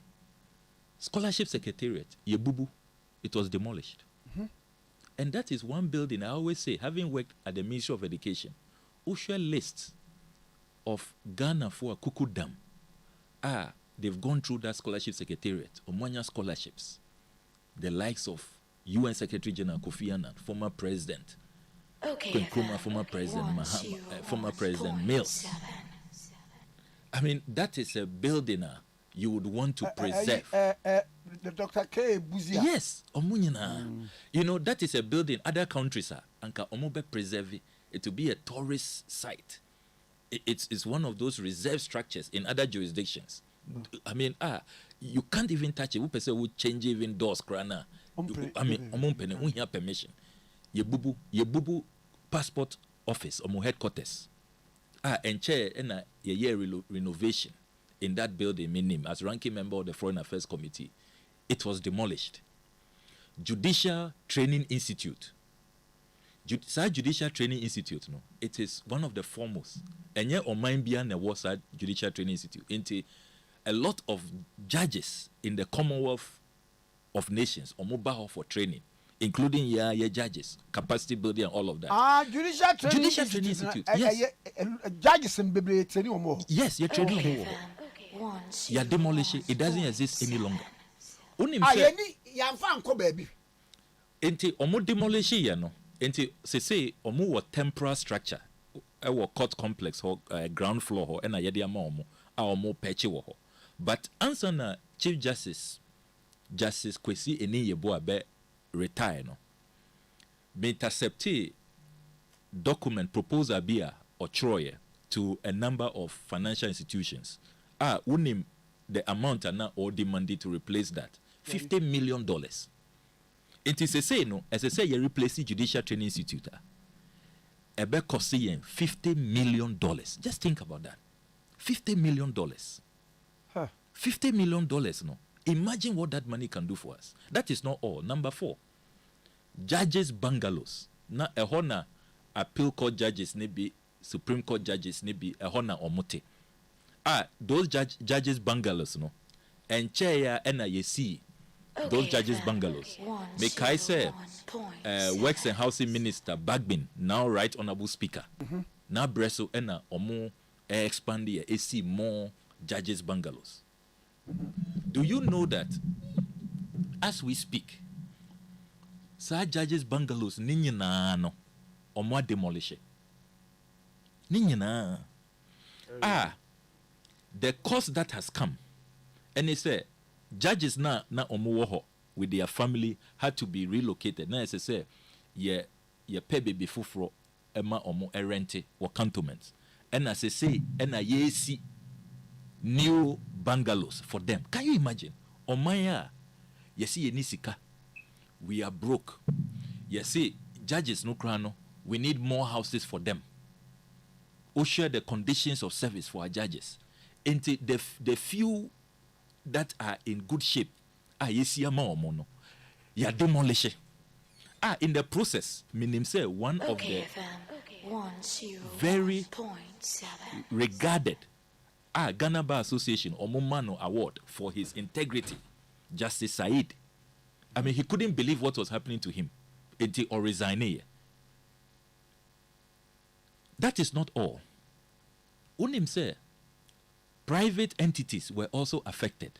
Scholarship Secretariat, Yebubu, it was demolished. And that is one building, I always say, having worked at the Ministry of Education, share lists of Ghana for Kuku Dam. They've gone through that Scholarship Secretariat, Omwanya scholarships. The likes of UN Secretary General Kofi Annan, former President, Kwame Nkrumah, former President Mills. I mean, that is a building you would want to preserve. The Dr. K. Buzia. Yes, you know, that is a building other countries are anka omobe preserve it to be a tourist site. It's one of those reserve structures in other jurisdictions. I mean, you can't even touch it. Who person would change even doors krana? I mean, we have permission. Yebubu passport office or headquarters. And chair and a year renovation in that building, meaning as ranking member of the Foreign Affairs Committee, it was demolished. Judicial Training Institute. Judicial Training Institute, no, it is one of the foremost. And yet, on mine beyond the was Judicial Training Institute. Into a lot of judges in the Commonwealth of Nations, or mobile for training, including your judges, capacity building, and all of that. Judicial Training Institute. Yes. Judges in Bible training more. Yes, you're training more. You're demolishing. It doesn't exist any longer. Baby. Enti omo demolishing ya no. Enti say omo wa temporary structure. Ewo court complex or ground floor ho ena yede ama omo peche wo ho. But answer na Chief Justice Kwesi Eniyebo abe retire no. Be intercepted document proposal Abia or Troye to a number of financial institutions. Unim the amount now or demanded to replace that $50 million. It is a say no, as I say, you replace the Judicial Training Institute. Ebe costing $50 million. Just think about that. $50 million. $50 million, no. Imagine what that money can do for us. That is not all. Number 4, judges bungalows. Na ehona appeal court judges maybe Supreme Court judges maybe ehona omote. Those judges bungalows, no. And chair ena yesi. Those judges bungalows. Make I say, Works and Housing Minister Bagbin, now Right Honorable Speaker. Now Bresso ena omo expand here, see more judges bungalows. Do you know that as we speak, Sir judges bungalows ninyina no omo demolish it? Ninyina. The cost that has come, and he said judges na omo wo ho with their family had to be relocated. Na say ye pay baby fufuro ema omo rente or cantonments. And as I say, and I see new bungalows for them. Can you imagine? Omaya, you see Nisika, we are broke. You see, judges no crano, we need more houses for them. Who share the conditions of service for our judges. And the few that are in good shape, you see a mono, you are demolishing. In the process, meaning say one of the very regarded Ghana Bar Association Omumano Award for his integrity, Justice Said. I mean, he couldn't believe what was happening to him until or resign. That is not all. Unim say private entities were also affected.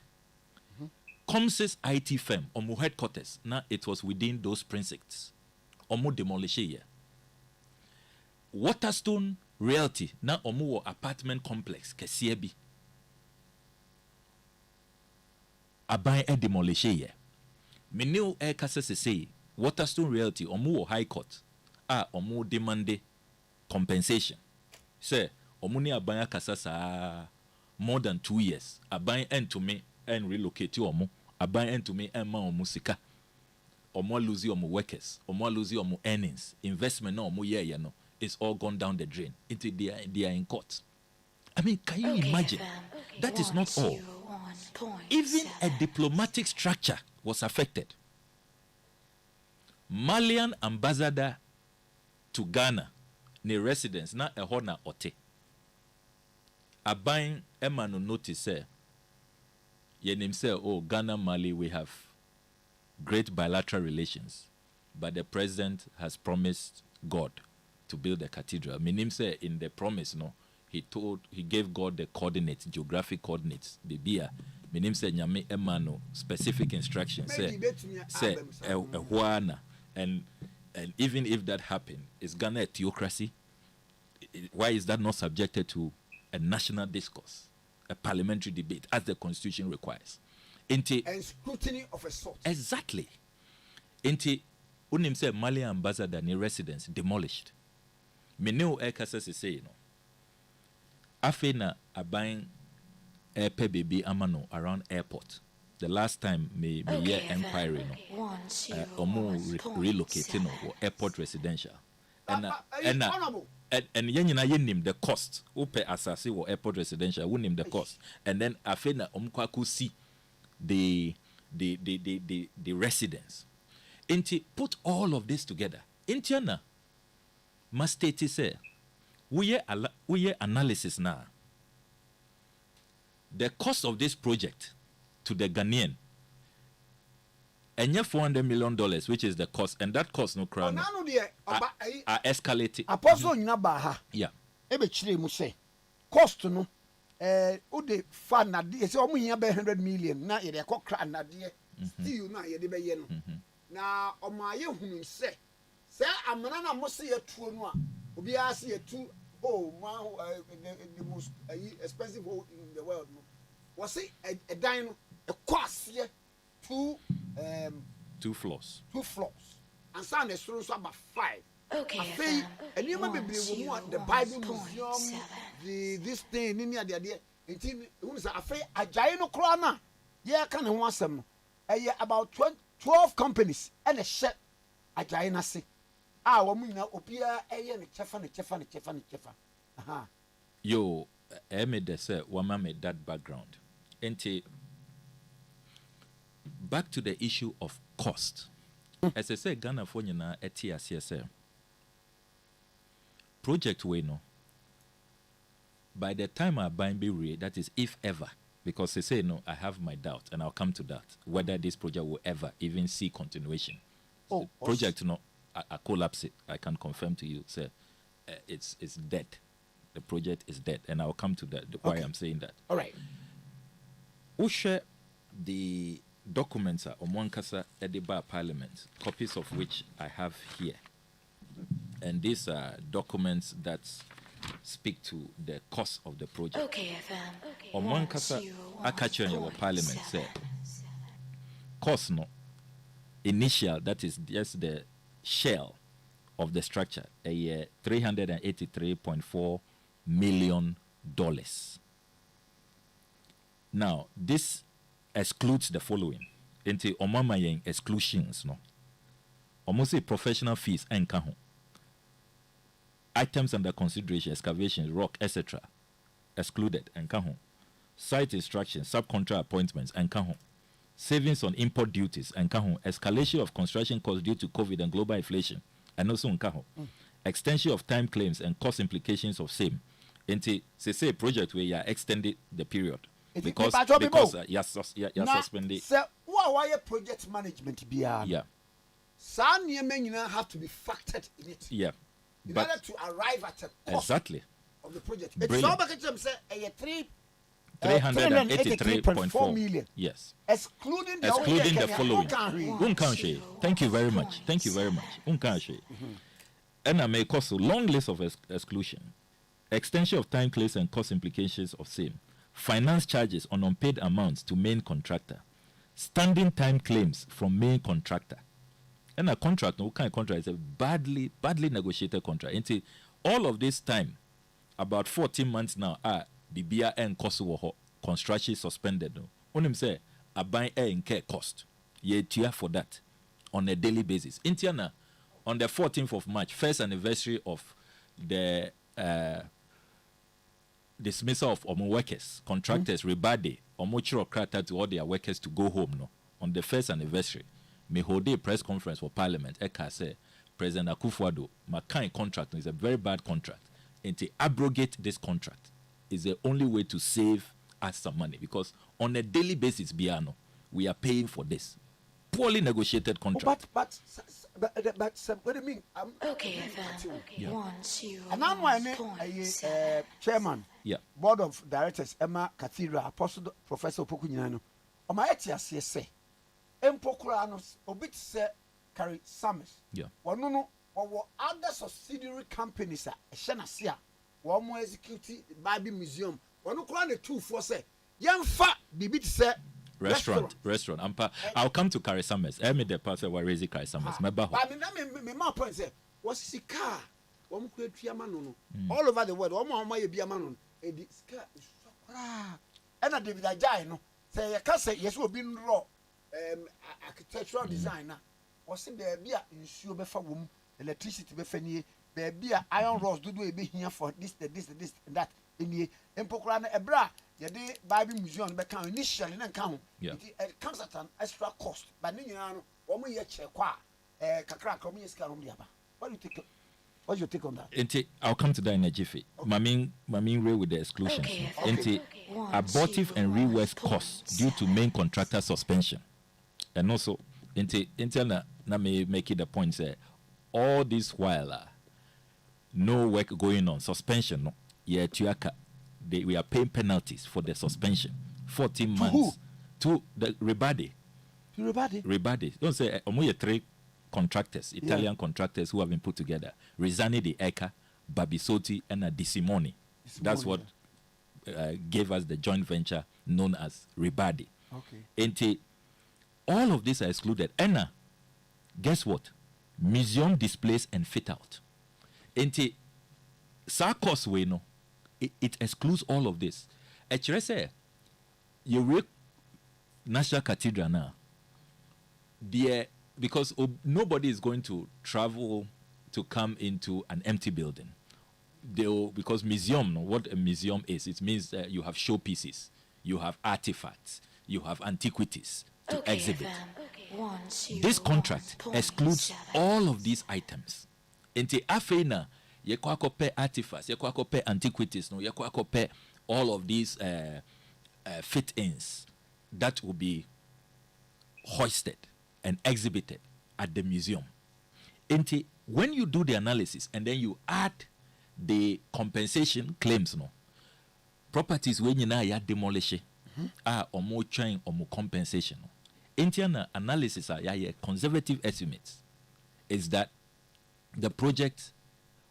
Comsys IT firm, Omu headquarters, now it was within those precincts. Omu demolish here. Waterstone Realty, now Omu apartment complex, Kesiebi. Abai e demolish here. Menil e kase say, Waterstone Realty, Omu High Court, Omu demande compensation. Say, Omu ni abaya kasasa more than 2 years. Abai end to me and relocate to Omu. Abai end to me and ma Omu sika. Omu lose Omu workers. Omu lose Omu earnings. Investment no Omu yeah no. It's all gone down the drain. Into they are in court. I mean, can you imagine? That is not all. Even a diplomatic structure was affected. Malian ambassador to Ghana, ne residence na ehona ote. Abain emano notice say, yenim say, oh, Ghana, Mali, we have great bilateral relations, but the president has promised God to build a cathedral. Meaning say in the promise, no, he gave God the coordinates, geographic coordinates. Bibia, meaning say nyame emano specific instructions. Say huana, and even if that happened, is Ghana a theocracy? Why is that not subjected to a national discourse, a parliamentary debate, as the Constitution requires? And scrutiny of a sort. Exactly. Inti unim say Mali ambassador ni residence demolished. Meneo ekasa say no. Afena abain airpay baby amano around airport. The last time me year inquiry no. Omo relocating no or airport residential. And yenyina yenim the cost. Upe asasi or airport residential wunim the cost. And then afena omkwaku see the residents. Inti put all of this together. Intiana must state say we analysis now. The cost of this project to the Ghanaian and $400 million, which is the cost, and that cost no crown are escalating. Apostle Nabaha. Yeah. Ebe chire mu say cost no ode fa na de say omo hia be 100 million na ye de kokra na de still na ye de be ye no na omo aye hunu say amana na mo say tuo no a obi a say tu the most expensive hole in the world no was say a dan no a cost here two floors and sound the so about 5. Okay. And you remember the Bible Museum, this thing, in the who's a fay a giant crana. Yeah, can want some. About 12 companies and a shed a giant say. Woman opia a chefan. Yo, I made the say, woman made that background. And back to the issue of cost. As I said, Ghana for you now at TSSM. Project we know. By the time I buy be that is if ever, because they say no, I have my doubt, and I'll come to that whether this project will ever even see continuation. Project no, I collapse it. I can confirm to you, sir. It's dead. The project is dead, and I'll come to that. Why I'm saying that. All right. Who share the documents are Omwankasa Ediba Parliament, copies of which I have here. And these are documents that speak to the cost of the project. Okay, FM. Omwankasa Akache in your parliament said cost no initial, that is just the shell of the structure, a year $383.4 million. Now, this excludes the following. Into omama exclusions, no. Almost professional fees and kaho. Items under consideration, excavations, rock, etc. excluded and kaho. Site instructions, subcontract appointments and kaho. Savings on import duties and kaho. Escalation of construction costs due to COVID and global inflation and also kaho. Extension of time claims and cost implications of same. Into say project where you are extended the period because you suspended. So why project management yeah. Some have to be factored in it. Yeah. In order to arrive at a cost exactly of the project. Brilliant. It's all back to say 383.4 million. Yes. Excluding the following. Thank you very much. And I may cause a long list of exclusion. Extension of time claims and cost implications of same. Finance charges on unpaid amounts to main contractor. Standing time claims from main contractor. And a contract, no kind of contract is a badly negotiated contract. Until all of this time, about 14 months now, Bibia and Kosovo construction suspended. No, only say a buy and care cost. Ye tia for that on a daily basis. Intiana on the 14th of March, first anniversary of the dismissal of Omo workers, contractors, rebate, Omo Chirokrata to all their workers to go home. No, on the first anniversary. Me hold a press conference for Parliament. Eka say President Akufo-Addo, my kind contract is a very bad contract. And to abrogate this contract is the only way to save us some money because on a daily basis, Biano, we are paying for this poorly negotiated contract. But what do you mean? Okay, yeah. 1, 2, and I'm one chairman, yeah, board of directors, Emma Cathedral, Apostle Professor Pokunyano. On my etias, say. Empokuranos, obit se carry summers. Yeah. One no, or other subsidiary companies are a Shanasia, one more executive Bible Museum, one no crown the 2 for say, young fat, bibit se restaurant. I'll come to carry summers. I made the person where raising carry summers. My point say, was si car, one create Yamano, all over the world, one more my Biamanon, and it's car, and a David Ajay, say, I can't say, yes, we've been raw. Architectural designer was in there be insure befa wom electricity befa nie there be iron rods do be here for this and that in the empokra na ebra ye de Bible museum be kan initially na kan it comes at an extra cost but ni nyina no wo mo ye che kwa kakra ka mo ye ska no dia ba what do you think? What's your take on that? I'll come to that in a jiffy. Mamin Ray with the exclusions. Abortive and rework costs due to main contractor suspension. And also, na me make it the point say all this while no work going on, suspension no. Yeah, we are paying penalties for the suspension. 14 months to the Rebade. Don't say only 3 contractors, Italian contractors who have been put together. Rizani de Eka, Babisoti, and Disimoni. That's what gave us the joint venture known as Rebade. Okay. All of these are excluded. And guess what? Museum displays and fit out. Enti Sarkos we no. It excludes all of this. Actually, say you read National Cathedral now. Because nobody is going to travel to come into an empty building. Because museum, what a museum is, it means you have showpieces, you have artifacts, you have antiquities to exhibit. This contract excludes all of these items. Into Afena, you pay artifacts, you pay antiquities, you pay all of these fit-ins that will be hoisted and exhibited at the museum. Into when you do the analysis and then you add the compensation claims, properties when you now demolish or more chain or more compensation. Indian analysis are conservative estimates is that the project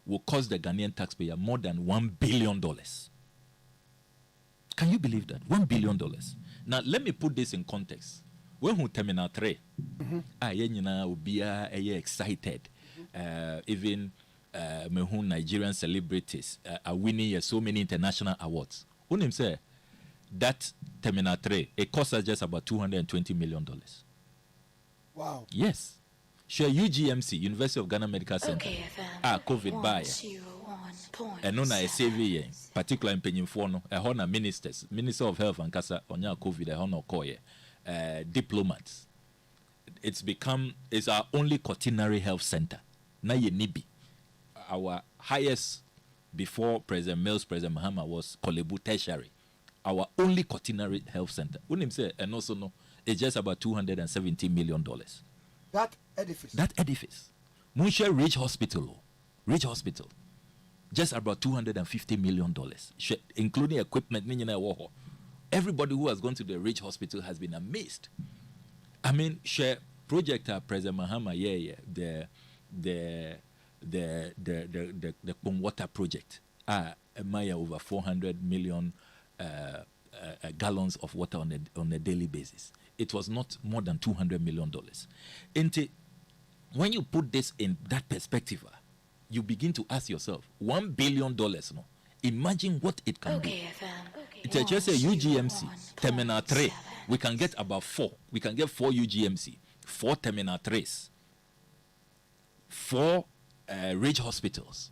will cost the Ghanaian taxpayer more than $1 billion. Can you believe that? $1 billion. Now let me put this in context. when who terminal 3 yɛnyina obia excited even me who Nigerian celebrities are winning so many international awards. Unim say that terminal 3 it costs us just about $220 million. Wow. Yes. Sure, UGMC, University of Ghana Medical Center. COVID buyer. And no na SAV, particularly in Penyinfono, a honor ministers, Minister of Health and Kasa, onya COVID, a honor koye, diplomats. It's our only quaternary health center. Na ye nibi. Our highest before President Mills, President Mahama was Kolebu Tertiary. Our only quaternary health center. Unim say, and also no, it's just about $270 million. That edifice. Munche Ridge Hospital. Just about $250 million, including equipment. Everybody who has gone to the Ridge Hospital has been amazed. I mean, share project President Mahama, the water project. Over 400 million gallons of water on a daily basis. It was not more than $200 million. When you put this in that perspective, you begin to ask yourself, $1 billion, no? Imagine what it can do. It's just a UGMC, Terminal 3. We can get about 4. We can get 4 UGMC, 4 Terminal 3s, 4 Ridge hospitals.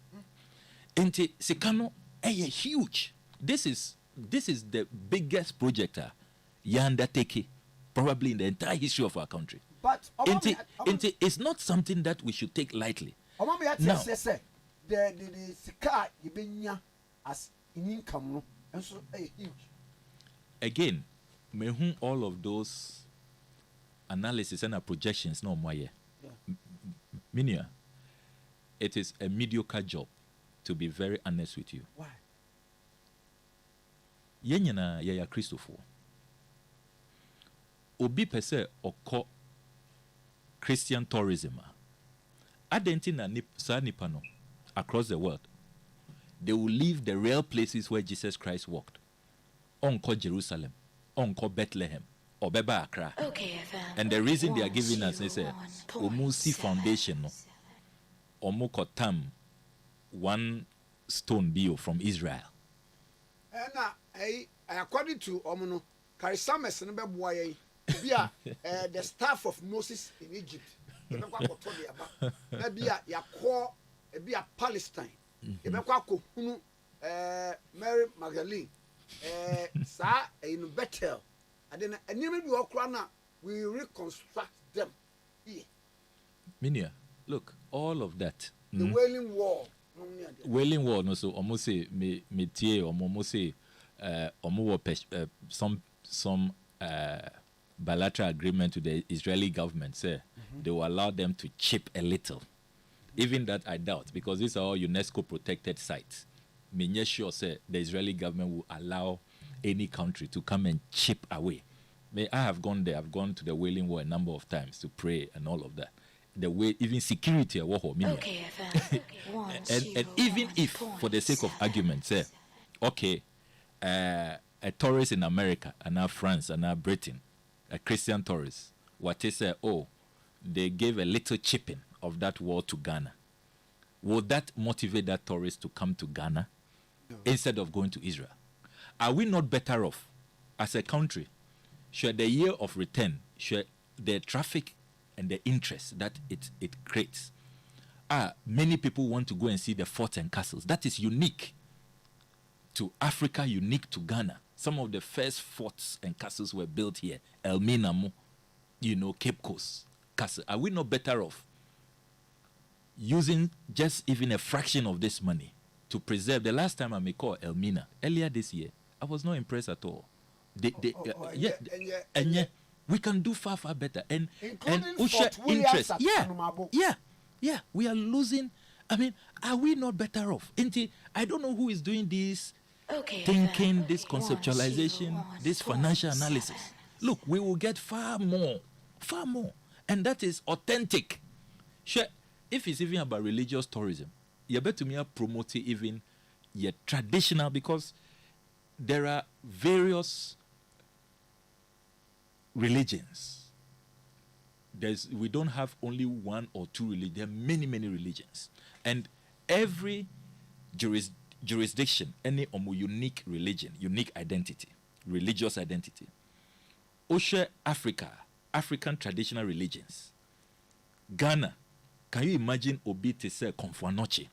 Into Sikano, huge. This is the biggest project you undertake probably in the entire history of our country. But it's not something that we should take lightly. Now, the sika ibenya as in income and so huge. Again, me all of those analysis and projections no more. Minia, it is a mediocre job, to be very honest with you. Why? Yenyana yaya Christopher. Obi pese oko Christian tourism. Adentina nipano across the world. They will leave the real places where Jesus Christ walked. Onko Jerusalem, onko Bethlehem, or Beba Accra. And the reason they are giving us is Omusi Foundation, Omuko Tam, one stone bio from Israel. According to Omono, Karisames and Bebuaye, the staff of Moses in Egypt. Maybe a Palestine. Mary Magdalene. In Bethel. And then we reconstruct them. Minia, look, all of that. The Wailing Wall. Wailing Wall, no, so almost say me tie, almost say some bilateral agreement with the Israeli government, say they will allow them to chip a little. Even that I doubt, because these are all UNESCO protected sites. Me sure say the Israeli government will allow any country to come and chip away. I have gone there. I've gone to the Wailing Wall a number of times to pray and all of that. The way even security and even if for the sake of argument say a tourist in America and now France and now Britain, a Christian tourist, what they say, they gave a little chipping of that wall to Ghana. Would that motivate that tourist to come to Ghana instead of going to Israel? Are we not better off as a country? Should the year of return, should the traffic and the interest that it creates? Many people want to go and see the forts and castles. That is unique to Africa, unique to Ghana. Some of the first forts and castles were built here. Elmina, Cape Coast Castle. Are we not better off using just even a fraction of this money to preserve? The last time I may call Elmina, earlier this year, I was not impressed at all. We can do far better. And Usha interest. Yeah. We are losing. I mean, are we not better off? I don't know who is doing this thinking, this conceptualization, this financial analysis. Look, we will get far more. And that is authentic. Sure, if it's even about religious tourism, you better me promote even your traditional, because there are various religions we don't have only one or two religions. There are many, many religions. And every jurisdiction, any unique religion, unique identity, religious identity. Osha Africa, African traditional religions. Ghana, can you imagine Obi Tese Konfuanoche?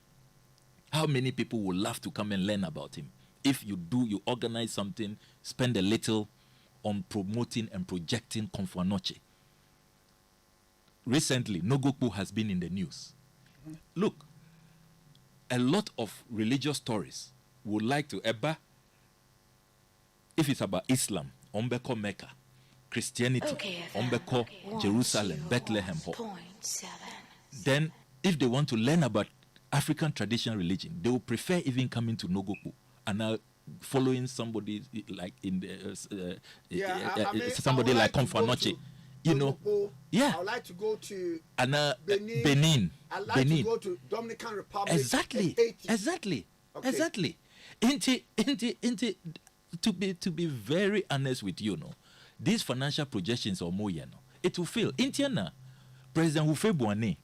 How many people would love to come and learn about him? If you organize something, spend a little on promoting and projecting Konfuanoche. Recently, Nogokpo has been in the news. Look, a lot of religious stories would like to if it's about Islam, Ombeko Mecca, Christianity, Ombeko Jerusalem, Bethlehem. Then, if they want to learn about African traditional religion, they will prefer even coming to Nogokpo and now following somebody like in the somebody like Konfuanoche. You know, I would like to go to Benin. I'd like to go to Dominican Republic. Exactly. To be very honest with you, these financial projections are more, it will fail. Intiana, President Hufebuane,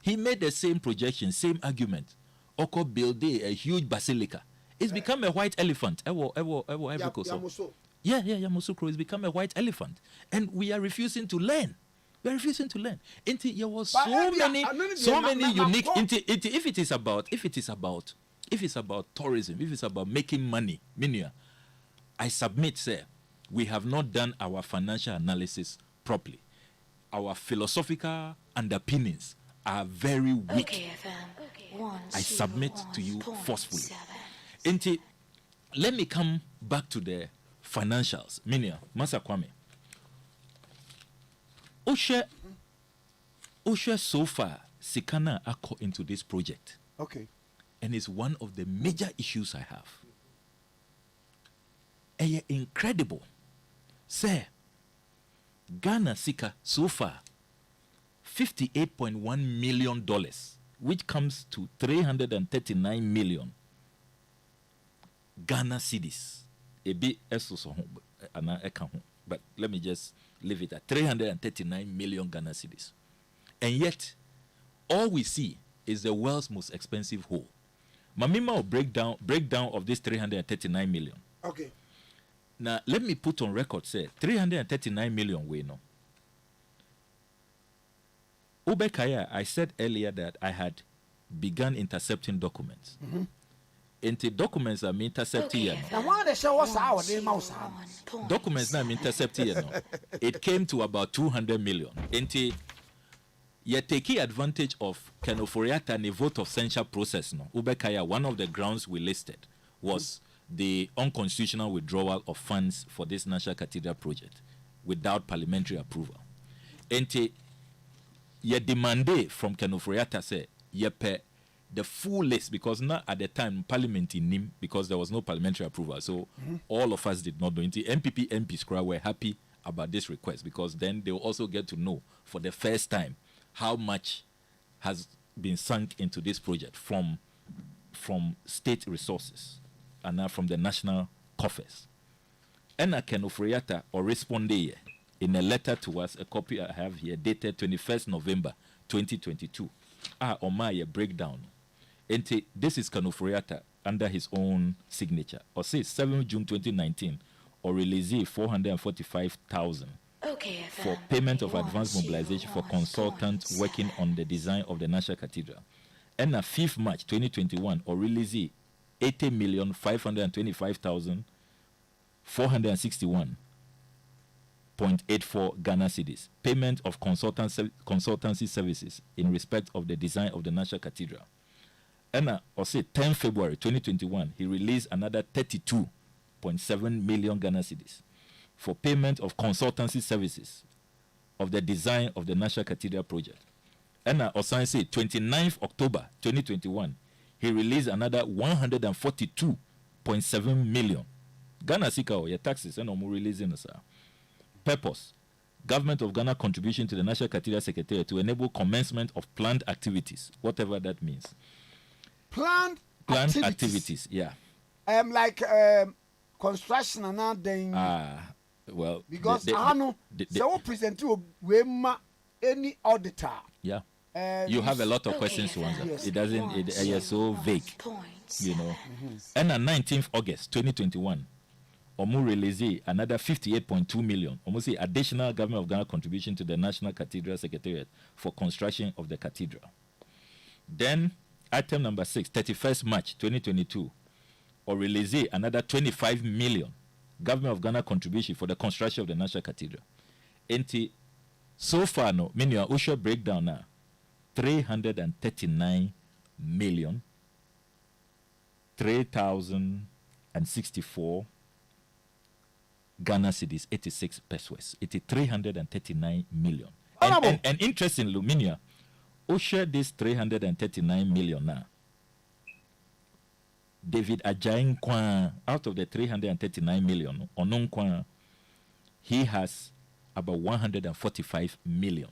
he made the same projection, same argument. Oko build a huge basilica. It's become a white elephant. Yamoussoukro. Yeah, Yamoussoukro has become a white elephant. And we are refusing to learn. There was so many unique. If it is about tourism, if it's about making money, I submit, sir, we have not done our financial analysis properly. Our philosophical underpinnings are very weak. I submit to you forcefully. Let me come back to the financials. Masa Kwame. Osha so far, Sikana Ako into this project. Okay. And it's one of the major issues I have. Incredible. Sir, Ghana Sika so far, $58.1 million, which comes to 339 million Ghana cedis. But let me just leave it at 339 million Ghana cedis. And yet, all we see is the world's most expensive hole. Mamima will breakdown of this 339 million. Okay. Now, let me put on record, say, 339 million we know. Ubekaya, I said earlier that I had begun intercepting documents. Into documents I'm intercepting. Documents I'm intercepting. It came to about 200 million. Into you're taking advantage of Kenoforiata and the vote of censure process. No, Ubekaya, one of the grounds we listed was the unconstitutional withdrawal of funds for this National Cathedral project without parliamentary approval. Into ye demanded from Kenoforiata say ye pay the full list, because not at the time Parliament in NIM, because there was no parliamentary approval. So all of us did not know. MPP MPs were happy about this request, because then they will also get to know for the first time how much has been sunk into this project from state resources and now from the national coffers. And Kenoforiata or responded in a letter to us, a copy I have here, dated 21st November 2022. Omaya breakdown. This is Kenoforiata under his own signature. Or say 7 June 2019, or release 445,000 for payment of advance mobilization for consultants working on the design of the National Cathedral. And 5th March 2021, or release 80,525,461.84 Ghana cedis. Payment of consultancy services in respect of the design of the National Cathedral. And or say 10 February 2021, he released another 32.7 million Ghana cedis for payment of consultancy services of the design of the National Cathedral project. And Osan say 29th October 2021, he released another 142.7 million Ghana sika or your taxes and more releasing sir. Purpose: Government of Ghana contribution to the National Cathedral Secretariat to enable commencement of planned activities, whatever that means. Planned activities, yeah. Like construction and then. Well. Because I know so present to Wema any auditor. Yeah. You have a lot of questions to answer. Yes. It doesn't, it's so vague, you know. And on 19th August 2021, Omu released another 58.2 million, almost additional government of Ghana contribution to the National Cathedral Secretariat for construction of the cathedral. Then, item number 6, 31st March 2022, or release another 25 million government of Ghana contribution for the construction of the National Cathedral. And so far, no, meaning our usual breakdown now, 339 million, 3,064 Ghana cedis, 86 pesos. It is 339 million. And interestingly, Luminia, who share this 339 million now? David Ajayi Nkwan, out of the 339 million, Onon Nkwan, he has about 145 million.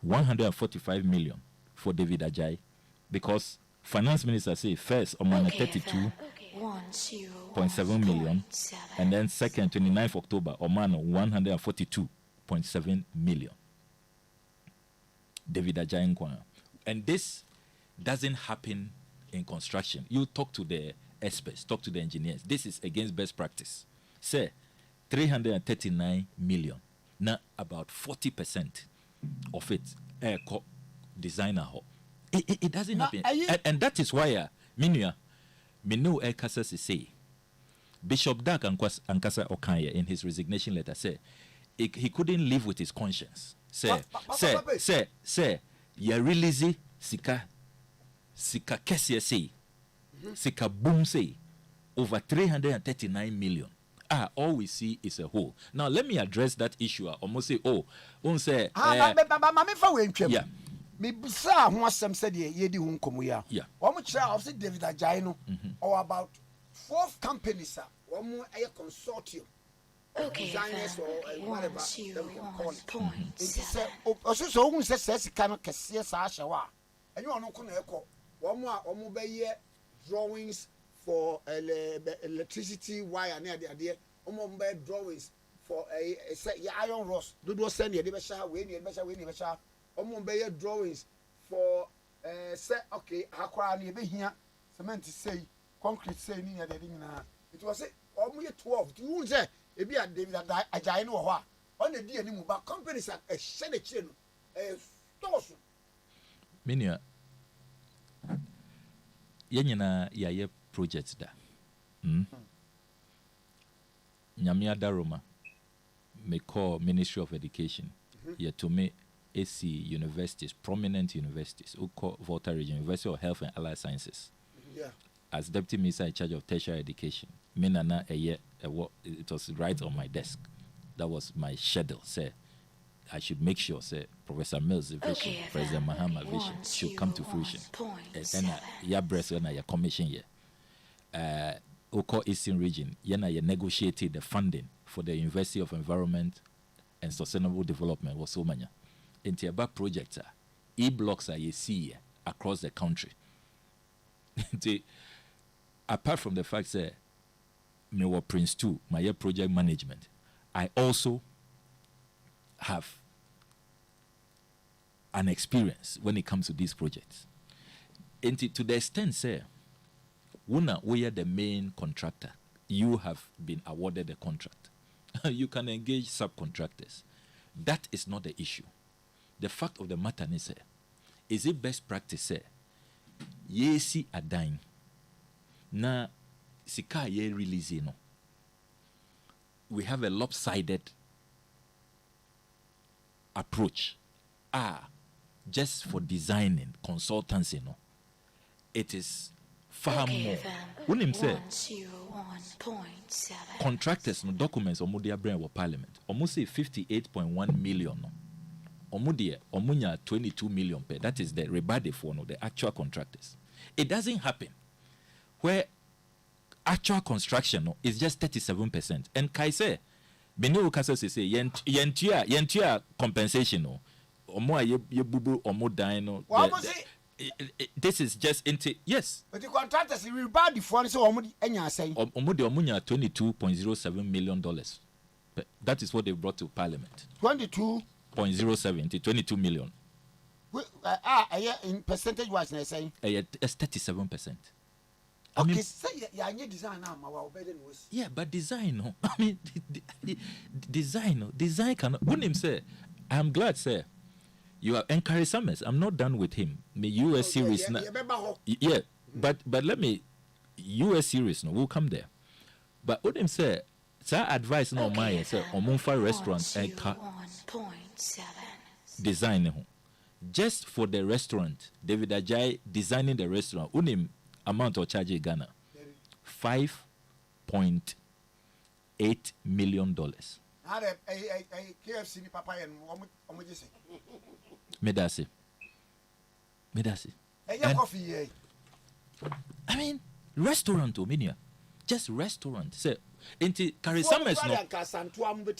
145 million for David Ajayi, because finance minister say first on 32.7 million, and then second 29th October on 142.7 million. David Ajayi Nkwan. And this doesn't happen in construction. You talk to the experts, talk to the engineers. This is against best practice. Say 339 million. Now about 40% of it designer. It doesn't happen. And that is why Minya Minu Kasa say Bishop Dak Ankasa Okanya in his resignation letter said he couldn't live with his conscience. Say ya release sika kesia say sika boom say over 339 million. All we see is a hole. Now let me address that issue. Almost say say yeah. Me bisa ho asem said ye di ho nkomo ya. Omo kira of say David Ajayi no or about 12 companies omo a consortium. Designers or whatever that we can call it. It is so who says kind of kesiye sa ahyewa. Enyo ono ko na ekọ. Omo be ye drawings for electricity wire na ade omo be drawings for iron rods. Do send ye be sha we be sha omo be ye drawings for say okay akwa na be hia cement say concrete say ni ade nyina. It was say omo ye 12. You say ebi a David Ajayi no ho a on the di animu ba companies a hye na kire no stores Minia yenyina ya project da Nyamia Daroma me call Ministry of Education ye to me AC universities, prominent universities, who call Volta Region University of Health and Allied Sciences. As Deputy Minister in charge of tertiary education, Minana it was right on my desk. That was my schedule. Say I should make sure, say Professor Mills' vision, President Mahama vision should come to fruition. And ya breast when I commission here. Oko Eastern Region, yena ye negotiated the funding for the University of Environment and Sustainable Development was so many. Into about projects e-blocks are you see across the country. Apart from the fact that me were Prince 2, my project management, I also have an experience when it comes to these projects. And to the extent, say, we are the main contractor. You have been awarded the contract. You can engage subcontractors. That is not the issue. The fact of the matter is it best practice? Yesi adan na sika ye release no. We have a lopsided approach. Just for designing consultancy no. It is far more. When him say contractors no documents omudia brain wa parliament. Almost say 58.1 million no. Omunya 22 million per. That is the rebate for no, the actual contractors. It doesn't happen where actual construction no, is just 37%. And Kaise, Benu Kasa say yentia compensation no. Omo ye bubu omo dine no. This is just into yes. But the contractors rebate the phone so omo enya say. Omunya $22.07 million That is what they brought to Parliament. 22.07 22 million. In percentage wise, they're saying It's 37%. I okay, mean, say design now, yeah, but design, no. I mean, design cannot. When him say, I'm glad, sir, you have encouraged Summers. I'm not done with him. Me US series, yeah, but let me US series, no, we'll come there. But what him say, sir, advice no my sir, Omunfa restaurant and design, no. Just for the restaurant, David Ajay designing the restaurant, unim amount of charge in Ghana, $5.8 million. Medasi. I mean, restaurant, Ominia. Just restaurant. Say, into Karisames, no.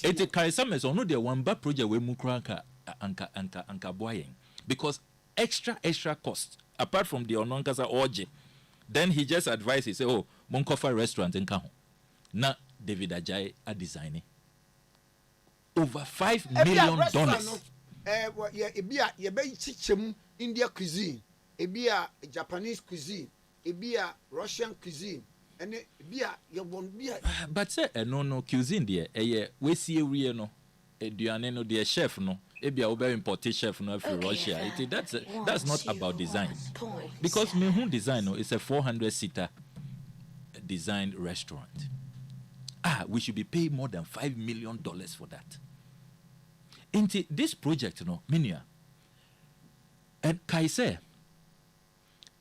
Into Karisames, or no, the one bad project where Mukranka anka boying. Because extra cost, apart from the Ononkasa Oje. Then he just advised, he said, oh, Monkofa restaurant in Kaho. Now, David Ajay are designing. Over $5 million. India cuisine, Japanese cuisine, Russian cuisine, and you won't be. But say, no, cuisine there, we see a real no, no, dear chef, no. Maybe a very important chef no from Russia. That's not about design. Because me who design no, it's a 400-seater designed restaurant. We should be paying more than $5 million for that. Into this project, no, Minia. And Kaise,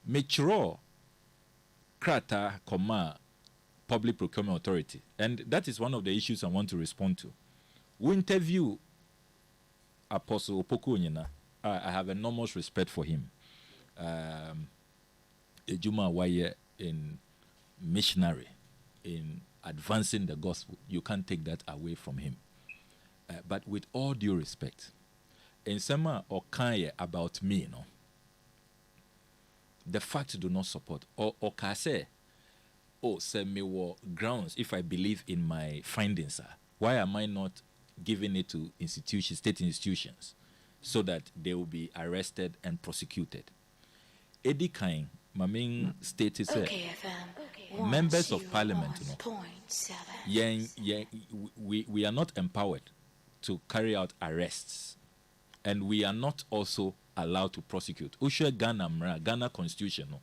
Metro Krata Koma Public Procurement Authority. And that is one of the issues I want to respond to. We interview Apostle Opoku Onyina. I have enormous respect for him. Ejuma Waye in missionary, in advancing the gospel. You can't take that away from him. But with all due respect, in Sema or Kanye about me, no, the facts do not support. Or Kase, say me were grounds if I believe in my findings. Why am I not giving it to institutions, state institutions, so that they will be arrested and prosecuted? Eddie Kain, my main state is members of parliament, we are not empowered to carry out arrests, and we are not also allowed to prosecute. Ushe Ghana Constitution,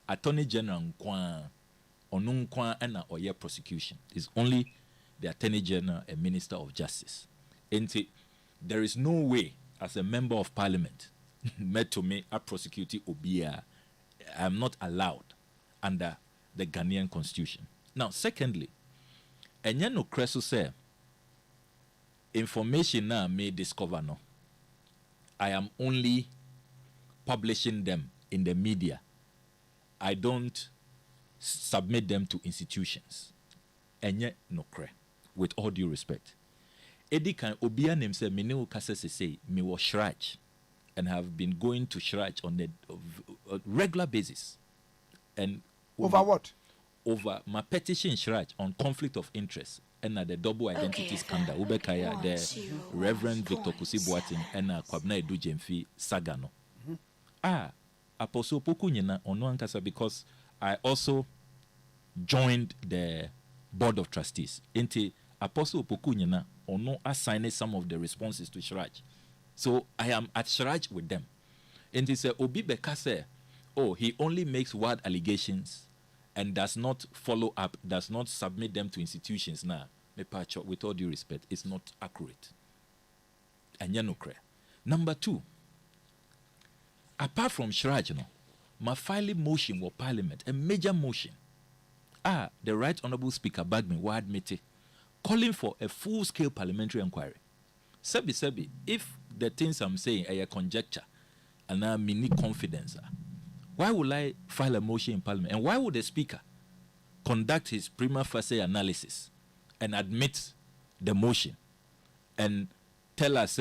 Attorney General Nkwa and Oye prosecution is only the Attorney General and Minister of Justice. And there is no way, as a member of Parliament, met to me a prosecuting Obia. I am not allowed under the Ghanaian Constitution. Now, secondly, Enyano Kreso say information now may discover no. I am only publishing them in the media. I don't submit them to institutions. Enye no kre, with all due respect. Edi kan obia name say me ne ukase say me was Shraj and have been going to Shraj on a regular basis. And over what? Over my petition Shraj on conflict of interest and the double identity scandal. Ubekaya the Reverend Victor Kusibuatin and Kwabna Edu Jemfi Sagano. Apostle Pokunyina on one kasa because I also joined the board of trustees. Into Apostle Pokunyina ono assigning some of the responses to Shraj. So I am at Shraj with them. And he said, Obi Bekase, he only makes wild allegations and does not follow up, does not submit them to institutions now. With all due respect, it's not accurate. And yanokre. Number two, apart from Shraj, my filing motion was Parliament, a major motion. The Right Honourable Speaker Bagme will admit it, calling for a full-scale parliamentary inquiry. Sebi, if the things I'm saying are a conjecture and I need confidence, why would I file a motion in Parliament? And why would the Speaker conduct his prima facie analysis and admit the motion and tell us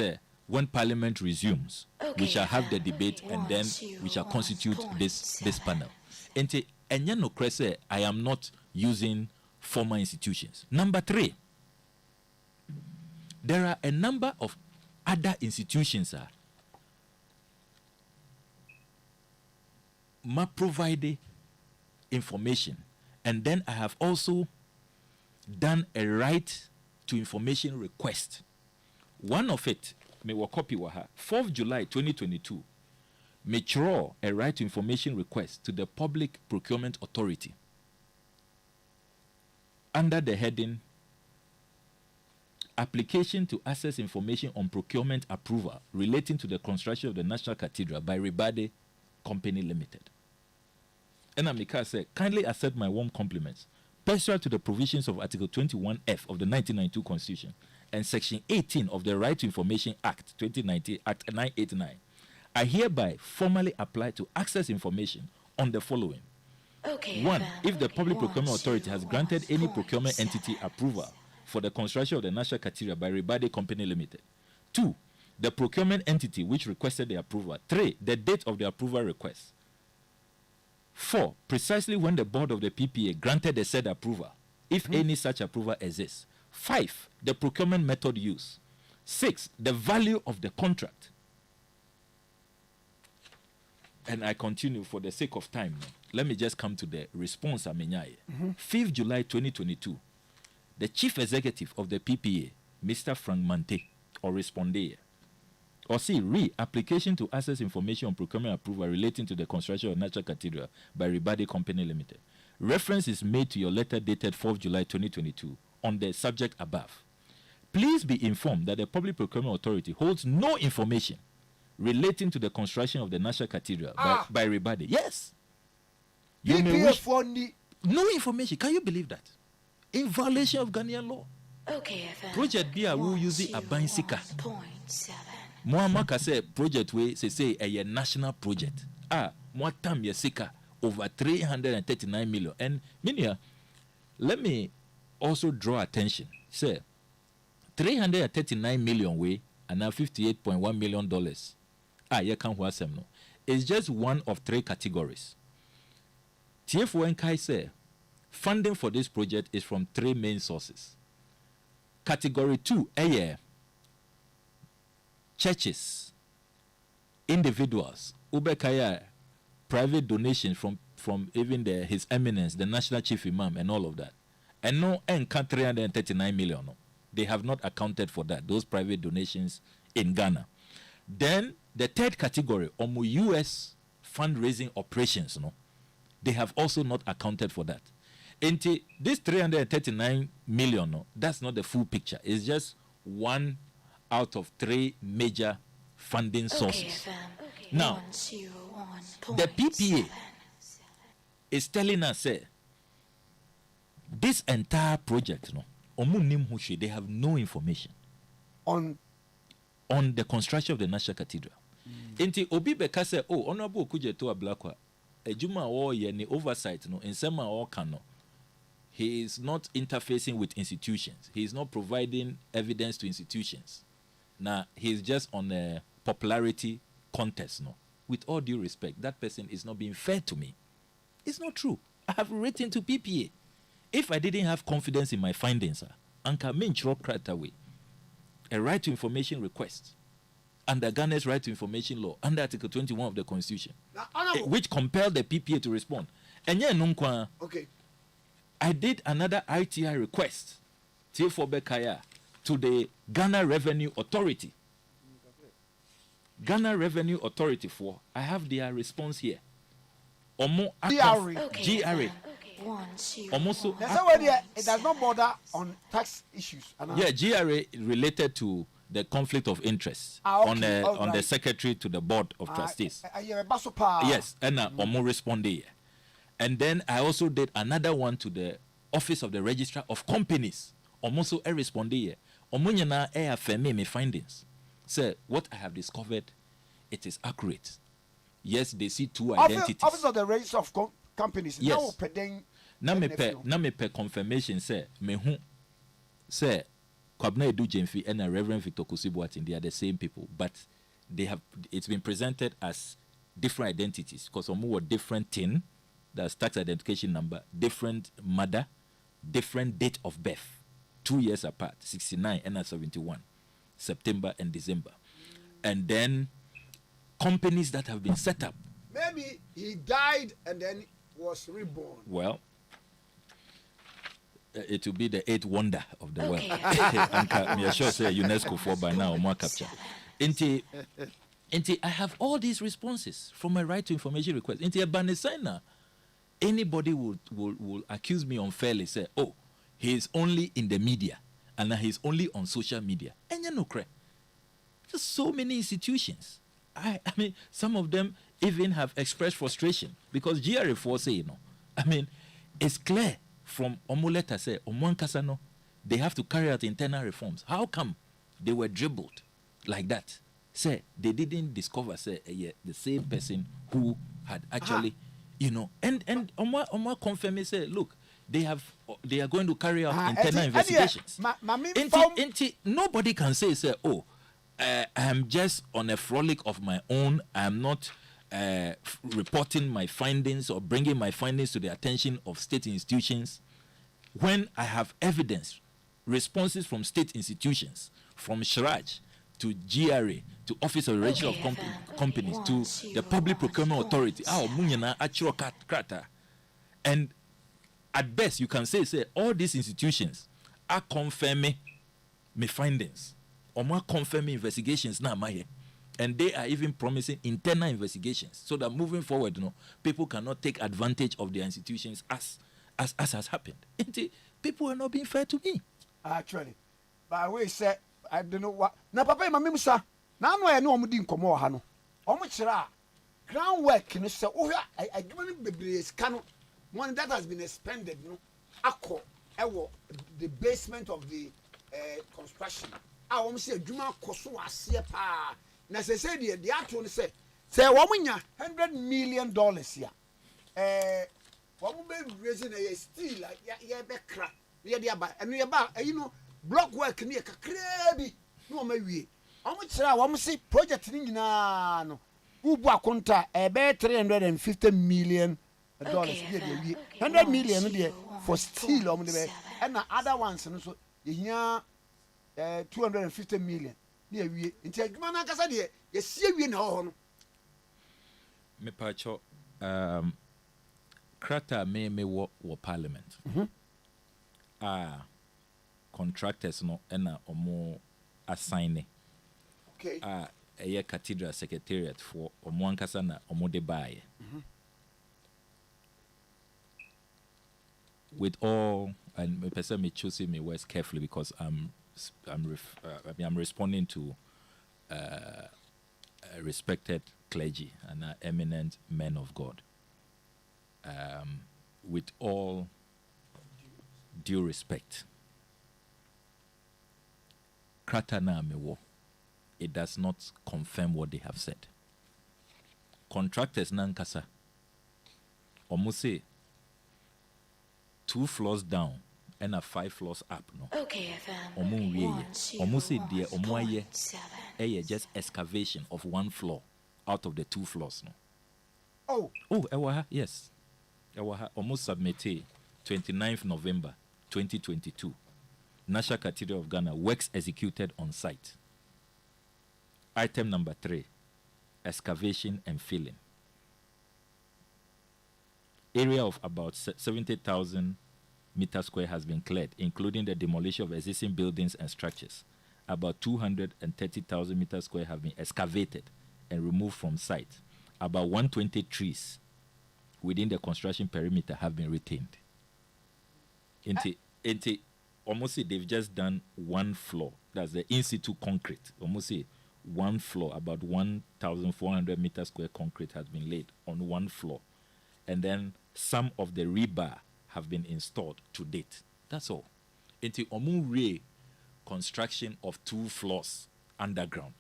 when Parliament resumes, we shall have the debate and then we shall constitute this panel. And no crese, I am not using former institutions. Number three, There are a number of other institutions provide information, and then I have also done a right to information request. One of it, me wa copy wa ha, 4th July 2022, me draw a right to information request to the Public Procurement Authority under the heading Application to access information on procurement approval relating to the construction of the National Cathedral by Rebade Company Limited. And Amika said, kindly accept my warm compliments. Pursuant to the provisions of Article 21F of the 1992 Constitution and Section 18 of the Right to Information Act 2019, Act 989, I hereby formally apply to access information on the following. Okay, 1. FM. If the Okay, Public Procurement Authority has granted any 101.7. procurement entity approval for the construction of the National Cathedral by Rebade Company Limited. 2. The procurement entity which requested the approval. 3. The date of the approval request. 4. Precisely when the board of the PPA granted the said approval, if any such approval exists. 5. The procurement method used. 6. The value of the contract. And I continue for the sake of time. Let me just come to the response. 5th July 2022. The chief executive of the PPA, Mr. Frank Mante, or respondee, or C, application to access information on procurement approval relating to the construction of National Cathedral by Rebade Company Limited. Reference is made to your letter dated 4th July 2022 on the subject above. Please be informed that the Public Procurement Authority holds no information relating to the construction of the National Cathedral by Rebade. Yes. You may wish no information. Can you believe that? In violation of Ghanaian law. Okay, FM. Project B will use a binsika. Moamaka say project we say a national project. More time yesika over 339 million. And Minia, let me also draw attention. Say 339 million way and now $58.1 million. You can't watch them no. It's just one of 3 categories. TF1 say funding for this project is from 3 main sources. Category 2, churches, individuals, ubekaya, private donations from even His Eminence, the National Chief Imam, and all of that. And no, and 339 million. No. They have not accounted for that, those private donations in Ghana. Then the 3rd category, US fundraising operations, no, they have also not accounted for that. And this 339 million, no, that's not the full picture. It's just one out of 3 major funding sources. Okay, now, the PPA is telling us, this entire project, no, they have no information on the construction of the National Cathedral. Inti Obi Beka say, Honorable Kujeto Ablakwa, Ejuma or Yeni oversight, no, in Sema or Kano. He is not interfacing with institutions. He is not providing evidence to institutions. Now, he's just on a popularity contest. No, with all due respect, that person is not being fair to me. It's not true. I have written to PPA. If I didn't have confidence in my findings, Anka Minchro Krataway, a right to information request under Ghana's right to information law, under Article 21 of the Constitution, which compelled the PPA to respond. And yeah, okay. I did another ITI request to the Ghana Revenue Authority. Ghana Revenue Authority I have their response here. GRA. Almost it does not bother on tax issues. Yeah, GRA related to the conflict of interest on the secretary to the board of trustees. Yes, and Omo responded here. And then I also did another one to the Office of the Registrar of Companies. Almost a responded here. Omunyana affirm me findings. Say what I have discovered, it is accurate. Yes, they see 2 identities. Office of the Registrar of Companies. Yes. Na me pe confirmation say me hu say Kwabna Edu Jemfi and Reverend Victor Kusibuatin, they are the same people, but it's been presented as different identities because some were different thing. That's tax identification number, different mother, different date of birth, 2 years apart, 69 and 71. September and December. And then companies that have been set up. Maybe he died and then was reborn. Well, it will be the eighth wonder of the world. And me sure say UNESCO for by now more capture. I have all these responses from my right to information request. Into a banisana, anybody will accuse me unfairly, say, oh, he is only in the media and he's only on social media. And you know, there's so many institutions. I mean, some of them even have expressed frustration because GRA4 say, it's clear from Omuleta say, Omwankasano, they have to carry out internal reforms. How come they were dribbled like that? Say, they didn't discover, say, the same person who had actually, and Omwa confirm say, look, they are going to carry out internal investigations. Nobody can say, oh, I'm just on a frolic of my own. I'm not reporting my findings or bringing my findings to the attention of state institutions. When I have evidence, responses from state institutions, from Shraj to GRA, to Office of Registrar of Companies, to the Public Procurement Authority, and at best you can say all these institutions are confirming my findings. Or more confirming investigations now, and they are even promising internal investigations so that moving forward, people cannot take advantage of their institutions as has happened. People are not being fair to me. Actually, but I will say I don't know what. Now, Papa, my mimsa. Now I know I'm doing komo hano. Omuchira groundwork, so I given the scan one that has been expended, Akko, the basement of the construction. I want to say, Juma Koso Asia Pa. Now, say, the actual say, Wamunya, $100 million here. What will be raising a steel like Yabekra, and we about, block work near Kakrabi, no, maybe. How much I want to see project in Nano, Uba Conta, a better $350 million. $100 million for steel on the way, and the other ones, and so, yeah. 250 million. Near we into Mana Casadia, you see, we know. Me pacho, Krata me work parliament. Contractors no ena omo assign. Okay. A Cathedral secretariat for Omwankasa na omo de buy. With all, and me person me choosing me words carefully because I'm responding to respected clergy and eminent men of God. With all due respect, Kratana Mewo, it does not confirm what they have said. Contractors Nankasa, Omuse, 2 floors down. And 5 floors up, no. Okay, FM. Almost dear, just excavation of 1 floor out of the 2 floors, no. Ewaha, yes. Ewaha almost submitted 29th November 2022. National Cathedral of Ghana, works executed on site. Item number 3, excavation and filling. Area of about 70,000 meter square has been cleared, including the demolition of existing buildings and structures. About 230,000 meter square have been excavated and removed from site. About 120 trees within the construction perimeter have been retained. Almost they've just done 1 floor. That's the in situ concrete. Almost 1 floor, about 1,400 meter square concrete has been laid on 1 floor. And then some of the rebar have been installed to date. That's all. Into Omure construction of 2 floors underground,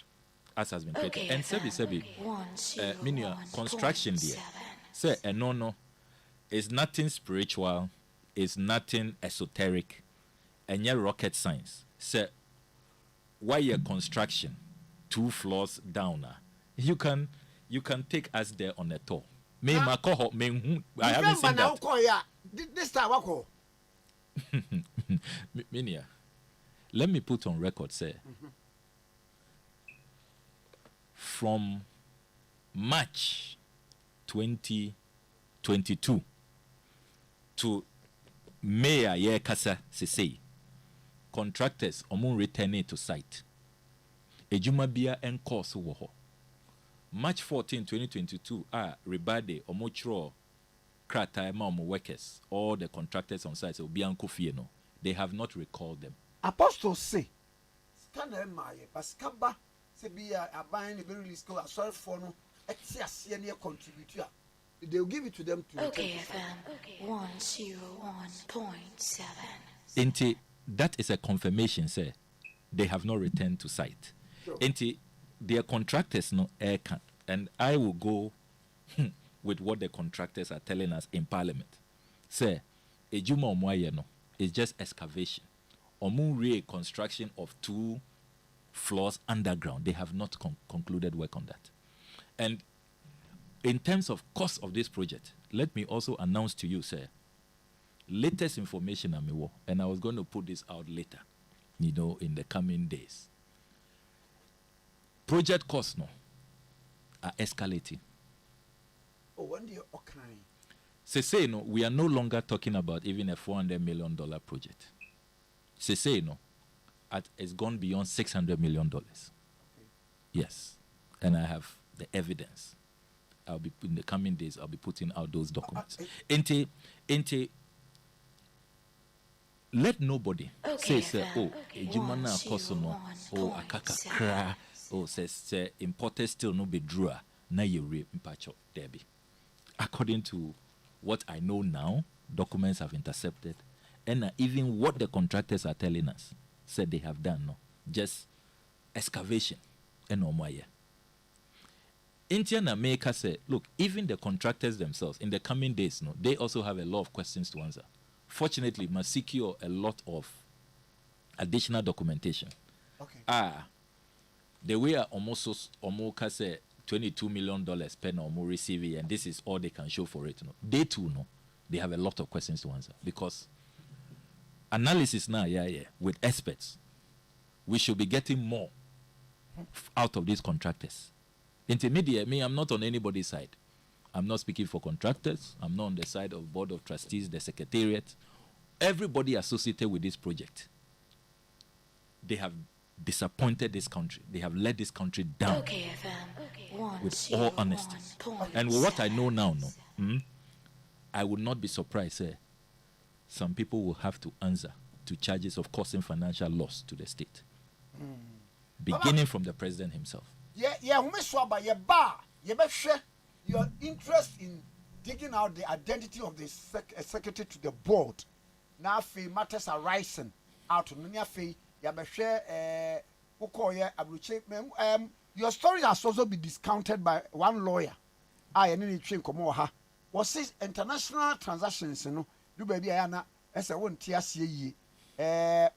as has been created. And Sebi, meaning construction there. Say, no, it's nothing spiritual, it's nothing esoteric, and yet rocket science. Say, why your construction 2 floors down? You can take us there on a tour. I haven't seen that. This time, I call. Minia, let me put on record, say, from March 2022 to May a year kasa say contractors omun returning to site. Ejuma bia en course wo ho. March 14, 2022 rebade omochro krata ma omo workers, all the contractors on site obi anko fie no. They have not recalled them. Apostles say scanner maye baskaba se bia aban ne be release go sorry for no etiase ne contribute. They will give it to them to Okay, FM 101.7. Inti, that is a confirmation, sir. They have not returned to site. Sure. Inti, their contractors no air can, and I will go with what the contractors are telling us in Parliament. Sir, ejuma omwaye no is just excavation. Omu construction of 2 floors underground. They have not concluded work on that. And in terms of cost of this project, let me also announce to you, sir, latest information and I was going to put this out later, in the coming days. Project costs are escalating. Oh, when do you okay? Say we are no longer talking about even a $400 million project. Say it's gone beyond $600 million. Okay. Yes, and I have the evidence. I'll be in the coming days. I'll be putting out those documents. Ente, let nobody say, ejumana kosono, akaka kra, says imported still no be drawer, na ye impacho debi. According to what I know now, documents have intercepted, and even what the contractors are telling us, said they have done just excavation and no more. Indian America said, look, even the contractors themselves, in the coming days, they also have a lot of questions to answer. Fortunately, must secure a lot of additional documentation. Okay. The way almost say $22 million per no more receiving, and this is all they can show for it. They too they have a lot of questions to answer because analysis now, with experts, we should be getting more out of these contractors. Intermediate, I'm not on anybody's side. I'm not speaking for contractors. I'm not on the side of Board of Trustees, the Secretariat. Everybody associated with this project, they have disappointed this country. They have let this country down. Okay, FM. With all honesty. And with what I know now, I would not be surprised, some people will have to answer to charges of causing financial loss to the state. Beginning from the president himself. Your interest in digging out the identity of the secretary to the board. Now, matters are rising out. Your story has also been discounted by one lawyer. Was this international transactions? Do baby Ayana as a one TSC ye.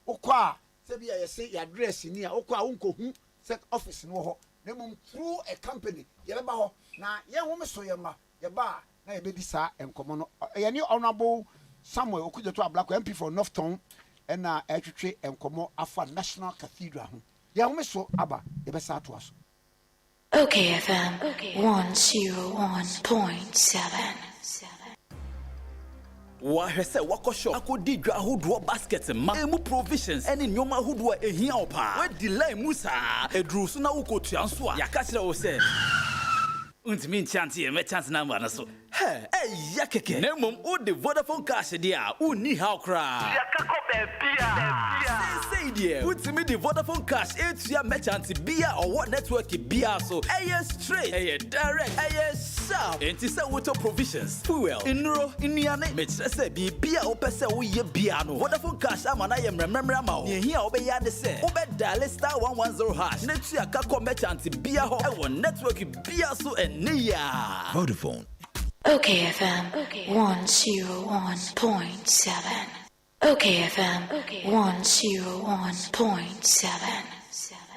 Okwa, Sabia say your address in here, Okwa unko set office no. Through a company, Yaba, now, young woman so yama, Yaba, na baby sa and common. A new honorable somewhere who could to a black MP for Northtown and actually and come after National Cathedral. Young woman so Abba, Yabasa to us. Okay, FM 101.7. Wahese wakosho akodi dwa ahodoɔ basket ma emu provisions ɛne nneɛma ahodoɔ ehia opa we delay musa eduru so na ukotua nso a yaka kyerɛ wo sɛ untimi nchante me chance number na so ya keke na mom o de Vodafone cash dia uni how cry yaka ko bia say dia untimi de Vodafone cash etua merchant bia or what network bia so straight direct sharp enti say water provisions fuel inro inuane me kyerɛ sɛ bia o pɛ sɛ wo ye bia no Vodafone cash ama na ye mremremra ma wo ye hia obɛya de sɛ obɛdale star 110 hash na tua ka ko merchant bia ho e wo network bia so enia Vodafone. Okay, FM 101.7. Okay, FM 101.7.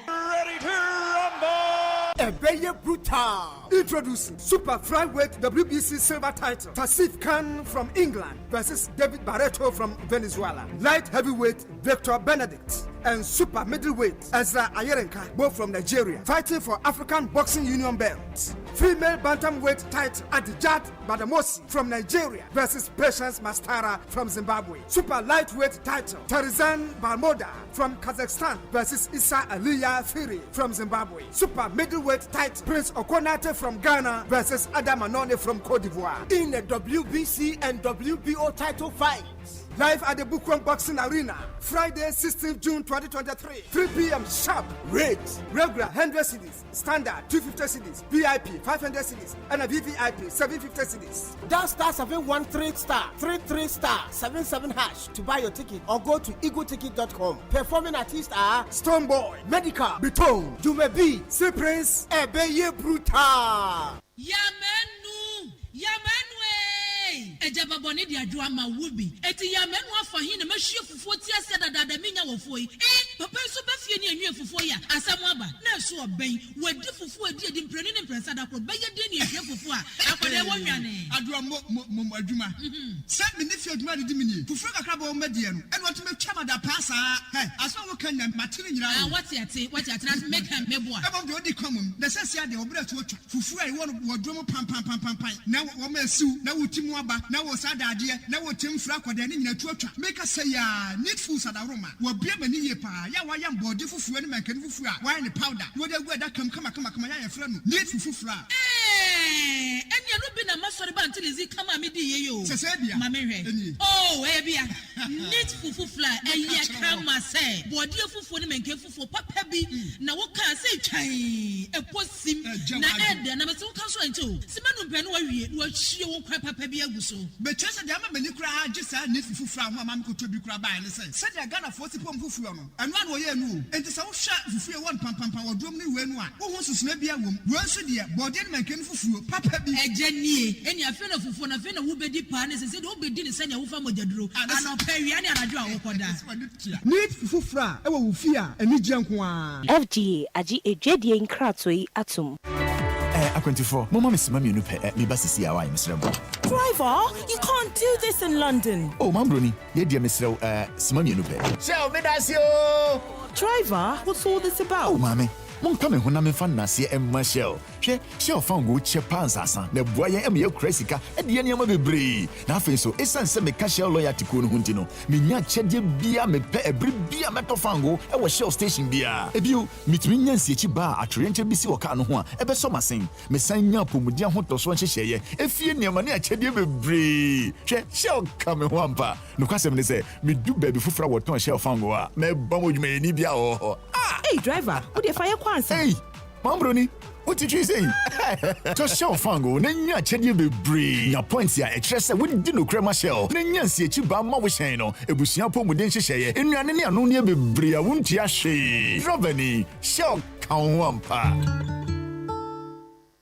Ready to rumble! Ebeye Brutal. Introducing Super Flyweight WBC Silver Title. Tasif Khan from England versus David Barreto from Venezuela. Light Heavyweight Victor Benedict and super middleweight Ezra Ayerenka, both from Nigeria, fighting for African Boxing Union belts. Female bantamweight title Adijat Badamosi from Nigeria versus Patience Mastara from Zimbabwe. Super lightweight title Tarizan Balmoda from Kazakhstan versus Issa Aliya Firi from Zimbabwe. Super middleweight title Prince Okonate from Ghana versus Adam Anone from Cote d'Ivoire. In the WBC and WBO title fights. Live at the Bukwang Boxing Arena, Friday, 16th June 2023, 3 p.m. sharp. Rates: regular 100 cedis, standard 250 cedis, VIP 500 cedis, and a VVIP 750 cedis. Dial *713*33*77# to buy your ticket or go to eagleticket.com. Performing artists are Stoneboy, Medical, Bitone, Jumebi, Sea Prince, Ebeye Brutal. Ejaba boni di adwa ma wubi eti ya menu afa hin na mahwie fufuo ti ase dada menya wofo yi papa so ba fie ni enwe fufuo ya asam aba na so oben wadi fufuo edi mpreni ne mpresa da kro beye de ni ehwe fufuo a akode wonwane adwa mo adwuma se me ni fie adwuma de mini fufuo kakra ba o medie no eno to metwa mada pasa aso wo kan na matire nyira wati ate na make am meboa ebo de odi common the sense ya de obra to otwa fufuo ai wo wodwo pam na wo ma asiu na wutimu aba na wo sadade na wo temfra kwada ne nyina tuatwa make say ya needful sadaroma wo bia mani ye pa ya wa ya mbode fufuo ne mankani fufuo a wa ne powder wo de gu da kama ya yefra no needful fufuo enya no bi na masori ba until izi kama me di ye yo sese bia ma me hwe bia needful fufuo eye kama say bode fufuo ne mankani fufuo papa bi na wo kan say twan eposim na ede na me se wo kan so anto simanu mpe no wa wie wo hie wo kwa papa bi aguso betwese de ama mani kura agisa ne fufuo a ho ama ko to bi kura ba ne se de Ghana for sipom fufuo no eno an wo ye nu enti se wo hwa fufuo won pam wo dom ne we nu a wo ho susuna bi awom wo nso de bode ne mankani fufuo papa bi ejanie eni afi na fufuo na afi na wo bedi pa ne se de wo bedi ne se nya wo fa mogyaduro ana pawia ne anadwo a wo koda need fufuo a e wo wo fi a eni gye nko a FDA agi ejwedie nkratoi atum A24, Mama Miss Mammy Nupe, me basisi awa, Miss Rambo. Driver, you can't do this in London. Oh, Mambroni, dear Miss Smammy Nupe. Shall me that's you. Driver, what's all this about? Oh, Mammy. Mon come when I'm in fun, Nancy and Michelle. Shall found good chepans, the boy am your cressica, and the animal be brave. Nothing so, it's a semi cashier lawyer to Kun Huntino. Minya Chedia beer, me pay a brief beer metal fango, and was shell station beer. A view, between Yancy bar at Trent BC or Canoa, a summer sing, me sign up with young hot swan share. If you near money, Chedia be brave. Shall come in wampa. No custom say, me do baby for our ton shell fango, me bomb you may need ya. Hey, driver, what if I acquire? Hey, Mambroni. What did you say? Just show fango, Nanya Chedi be brave. Your points here, a tress with Dino Crema Shell. Nanya see Chiba Mawishano, a Busiapo Mudenshi Share, and Yanania no near be bria, won't ya she? Robany, shall count wampa.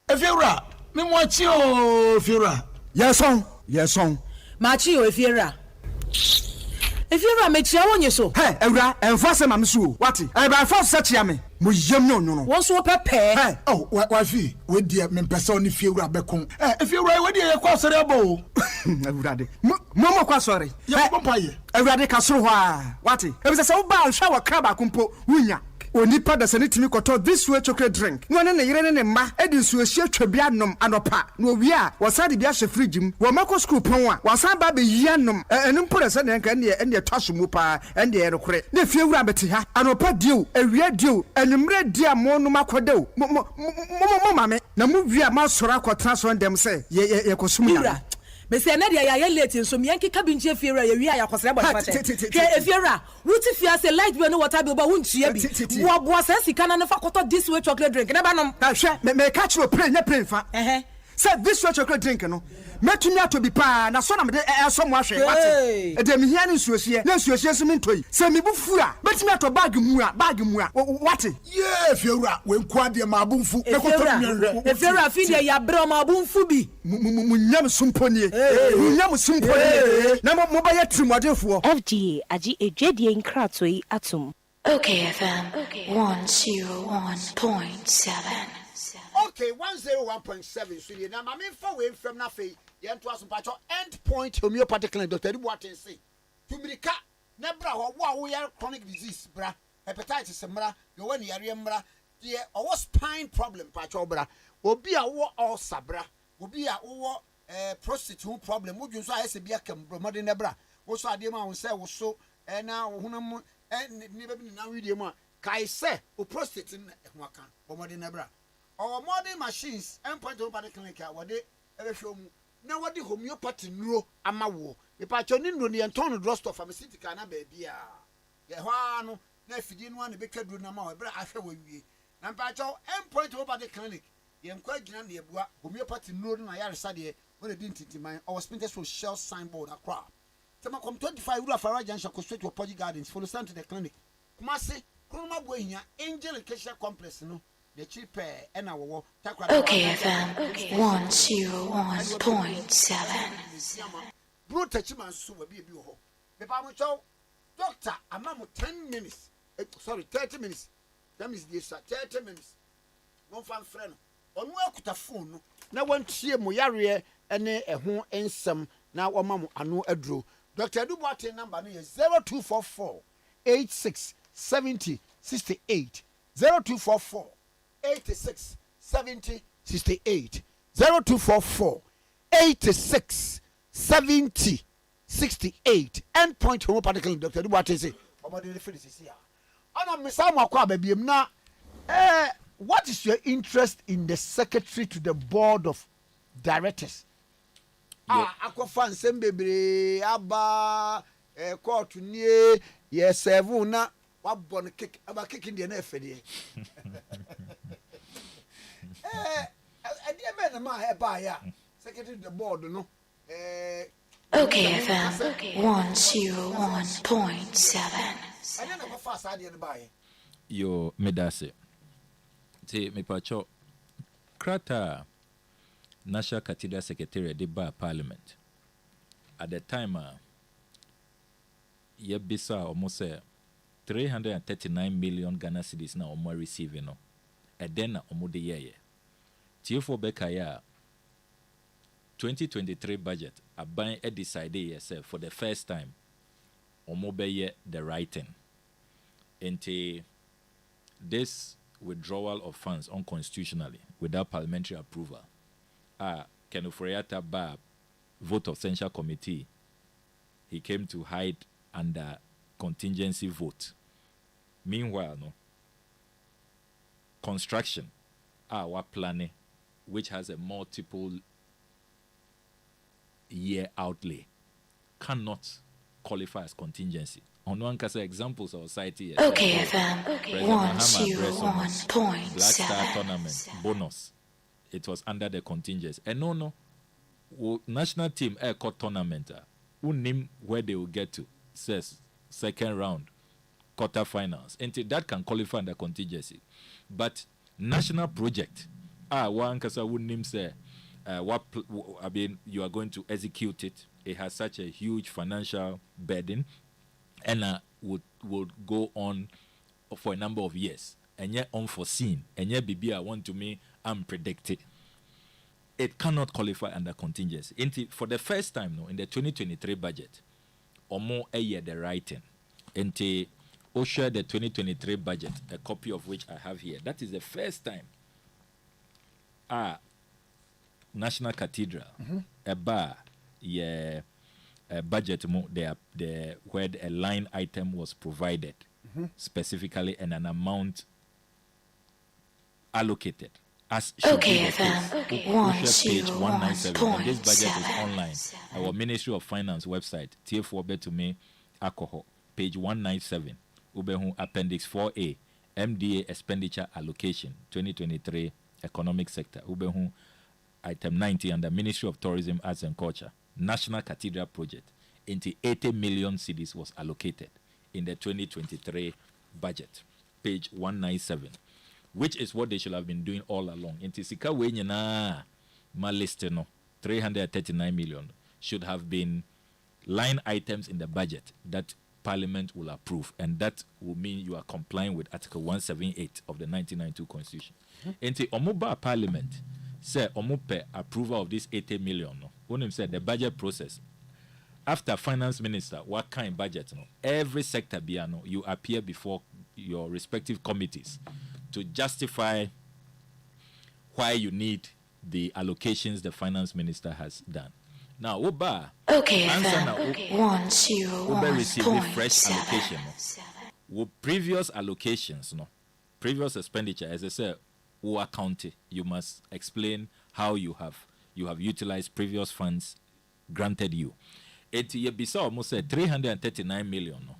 If you're right, me watch you, if you're right. Yes, song. Machio, if you're right. If you're a mature on your so, hey, and first, I'm so what? I by first such yammy. No. What's what prepare? Hey, oh, what fee? With the person if you're a becon. If you're right, with the cross a bow. Everybody, Mama, quite sorry. You're a everybody castle. What? It was a so bad shower crab, kumpo, winya. Onipa da sane timi koto this way chocolate drink no ne yire ne ma edi so ehia twabia nom anopa no wi a wasade bia hye fridge mu wo mako school pon a wasan ba be yia nom enu mpore se ne nka ne twaso mu pa ende ye rekore ne fie wura beti ha anopa dio ewia dio enumre dia mo no makodew mo mame na mu wi a ma sora akotra so ndem se ye kosum ya Mese na dia ya late so me yanki kabinche fiera ya wi ya kwasere body pate ke efiera wuti fia se light we no water bi oba wuntua bi wo boa se sika na fa koto this way chocolate drink na ba nom hwe me catch no play fa say this way chocolate drink no metumi ato bi pa na so na me de so mo ahwe wate e de me hia ne nsuohie na nsuohie so me ntoi se me bufu a metumi ato bag mu a wate yeah fiera we nkwa de ma abunfu me koto nwe efiera fi de ya bre ma abunfu bi munyam sumponie munyam sumponie na mo ba ya trimodefo FDA agi ejwedie nkratoi atum Okay FM 101.7. Okay, 101.7. So you now, I'm for way from Nafi. You to us end point homeopathic clinic. Dr. What say? To America, Nebra, wow, we are chronic disease, bra. hepatitis mmra you want yare mmra the or spine problem pacho bra obi a wo ulcer bra obi a wo prostitute problem wo dwunso ayese bia kam bromode ne bra wo so ade ma wo se wo so na wo hunam ni be na video mu kai se o prostitute ho aka bromode ne bra or modern machines point over the clinic what they ever show mu na what the homeopathy nuro ama wo e pacho ni nuro ni enton drugstore pharmaceutical na ba bia ye hwa no na fidi no na be kaduru na ma we bra ahwe wo wie na pacho point over the clinic ye nkwa gina na ebua homeopathy nuro na ya resade when they didn't tintiman our spinter social signboard akra tema kom 25 rule of Arajan shall straight to Poggy Gardens follow stand to the clinic kumase kuruma bohia angel Acacia complex no the cheap and our Okay, FM 101.7. Bro, Tachiman so will be a ho. The Bible show, Doctor, a mamma 10 minutes. Sorry, 30 minutes. That means this 30 minutes. One fan friend. On work with a phone. Now one cheer Moyaria and a home and some now one mamma I know a draw. Dr. Dubois number is 0244 86 70 68 0244 86 70 68 0244 86 70 68 endpoint homeopathic Dr. Dubois say omode the finish here ana misamo akwa babiem na what is your interest in the secretary to the board of directors akwa nsem bebre aba court nie ye serve na wabon kick aba kick in the na efede secretary the board no Okay, FM 101.7. Yo medase te me pacho krata National Cathedral Secretary de ba Parliament at the time ye bisa almost 339 million Ghana cedis na omo receive no and then omo de ye Tiefo Bekaya 2023 budget aban e decide yourself for the first time omo be the writing into this withdrawal of funds unconstitutionally without parliamentary approval Kenuforiata ba vote of censure committee he came to hide under contingency vote. Meanwhile no construction what planning which has a multiple year outlay cannot qualify as contingency. On one case examples of society. Okay, FM 101.7. Black Star tournament bonus. It was under the contingency. And no. National team air court tournament. Who name where they will get to? Says second round, quarterfinals. And that can qualify under contingency. But national project. One case would name say you are going to execute it. It has such a huge financial burden and would go on for a number of years. And yet unforeseen. And yet BB want to me unpredicted. It cannot qualify under contingency. For the first time in the 2023 budget, or more a year the writing. Into OSHA the 2023 budget, a copy of which I have here. That is the first time National Cathedral, a bar, a budget where a line item was provided specifically and an amount allocated. As okay, FM page 197. And this budget is online. Our Ministry of Finance website, TF4 to me, alcohol, page 197. Ubehu Appendix 4A, MDA expenditure allocation, 2023 economic sector. Ubehu item 90 under Ministry of Tourism, Arts and Culture, National Cathedral project. Into 80 million cedis was allocated in the 2023 budget, page 197. Which is what they should have been doing all along. Into Sika Wenyana Malisteno 339 million should have been line items in the budget that Parliament will approve, and that will mean you are complying with Article 178 of the 1992 Constitution. Into Omuba Parliament say Omupe approval of this 80 million. No, when him said the budget process after Finance Minister what kind of budget? No, every sector biano you appear before your respective committees to justify why you need the allocations the finance minister has done. Now, Oba, Okay, Oba received fresh allocation. With previous allocations, previous expenditure, as I said, who account it, you must explain how you have utilized previous funds granted you. It ye bisa almost 339 million,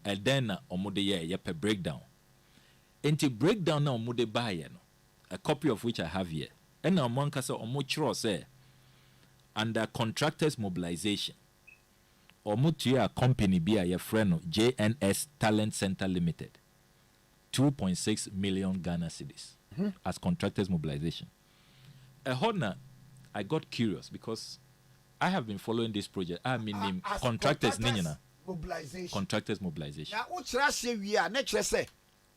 and then omude ye per breakdown. Enti breakdown na omude buy a copy of which I have here. And now Monkasa Omuchro say under contractors mobilization. Omutia company be a friend JNS Talent Center Limited. 2.6 million Ghana cedis as contractors mobilization. I got curious because I have been following this project. I mean, contractors mobilization. Contractors mobilization. Now, what we are next say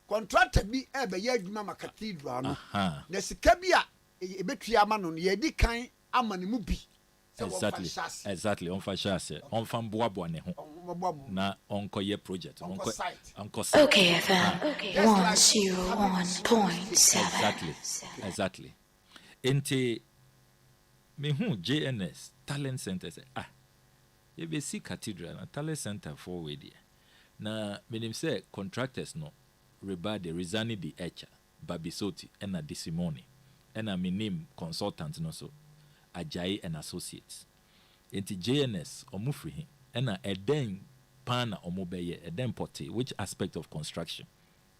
contractor be ebe ye adwuma ma cathedral no. Na sika bi a ebetua ma no ye di kan amane mu bi. Exactly. On fashion. On fan boabo ne ho. Na onko ye project. Onko site. Okay, FM. 101.7. Exactly. Ente me hu JNS Talent Center say you be see Cathedral and Talent Center for way there. Na me say contractors no reba de Rizani di Echa Babisoti and a Disimoni and a minim consultant no so Ajayi and Associates. Enti JNS omufri and a eden pana omobeye eden pote which aspect of construction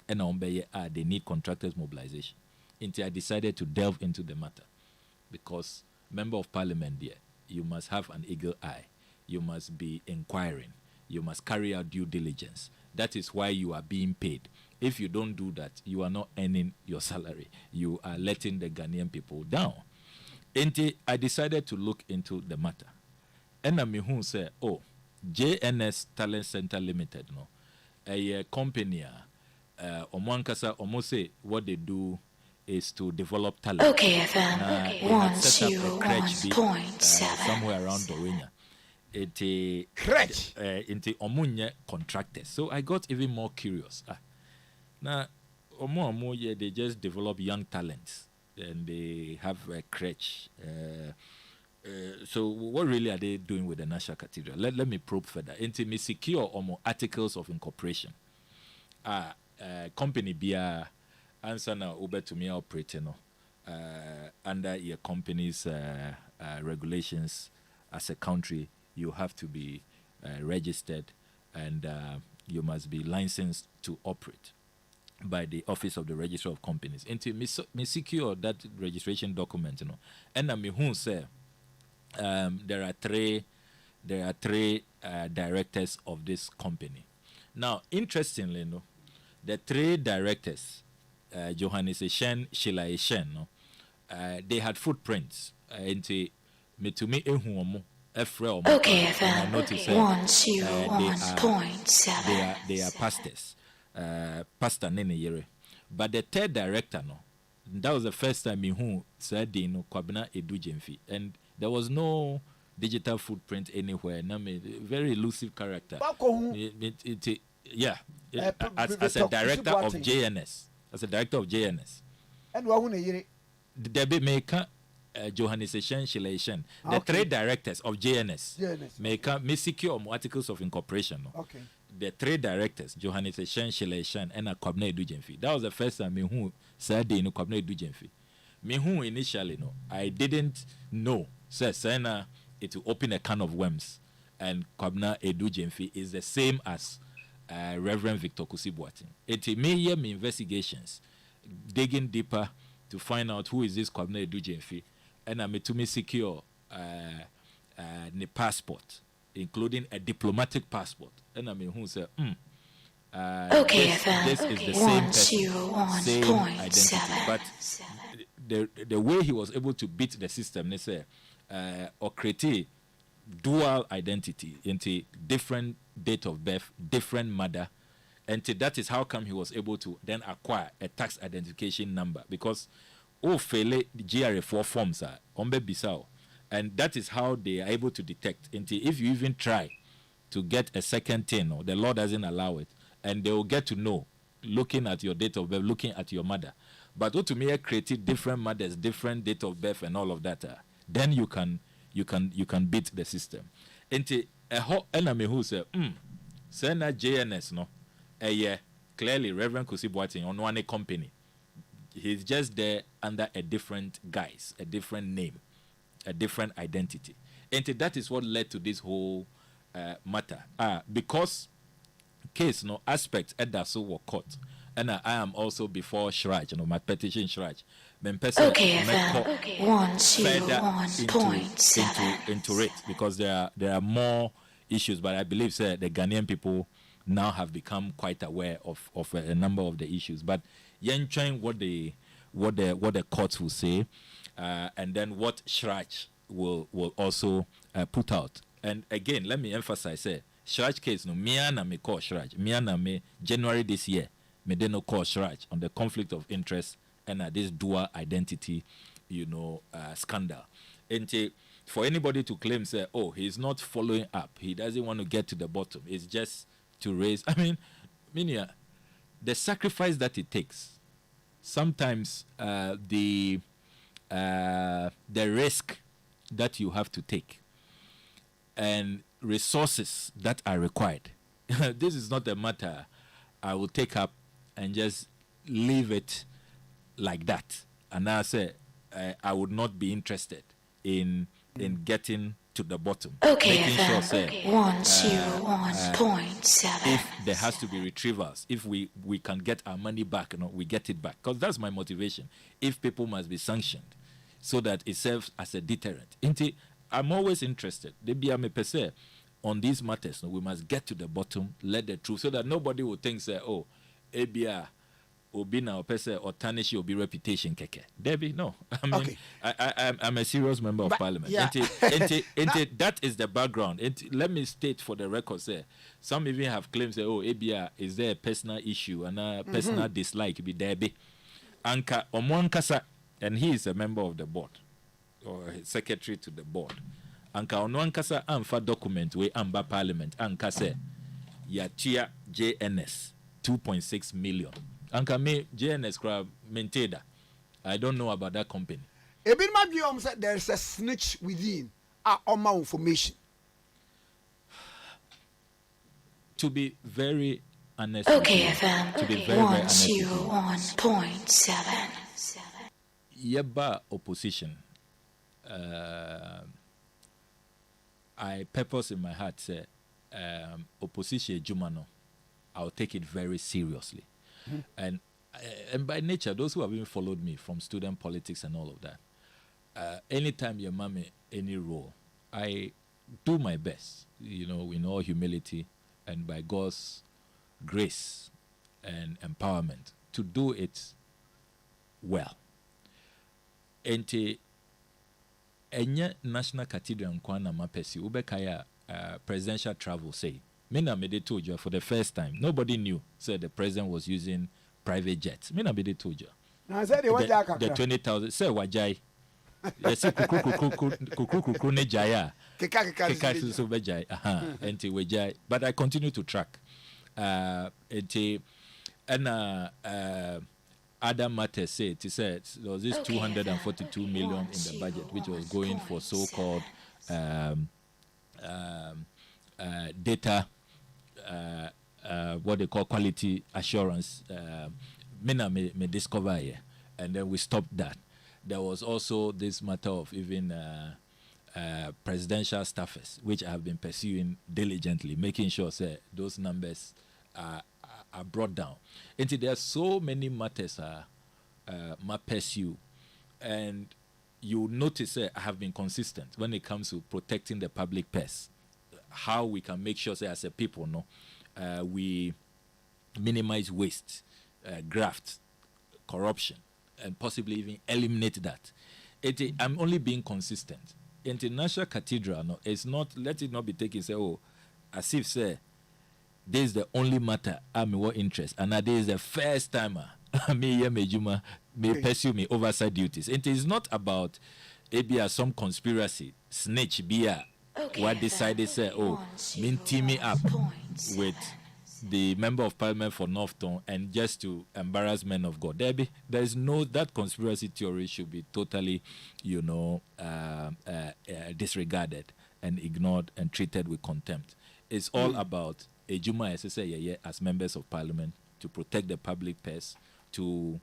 and ombeye they need contractors mobilization. Enti I decided to delve into the matter because member of parliament there, you must have an eagle eye. You must be inquiring. You must carry out due diligence. That is why you are being paid. If you don't do that, you are not earning your salary. You are letting the Ghanaian people down. And I decided to look into the matter. And I mean, say, JNS Talent Center Limited, a company, Omwankasa, almost say what they do is to develop talent. Okay, FM. 101.7. Somewhere around Dorinya. Into omunye contractors. So I got even more curious. Now, they just develop young talents and they have a crèche. So what really are they doing with the National Cathedral? Let me probe further. Into me secure articles of incorporation. Company be answer now over to me operating under your company's regulations as a country. You have to be registered and you must be licensed to operate by the Office of the Registrar of Companies. Until me secure that registration document, and I mean, say there are three directors of this company. Now, interestingly, the three directors, Johannes Eshen, Sheila Eshen, they had footprints into me to me Okay, FM. 101.7. They are pastors. Pastor Nene Yere. But the third director, that was the first time who said Kwabena Edu Jemfi. And there was no digital footprint anywhere. Very elusive character. As a director of JNS. And the maker Johannes Eshen, Sheila Eshen, the three directors of JNS, me secure articles of incorporation. Okay. The three directors, Johannes Eshen, Sheila Eshen, and Kwame Edu Jemfi. That was the first time who said Kwame Edu Jemfi. Me who initially I didn't know. Sena it will open a can of worms, and Kwame Edu Jemfi is the same as Reverend Victor Kusibuatin. It may me investigations, digging deeper to find out who is this Kwame Edu Jemfi. And I made to me secure the passport, including a diplomatic passport. And I mean, who said, this is the same person, same identity. But the way he was able to beat the system, they say, or create dual identity into different date of birth, different mother, and that is how come he was able to then acquire a tax identification number, because fele GRA4 forms are ombe bisao, and that is how they are able to detect. Until if you even try to get a second thing, or the law doesn't allow it, and they will get to know looking at your date of birth, looking at your mother. But what to me created different mothers, different date of birth, and all of that. Then you can beat the system. Enti a hot enemy who say, say na JNS no, clearly Reverend Kusi Boateng on one company. He's just there under a different guise, a different name, a different identity. And that is what led to this whole matter. Because case, no aspects at that so were caught. And I am also before Shraj, my petition Shraj. Okay, FM 101.7 into it, because there are more issues, but I believe the Ghanaian people now have become quite aware of a number of the issues. But yen trying what the courts will say, and then what Shraj will also put out. And again, let me emphasize, Shraj case, no, Miana me call Shraj. Miana me January this year, me de no call Shraj on the conflict of interest and this dual identity, scandal. And for anybody to claim, say, oh, he's not following up, he doesn't want to get to the bottom, it's just to raise. I mean, the sacrifice that it takes, sometimes the risk that you have to take, and resources that are required. This is not a matter I will take up and just leave it like that. And I say I would not be interested in getting to the bottom. Okay, making FM sure, 101.7. if there has to be retrievals, if we can get our money back, we get it back. Because that's my motivation. If people must be sanctioned, so that it serves as a deterrent. I'm always interested. On these matters, we must get to the bottom, let the truth, so that nobody will think, say, oh, ABR will be now person or tarnish your be reputation keke. Debbie, no. I mean, okay. I'm a serious member of parliament. Yeah. That is the background. Let me state for the record, say, some even have claimed, say, oh, ABR, is there a personal issue and a personal dislike? Be Debbie. Anka Omwankasa, and he is a member of the board, or secretary to the board. Anka Onwankasa amfa document we amba parliament anka se yatia JNS 2.6 million. Anka me JNS crab maintained. I don't know about that company. Ebin Magiom said there's a snitch within our my information. To be very honest. Okay, FM. To be very honest. 101.7. Yeba opposition. I purpose in my heart say opposition Jumano, I'll take it very seriously. And by nature, those who have even followed me from student politics and all of that, anytime you mommy any role, I do my best, in all humility and by God's grace and empowerment to do it well. And Enya National Cathedral in Kwana Mapesi, Ubekaya presidential travel say. Mina Mede told you for the first time. Nobody knew, said the president was using private jets. Mina Mede told you. The 20,000. Say Wajai. Yes, Kuku Nejaya. Keka so Bejai. Enti Wajai. But I continue to track. Other matters say there was this 242 million in the budget, which was going for so-called data, what they call quality assurance. Mina may discover here, and then we stopped that. There was also this matter of even presidential staffers, which I have been pursuing diligently, making sure those numbers are brought down. And there are so many matters I pursue, and you notice I have been consistent when it comes to protecting the public purse. How we can make sure, as a people, we minimize waste, graft, corruption, and possibly even eliminate that. I'm only being consistent. International Cathedral, it's not. Let it not be taken. As if this is the only matter I'm what interest, and this is the first time may pursue me oversight duties. It is not about maybe some conspiracy, snitch, what decided mean teaming up with the member of parliament for Northton and just to embarrass men of God. There is no, that conspiracy theory should be totally, disregarded and ignored and treated with contempt. It's all about Ejuma SSA as members of parliament to protect the public purse, to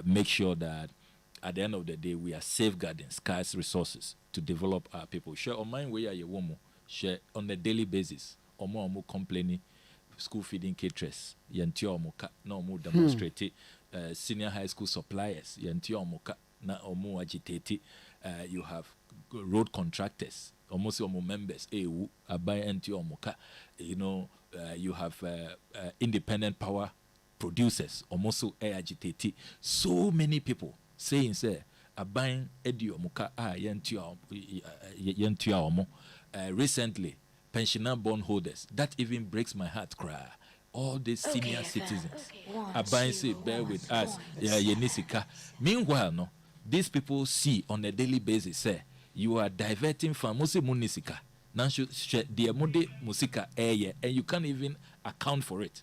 make sure that at the end of the day we are safeguarding scarce resources to develop our people. Share on mine where you woman share on a daily basis. Omo complaining school feeding caterers. Yentio omoka na omo demonstrate senior high school suppliers. Yentio omoka na omo agitate. You have road contractors. Almost omo members. EU abai entio omoka. You have independent power producers. Almost agitate. So many people saying say abai edio omoka yentio omo. Recently, pensioner bondholders, that even breaks my heart, cry. All these senior citizens are buying, say, bear with us. Meanwhile, no, these people see on a daily basis, say, you are diverting from Munisika. Now, the Mode Musika air, and you can't even account for it.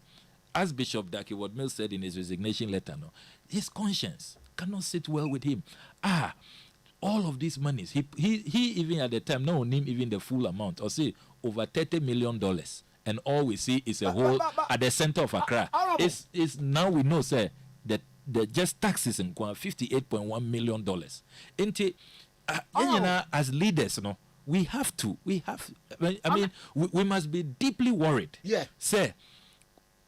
As Bishop Dakiwad Mills said in his resignation letter, no, his conscience cannot sit well with him. All of these monies, he even at the time, no name even the full amount, or say over $30 million, and all we see is a hole at the center of Accra. It's now we know, sir, that the just taxes in $58.1 million. As leaders, no, we must be deeply worried. Yeah, sir.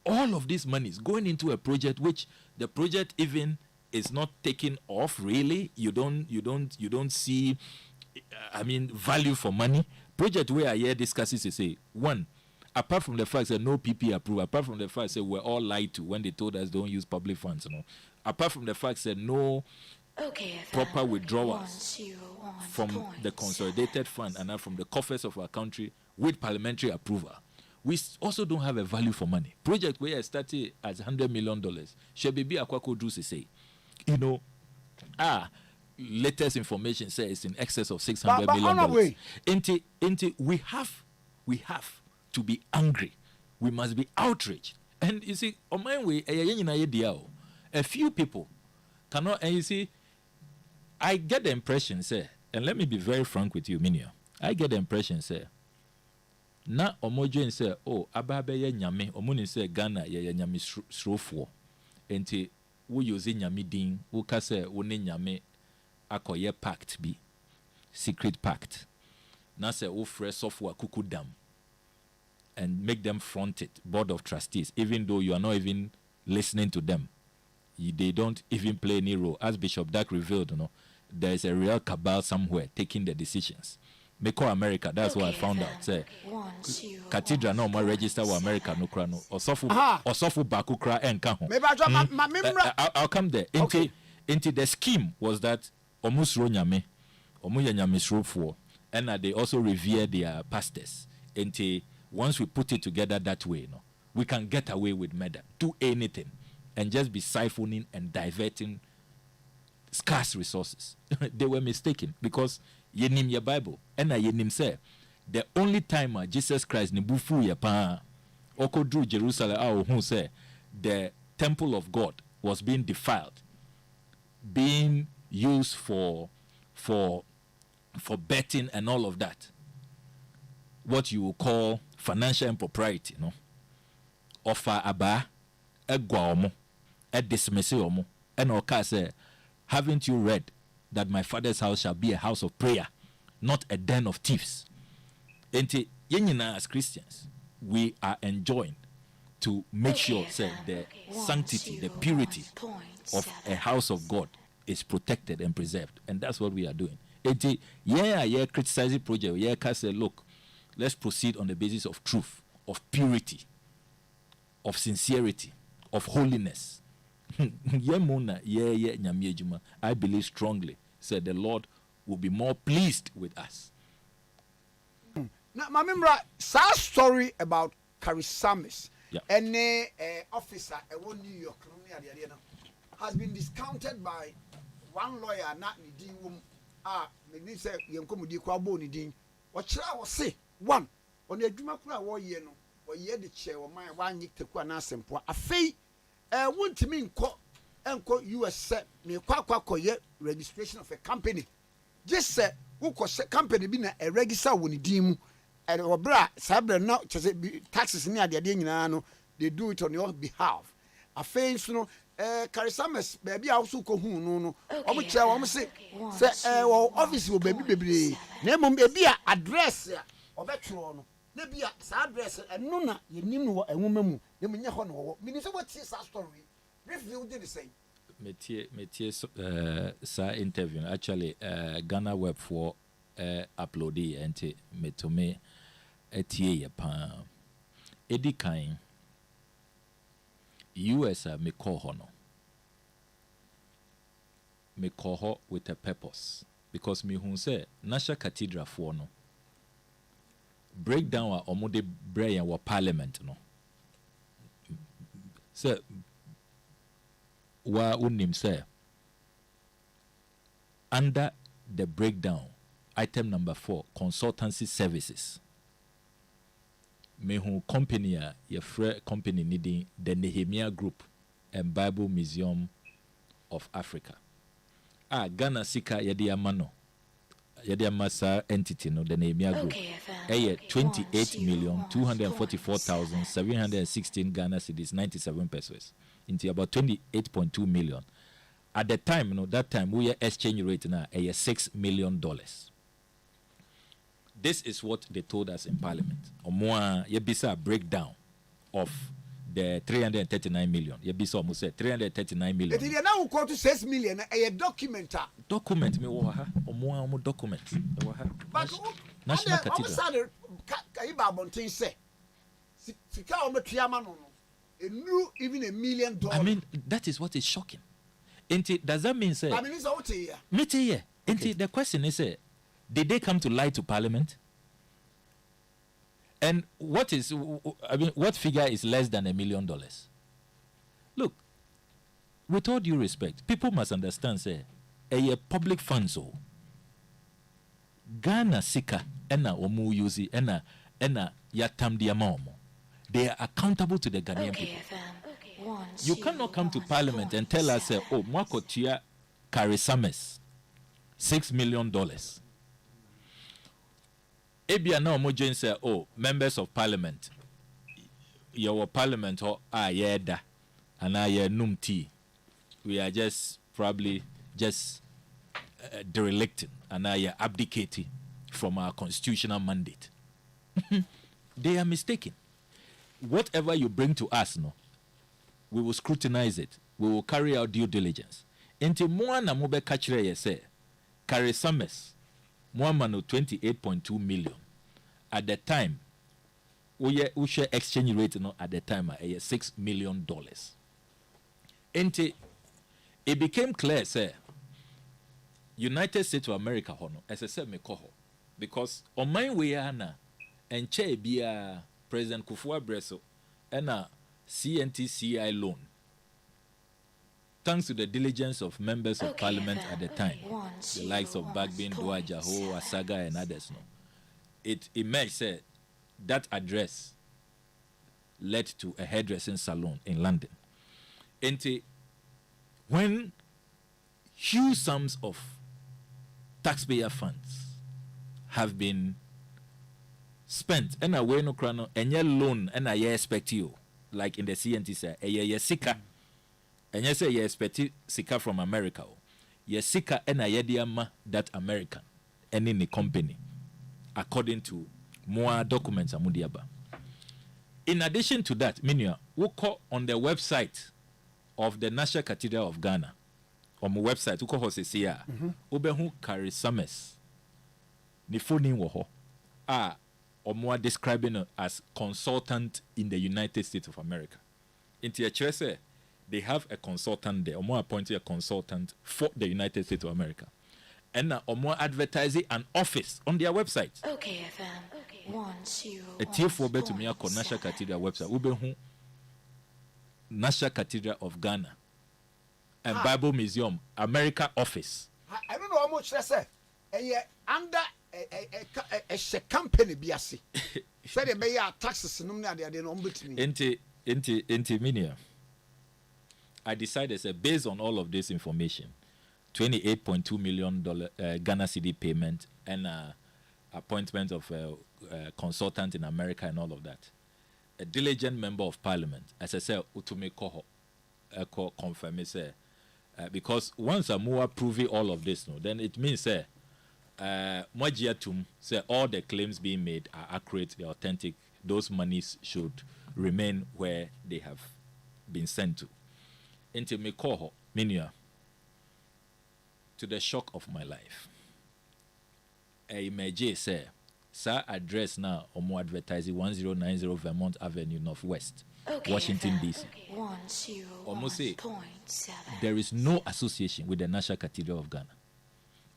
All of this money is going into a project which the project even is not taking off. Really, you don't see value for money. Project where I hear discusses is say one, apart from the fact that no PP approved, apart from the fact that we're all lied to when they told us don't use public funds, apart from the fact that no proper withdrawals from the consolidated fund and now from the coffers of our country with parliamentary approval, we also don't have a value for money. Project where I started as $100 million, Shebebi Akwako Drew say, latest information says it's in excess of $600 million. We have to be angry. We must be outraged. And you see, on my way, a few people cannot. And you see, I get the impression, sir, and let me be very frank with you, Minio. I get the impression, sir. Na omojo say, ababe ye nyame, omuni say Ghana ye nyame srofo. Enti wo use nyame din, wo ka say wo ne nyame akoye pact bi, secret pact. Na say wo frɛ sɔfo akuku dam and make them front it, board of trustees, even though you are not even listening to them. They don't even play any role. As Bishop Dak revealed, there is a real cabal somewhere taking the decisions. Make America, that's what I found out. Say, Cathedral no more register with America no krano. Osofu bakukra enkaho. I'll come there. Into the scheme was that omusro nyame, omuya nyame srofuo, and they also revere their pastors. Into once we put it together that way, we can get away with murder, do anything, and just be siphoning and diverting scarce resources. They were mistaken because yenim your Bible and yenim say the only time Jesus Christ ni bufu ya pa okodru Jerusalem who say the temple of God was being defiled, being used for betting and all of that, what you will call financial impropriety, offer aba egwa omo e dismiss omo and oka say, haven't you read that my father's house shall be a house of prayer, not a den of thieves? Enti yenina as Christians, we are enjoined to make sure say the sanctity, the purity of a house of God is protected and preserved, and that's what we are doing. Enti criticizing project, can say, look, let's proceed on the basis of truth, of purity, of sincerity, of holiness. I believe strongly, said the Lord will be more pleased with us. Now, remember, sad story about Karisamis, any officer in New York has been discounted by one lawyer, not Nidin. Maybe say, Yankomudi Kwabo Nidin. What shall I say? One, on the Jumakura war, wɔyɛ de kyɛ wɔ man wanyɛ teku ana asɛmpo afei wontumi nkɔ US sɛ mekɔ akɔyɛ registration of a company just sɛ wokɔ company bi na register wɔ ne din mu wɔbrɛ a saa berɛ no kyɛ sɛ taxes ne adeadeɛ nyinaa no they do it on your behalf afei nso no Karisames baabi a woso kɔhu no ɔmo kyerɛ wɔm se sɛ wɔ office wɔ baabi bebree na mmom ebi a address a ɔbɛtwerɛ no na bi a saa address ɛno na yɛnim no wɔ nwoma mu na menyɛ hɔ no wɔwɔ menim sɛ wɔtie saa story review de the same metie sa interview actually Ghana web for upload it and metome etie ye pa edi kan US me call ho no me call ho with a purpose because me hu say National Cathedral for no breakdown a omode brain wa parliament no say wa unim say under the breakdown item number 4 consultancy services me hu company a ye frɛ company needing the Nehemiah Group and Bible Museum of Africa Ghana sika yɛde ama no yɛde ama saa entity no the Nehemiah Group 28,244,716 Ghana cedis 97 pesos into about 28.2 million at the time no that time we exchange rate now $6 million. This is what they told us in Parliament. Omoa yebisa breakdown of the 339 million. Yebisa almost said 339 million. It is now called to 6 million. A document. Document me waha. Omoa document. But National Cathedral. Kaiba Bontin say. Sika ometriama no. Even $1 million. I mean, that is what is shocking. Does that mean say? I mean, it's out here. Mete here. The question is say. Did they come to lie to Parliament? And what figure is less than $1 million? Look, with all due respect, people must understand, say, a public funds so Ghana sika ena omu yuzi ena yatam diamomo. They are accountable to the Ghanaian people. You cannot come to Parliament and tell us, oh, mwakotia Karisames, $6 million. Ebia na omo join say members of parliament your parliament yeda and I num tea we are just probably just derelicting and I abdicating from our constitutional mandate. They are mistaken. Whatever you bring to us no we will scrutinize it, we will carry out due diligence until more na mo be kachire ye say carry summers Muamano 28.2 million. At the time, we share exchange rate no at the time $6 million. And it became clear, say, United States of America hono, as I said, me koho, because on my way na and che bia President Kufuor and a CNTCI loan. Thanks to the diligence of members of Parliament at the time, the likes of Bagbin, Dua Jaho, Asaga, and others, it emerged that address led to a hairdressing salon in London. And when huge sums of taxpayer funds have been spent, and a way no crano, and your loan, and I expect you, like in the CNT, a sika. And you say you expect sika from America. You sika and a that American and in the company, according to more documents amudiaba. In addition to that, Minya, we call on the website of the National Cathedral of Ghana. On my website, we call Hosesia. Ubehu Karisames. Ni phone woho. Or more describing as consultant in the United States of America. In the they have a consultant there, or more appointed a consultant for the United States of America. And now, or more advertising an office on their website. Okay, FM. 10. A tier 4 bet to me called National Cathedral website. Ubehu National Cathedral of Ghana and Bible Museum America office. I don't know how much they say. Under a company biasi. Say the bay taxes no na they no betimi. Inti minia. I decided, say, based on all of this information, $28.2 million Ghana cedi payment and appointment of a consultant in America and all of that. A diligent member of parliament, as I said, utume koho, confirm say, because once I'm more proving all of this, no, then it means say, say all the claims being made are accurate, they're authentic. Those monies should remain where they have been sent to. Into me koho, minia. To the shock of my life, a major say, sir, address now or more advertising 1090 Vermont Avenue Northwest, Washington DC. Almost say there is no association with the National Cathedral of Ghana.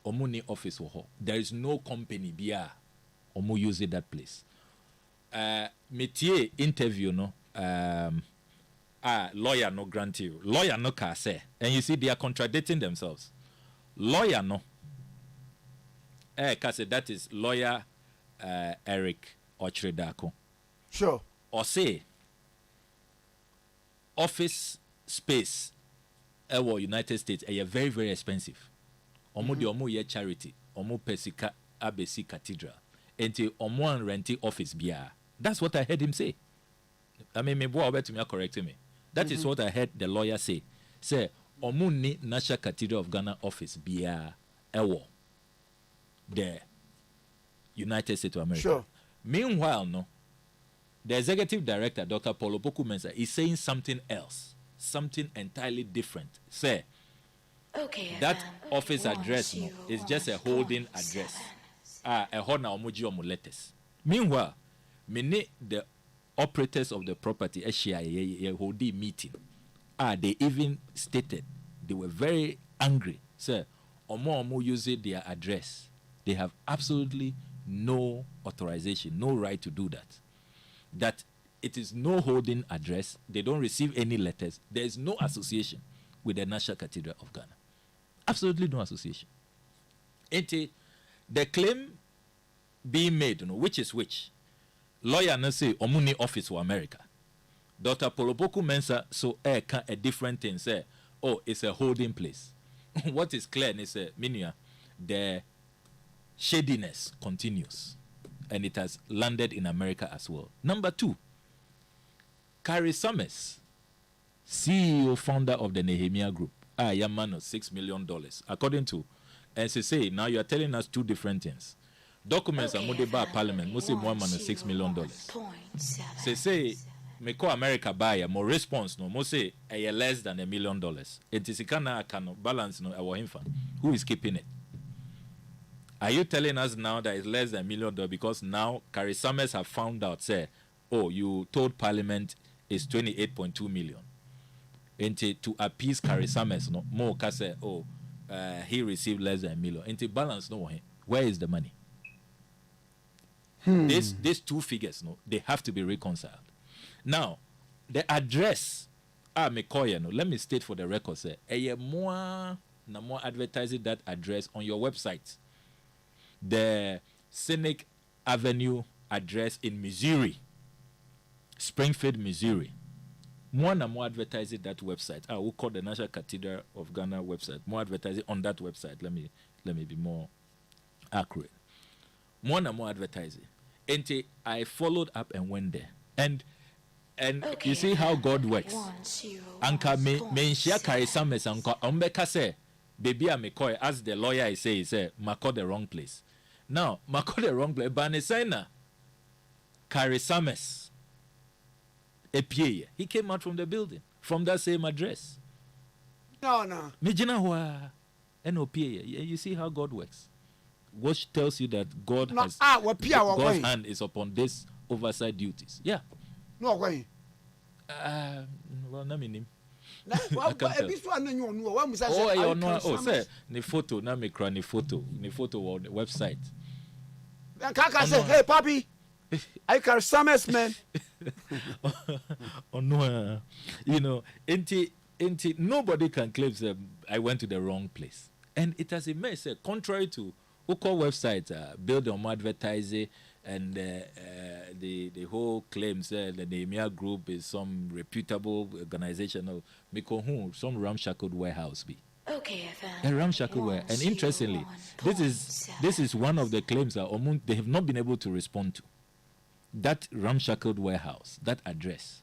Omuni office ho. There is no company bia omu use that place. Métier interview no lawyer no grant you. Lawyer no ka say. And you see they are contradicting themselves. Lawyer no. Kasi that is lawyer Eric Ochredako. Sure. Or say office space United States are very, very expensive. Omo di omo ye charity. Omo pesika abesi cathedral. Enti omo an renti office bia. That's what I heard him say. I mean, me boy to me correcting me. That is what I heard the lawyer say. Say omo ni National Cathedral of Ghana office bia ewo the United States of America. Sure. Meanwhile, no, the executive director, Dr. Paulo Poku Mensah, is saying something else, something entirely different. Say that office address no, is just a holding address. A hona omuji omu letters. Meanwhile, many the operators of the property a holding meeting. They even stated they were very angry. Say, omo using their address. They have absolutely no authorization, no right to do that. That it is no holding address. They don't receive any letters. There is no association with the National Cathedral of Ghana. Absolutely no association. The claim being made, which is which? Lawyer no say omuni office for America. Dr. Polopoku Mensah so a different thing say, oh, it's a holding place. What is clear is minia the shadiness continues, and it has landed in America as well. Number two, Carrie Summers, CEO, founder of the Nehemiah Group, young man of $6 million. According to NCC, now you are telling us two different things. Documents are made by Parliament, mostly one man of $6 million. Say, me call America buyer more response no, mo say less than $1 million. It is can balance no our infant. Who is keeping it? Are you telling us now that it's less than $1 million because now Carrie Summers have found out, say, oh, you told Parliament it's 28.2 million. And to appease Carrie Summers, no more can say, oh, he received less than $1 million. And to balance, no, where is the money? These two figures, no, they have to be reconciled. Now, the address, no, let me state for the record, say, more advertising that address on your website. The Scenic Avenue address in Missouri, Springfield, Missouri. More and more advertising that website. I will call the National Cathedral of Ghana website. More advertising on that website. Let me be more accurate. More and more advertising. And I followed up and went there. And okay, you see how God works. Anka me share Carrie Summers anka ombeka say baby amekoy as the lawyer I say mako the wrong place. Now mako the wrong place. Banesina Carrie Summers he came out from the building from that same address. No. Mijina wa NOPA. You see how God works. Which tells you that God has God's hand is upon this oversight duties. Yeah. No way. Well, na minim. Say the photo na me cry the photo on the website. Kaka say, hey, Papi, I can summons man. No, you know, nobody can claim that I went to the wrong place, and it has a mess. Contrary to Uko website, build on advertising, and the whole claim said the Nehemiah Group is some reputable organization of some ramshackled warehouse be. Okay, A ramshackled warehouse. And interestingly, this is one of the claims that they have not been able to respond to. That ramshackled warehouse, that address,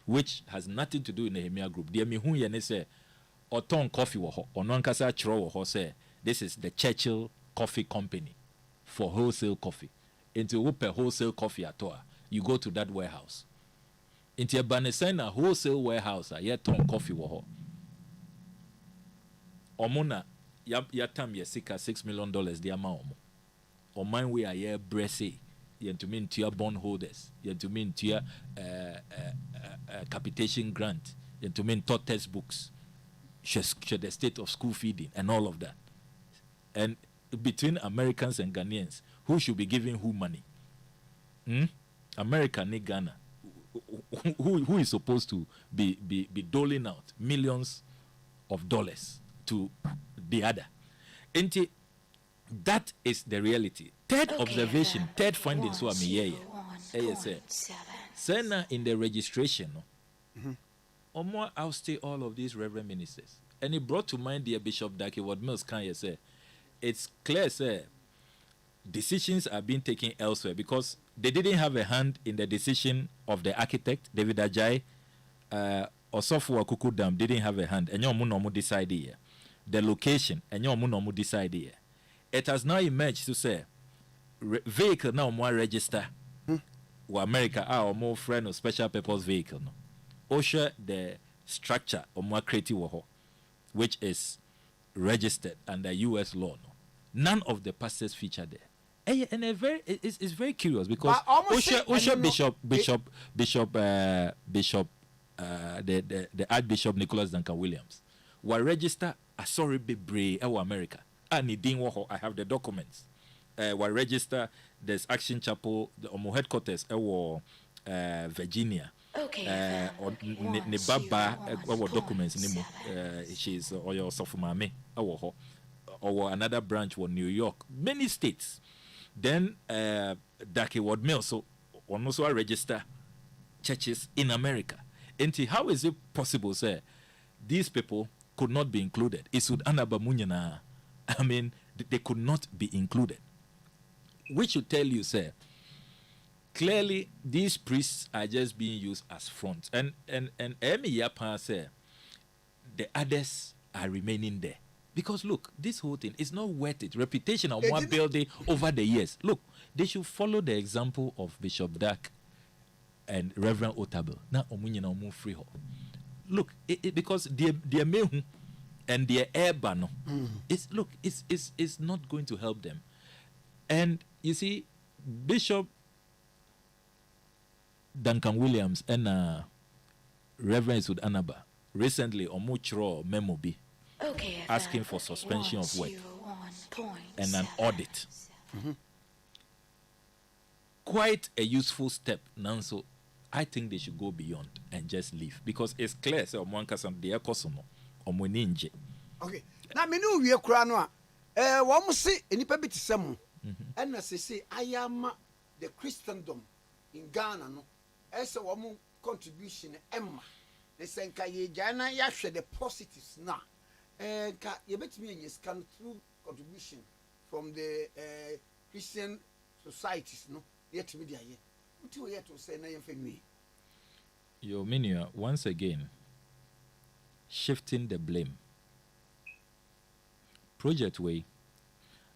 which has nothing to do with Nehemiah Group. The Mihu Yene say, Oton Coffee wo or Nankasa Chro wo say, this is the Churchill Coffee Company for wholesale coffee. Into Upe wholesale coffee at all, you go to that warehouse. Into a Banesena wholesale warehouse, yet ton coffee wo. Omona yatam yesika $6 million the amount. Or mine we are here bresse. You to mean to your bondholders, you to mean to your capitation grant, you to mean taught textbooks, the state of school feeding, and all of that. And between Americans and Ghanaians, who should be giving who money? America and Ghana. Who is supposed to be doling out millions of dollars to the other? That is the reality. Third observation, third finding, so I'm here. Sena in the registration, Omo ousted all of these reverend ministers. And he brought to mind the Bishop Dake what Mills can say. It's clear, sir, decisions are being taken elsewhere because they didn't have a hand in the decision of the architect, David Ajay, Osofo Akuku Dam didn't have a hand. And you no decide here. The location, and you no decide here. It has now emerged to say, vehicle now more register. America are more friend of special purpose vehicle. No. OSHA the structure or more creative, which is registered under U.S. law. No. None of the pastors feature there. And it's very curious because OSHA the Archbishop Nicholas Duncan Williams were registered as sorry be brave America. I have the documents. Were register there's Action Chapel, the Omo headquarters, Virginia. Or Nebaba, our documents, she's or your Sofumame, or another branch was New York, many states. Then Dake Ward Mill, so also register churches in America. And how is it possible, sir? These people could not be included. Isud Anabamunyana. I mean, they could not be included. Which should tell you, sir, clearly these priests are just being used as fronts. And Emi Yapa said, the others are remaining there. Because look, this whole thing is not worth it. Reputation of one building over the years. Look, they should follow the example of Bishop Dak and Reverend Otabel. Now, free. Look, because their mehu and their airbano, it's not going to help them. And you see, Bishop Duncan Williams and Reverend Sud Anaba recently Omuchro Memobi asking for suspension of work and an audit. Quite a useful step, Nanso. I think they should go beyond and just leave because it's clear. So, okay. Now, me know we are crying. One must say, any baby to some. And as I say, I am the Christendom in Ghana. No, as a woman contribution, Emma. They say, Ghana, you share the positives now. And you bet me in your scan through contribution from the Christian societies. No, yet media. Until yet to say, I am me. Your Minia, once again, shifting the blame. Project Way,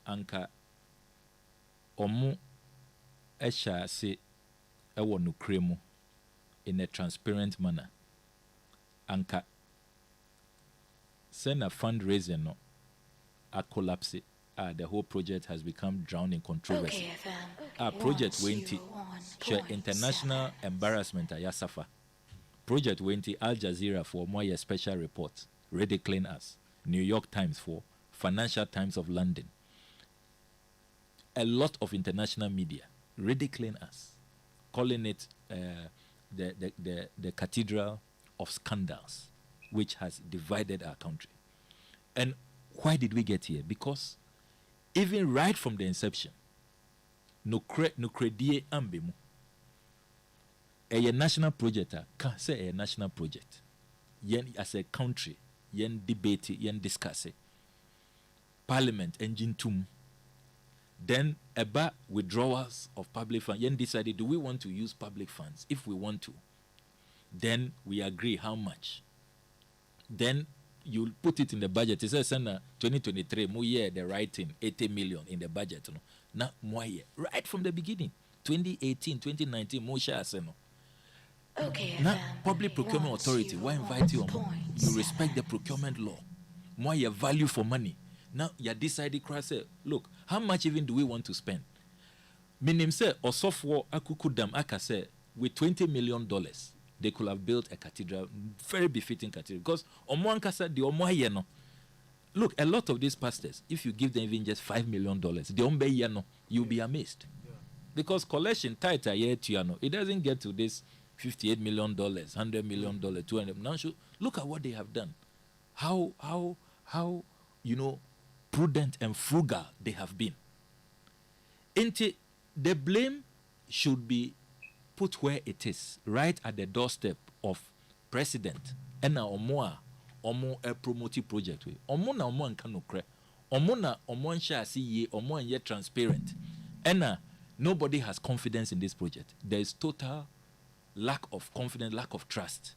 Anka Omu Esha se Ewo Nukremu in a transparent manner. Anka send a fundraiser no a collapse. The whole project has become drowned in controversy. Project Wenti share international embarrassment Yasafa. Project Wenti Al Jazeera for more special report. Ridiculing us. New York Times for Financial Times of London. A lot of international media ridiculing us, calling it the Cathedral of Scandals, which has divided our country. And why did we get here? Because even right from the inception, no credit ambemu. A national project can say a national project. Yen as a country, yen debate, yen discuss it. Parliament engine tum. Then about withdrawals of public funds. Yen decided, do we want to use public funds? If we want to, then we agree how much. Then you put it in the budget. It says 2023, more year the writing 80 million in the budget. No, not more year. Right from the beginning. 2018, 2019, more shares. No. Okay. Now, public procurement authority, why invite you on? You respect the procurement law. More your value for money. Now you decided, say, look, how much even do we want to spend? Meaning say, or software akukudam aka say, with $20 million, they could have built a cathedral, very befitting cathedral. Because omoankasa the omoayeno. Look, a lot of these pastors, if you give them even just $5 million, the ombeyeno, you'll be amazed. Yeah. Because collection tight a year to it doesn't get to this $58 million, $100 million, $200 million. Now, look at what they have done. How prudent and frugal they have been. The blame should be put where it is, right at the doorstep of president. And now omo a promoting project we. Omo na omo anka nokre. Omo na omo nsha asi ye, omo anye transparent. And nobody has confidence in this project. There is total lack of confidence, lack of trust.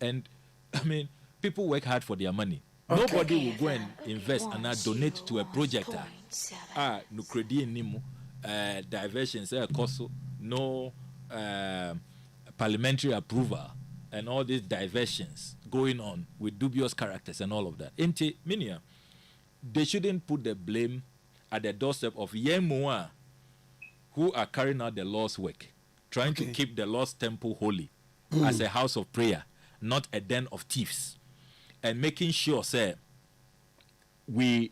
And I mean, people work hard for their money. Okay. Nobody will go and invest and donate to a project. No credit nimu, diversions, no parliamentary approval, and all these diversions going on with dubious characters and all of that. They shouldn't put the blame at the doorstep of Yemoa, who are carrying out the Lord's work, trying to keep the Lord's temple holy as a house of prayer, not a den of thieves, and making sure, sir, we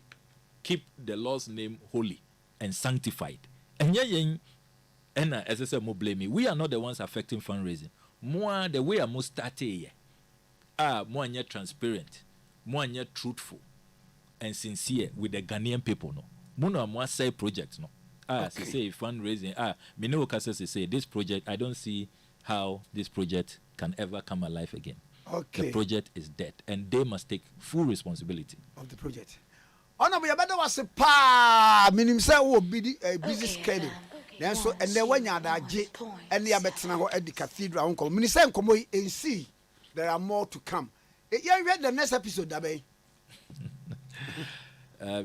keep the Lord's name holy and sanctified. And as I said, more blame me. We are not the ones affecting fundraising. More the way I must start here. More and yet transparent, more and yet truthful, and sincere with the Ghanaian people. No, more say projects. No, say fundraising. Minoko say this project. I don't see how this project can ever come alive again. Okay. The project is dead, and they must take full responsibility of the project. Oh no, we better was a pa. Minim say wo busy schedule. Then so and then when you are that and the abetina at the cathedral uncle. Minister Nkomo and see there are more to come. You read the next episode, Dabe.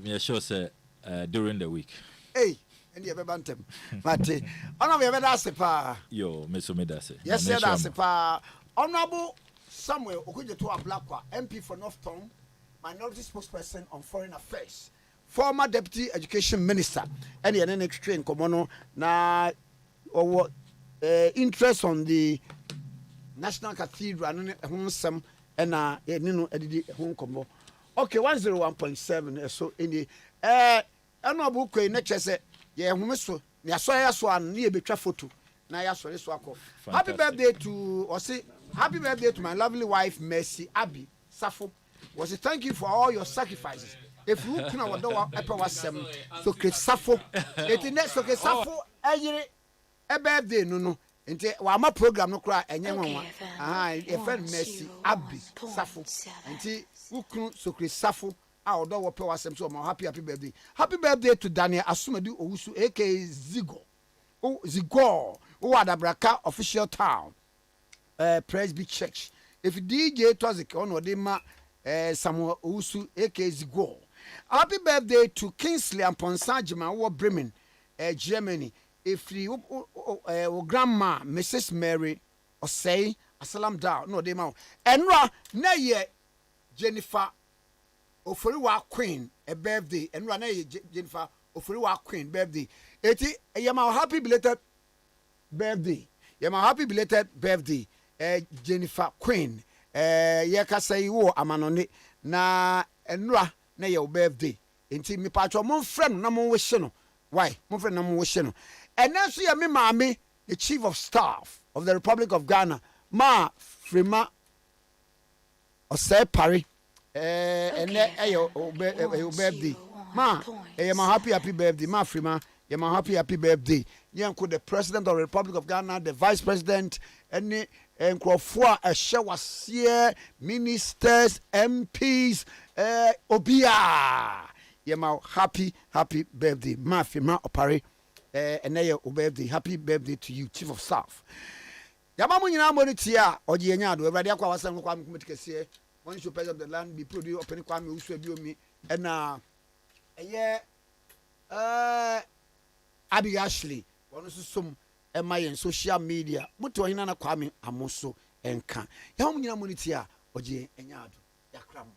Me sure sir during the week. Hey, and you have bantem. But oh no, we better ask pa. Yo, Mr. Medase. Yes, sir, that's pa. Honorable Samuel Okujeto Ablakwa, MP for North Town, Minority Spokesperson on Foreign Affairs, former Deputy Education Minister, and the next train Komono na interest on the National Cathedral and some and Nino Edidi Hong Komo. Okay, 101.7 so in the honorable Queen nature said, yeah, Humeso, Yasoya Swan, near Betra photo. Happy birthday to happy birthday to my lovely wife Mercy Abi Safo. Was a thank you for all your sacrifices. If you can our door so Safo. It is so Safo a birthday no. Into our program no cry and young one. A friend Mercy Abi Safo. Until Ukun so Safo. Our door was so happy birthday. Happy birthday to Daniel Asumadu Owusu aka Zigo. Oh, Zigo. Who are the Braka official town, Presby Church. If DJ Tozik on Odema Samuel Usu, aka Zigo. Happy birthday to Kingsley and Ponsajima, who are Bremen, Germany. If you grandma, Mrs. Mary, or say, Asalam down, no demo. And na ye Jennifer Ofuriwa Queen, a birthday, and run Jennifer Ofuriwa Queen, birthday. 80, Yama happy belated birthday. Yama happy belated birthday. Jennifer Queen. Yaka say wo amanone na enra na your birthday. Inti mi patro mon friend na mon wish no. Why? Mon friend na mon wish no. And now see me mami, the Chief of Staff of the Republic of Ghana, Ma Frima Osei Pari. And your birthday. Ma, my happy birthday, Ma Frima. Yema happy birthday. Yanko the President of the Republic of Ghana, the Vice President, any Nkrofua Eshewasie, ministers, MPs, Obia. Yema happy birthday. Ma opare eneye birthday. Happy birthday to you, Chief of Staff. Yama munyina monitia oje do Awurade akwa wasam Kwame Nkrumah Tikese. One should president of the land be produced open Kwame Usu Biomi and Ade Ashley one some my social media muto hina na Kwame amoso enka ya munyina monitia oje enyado yakram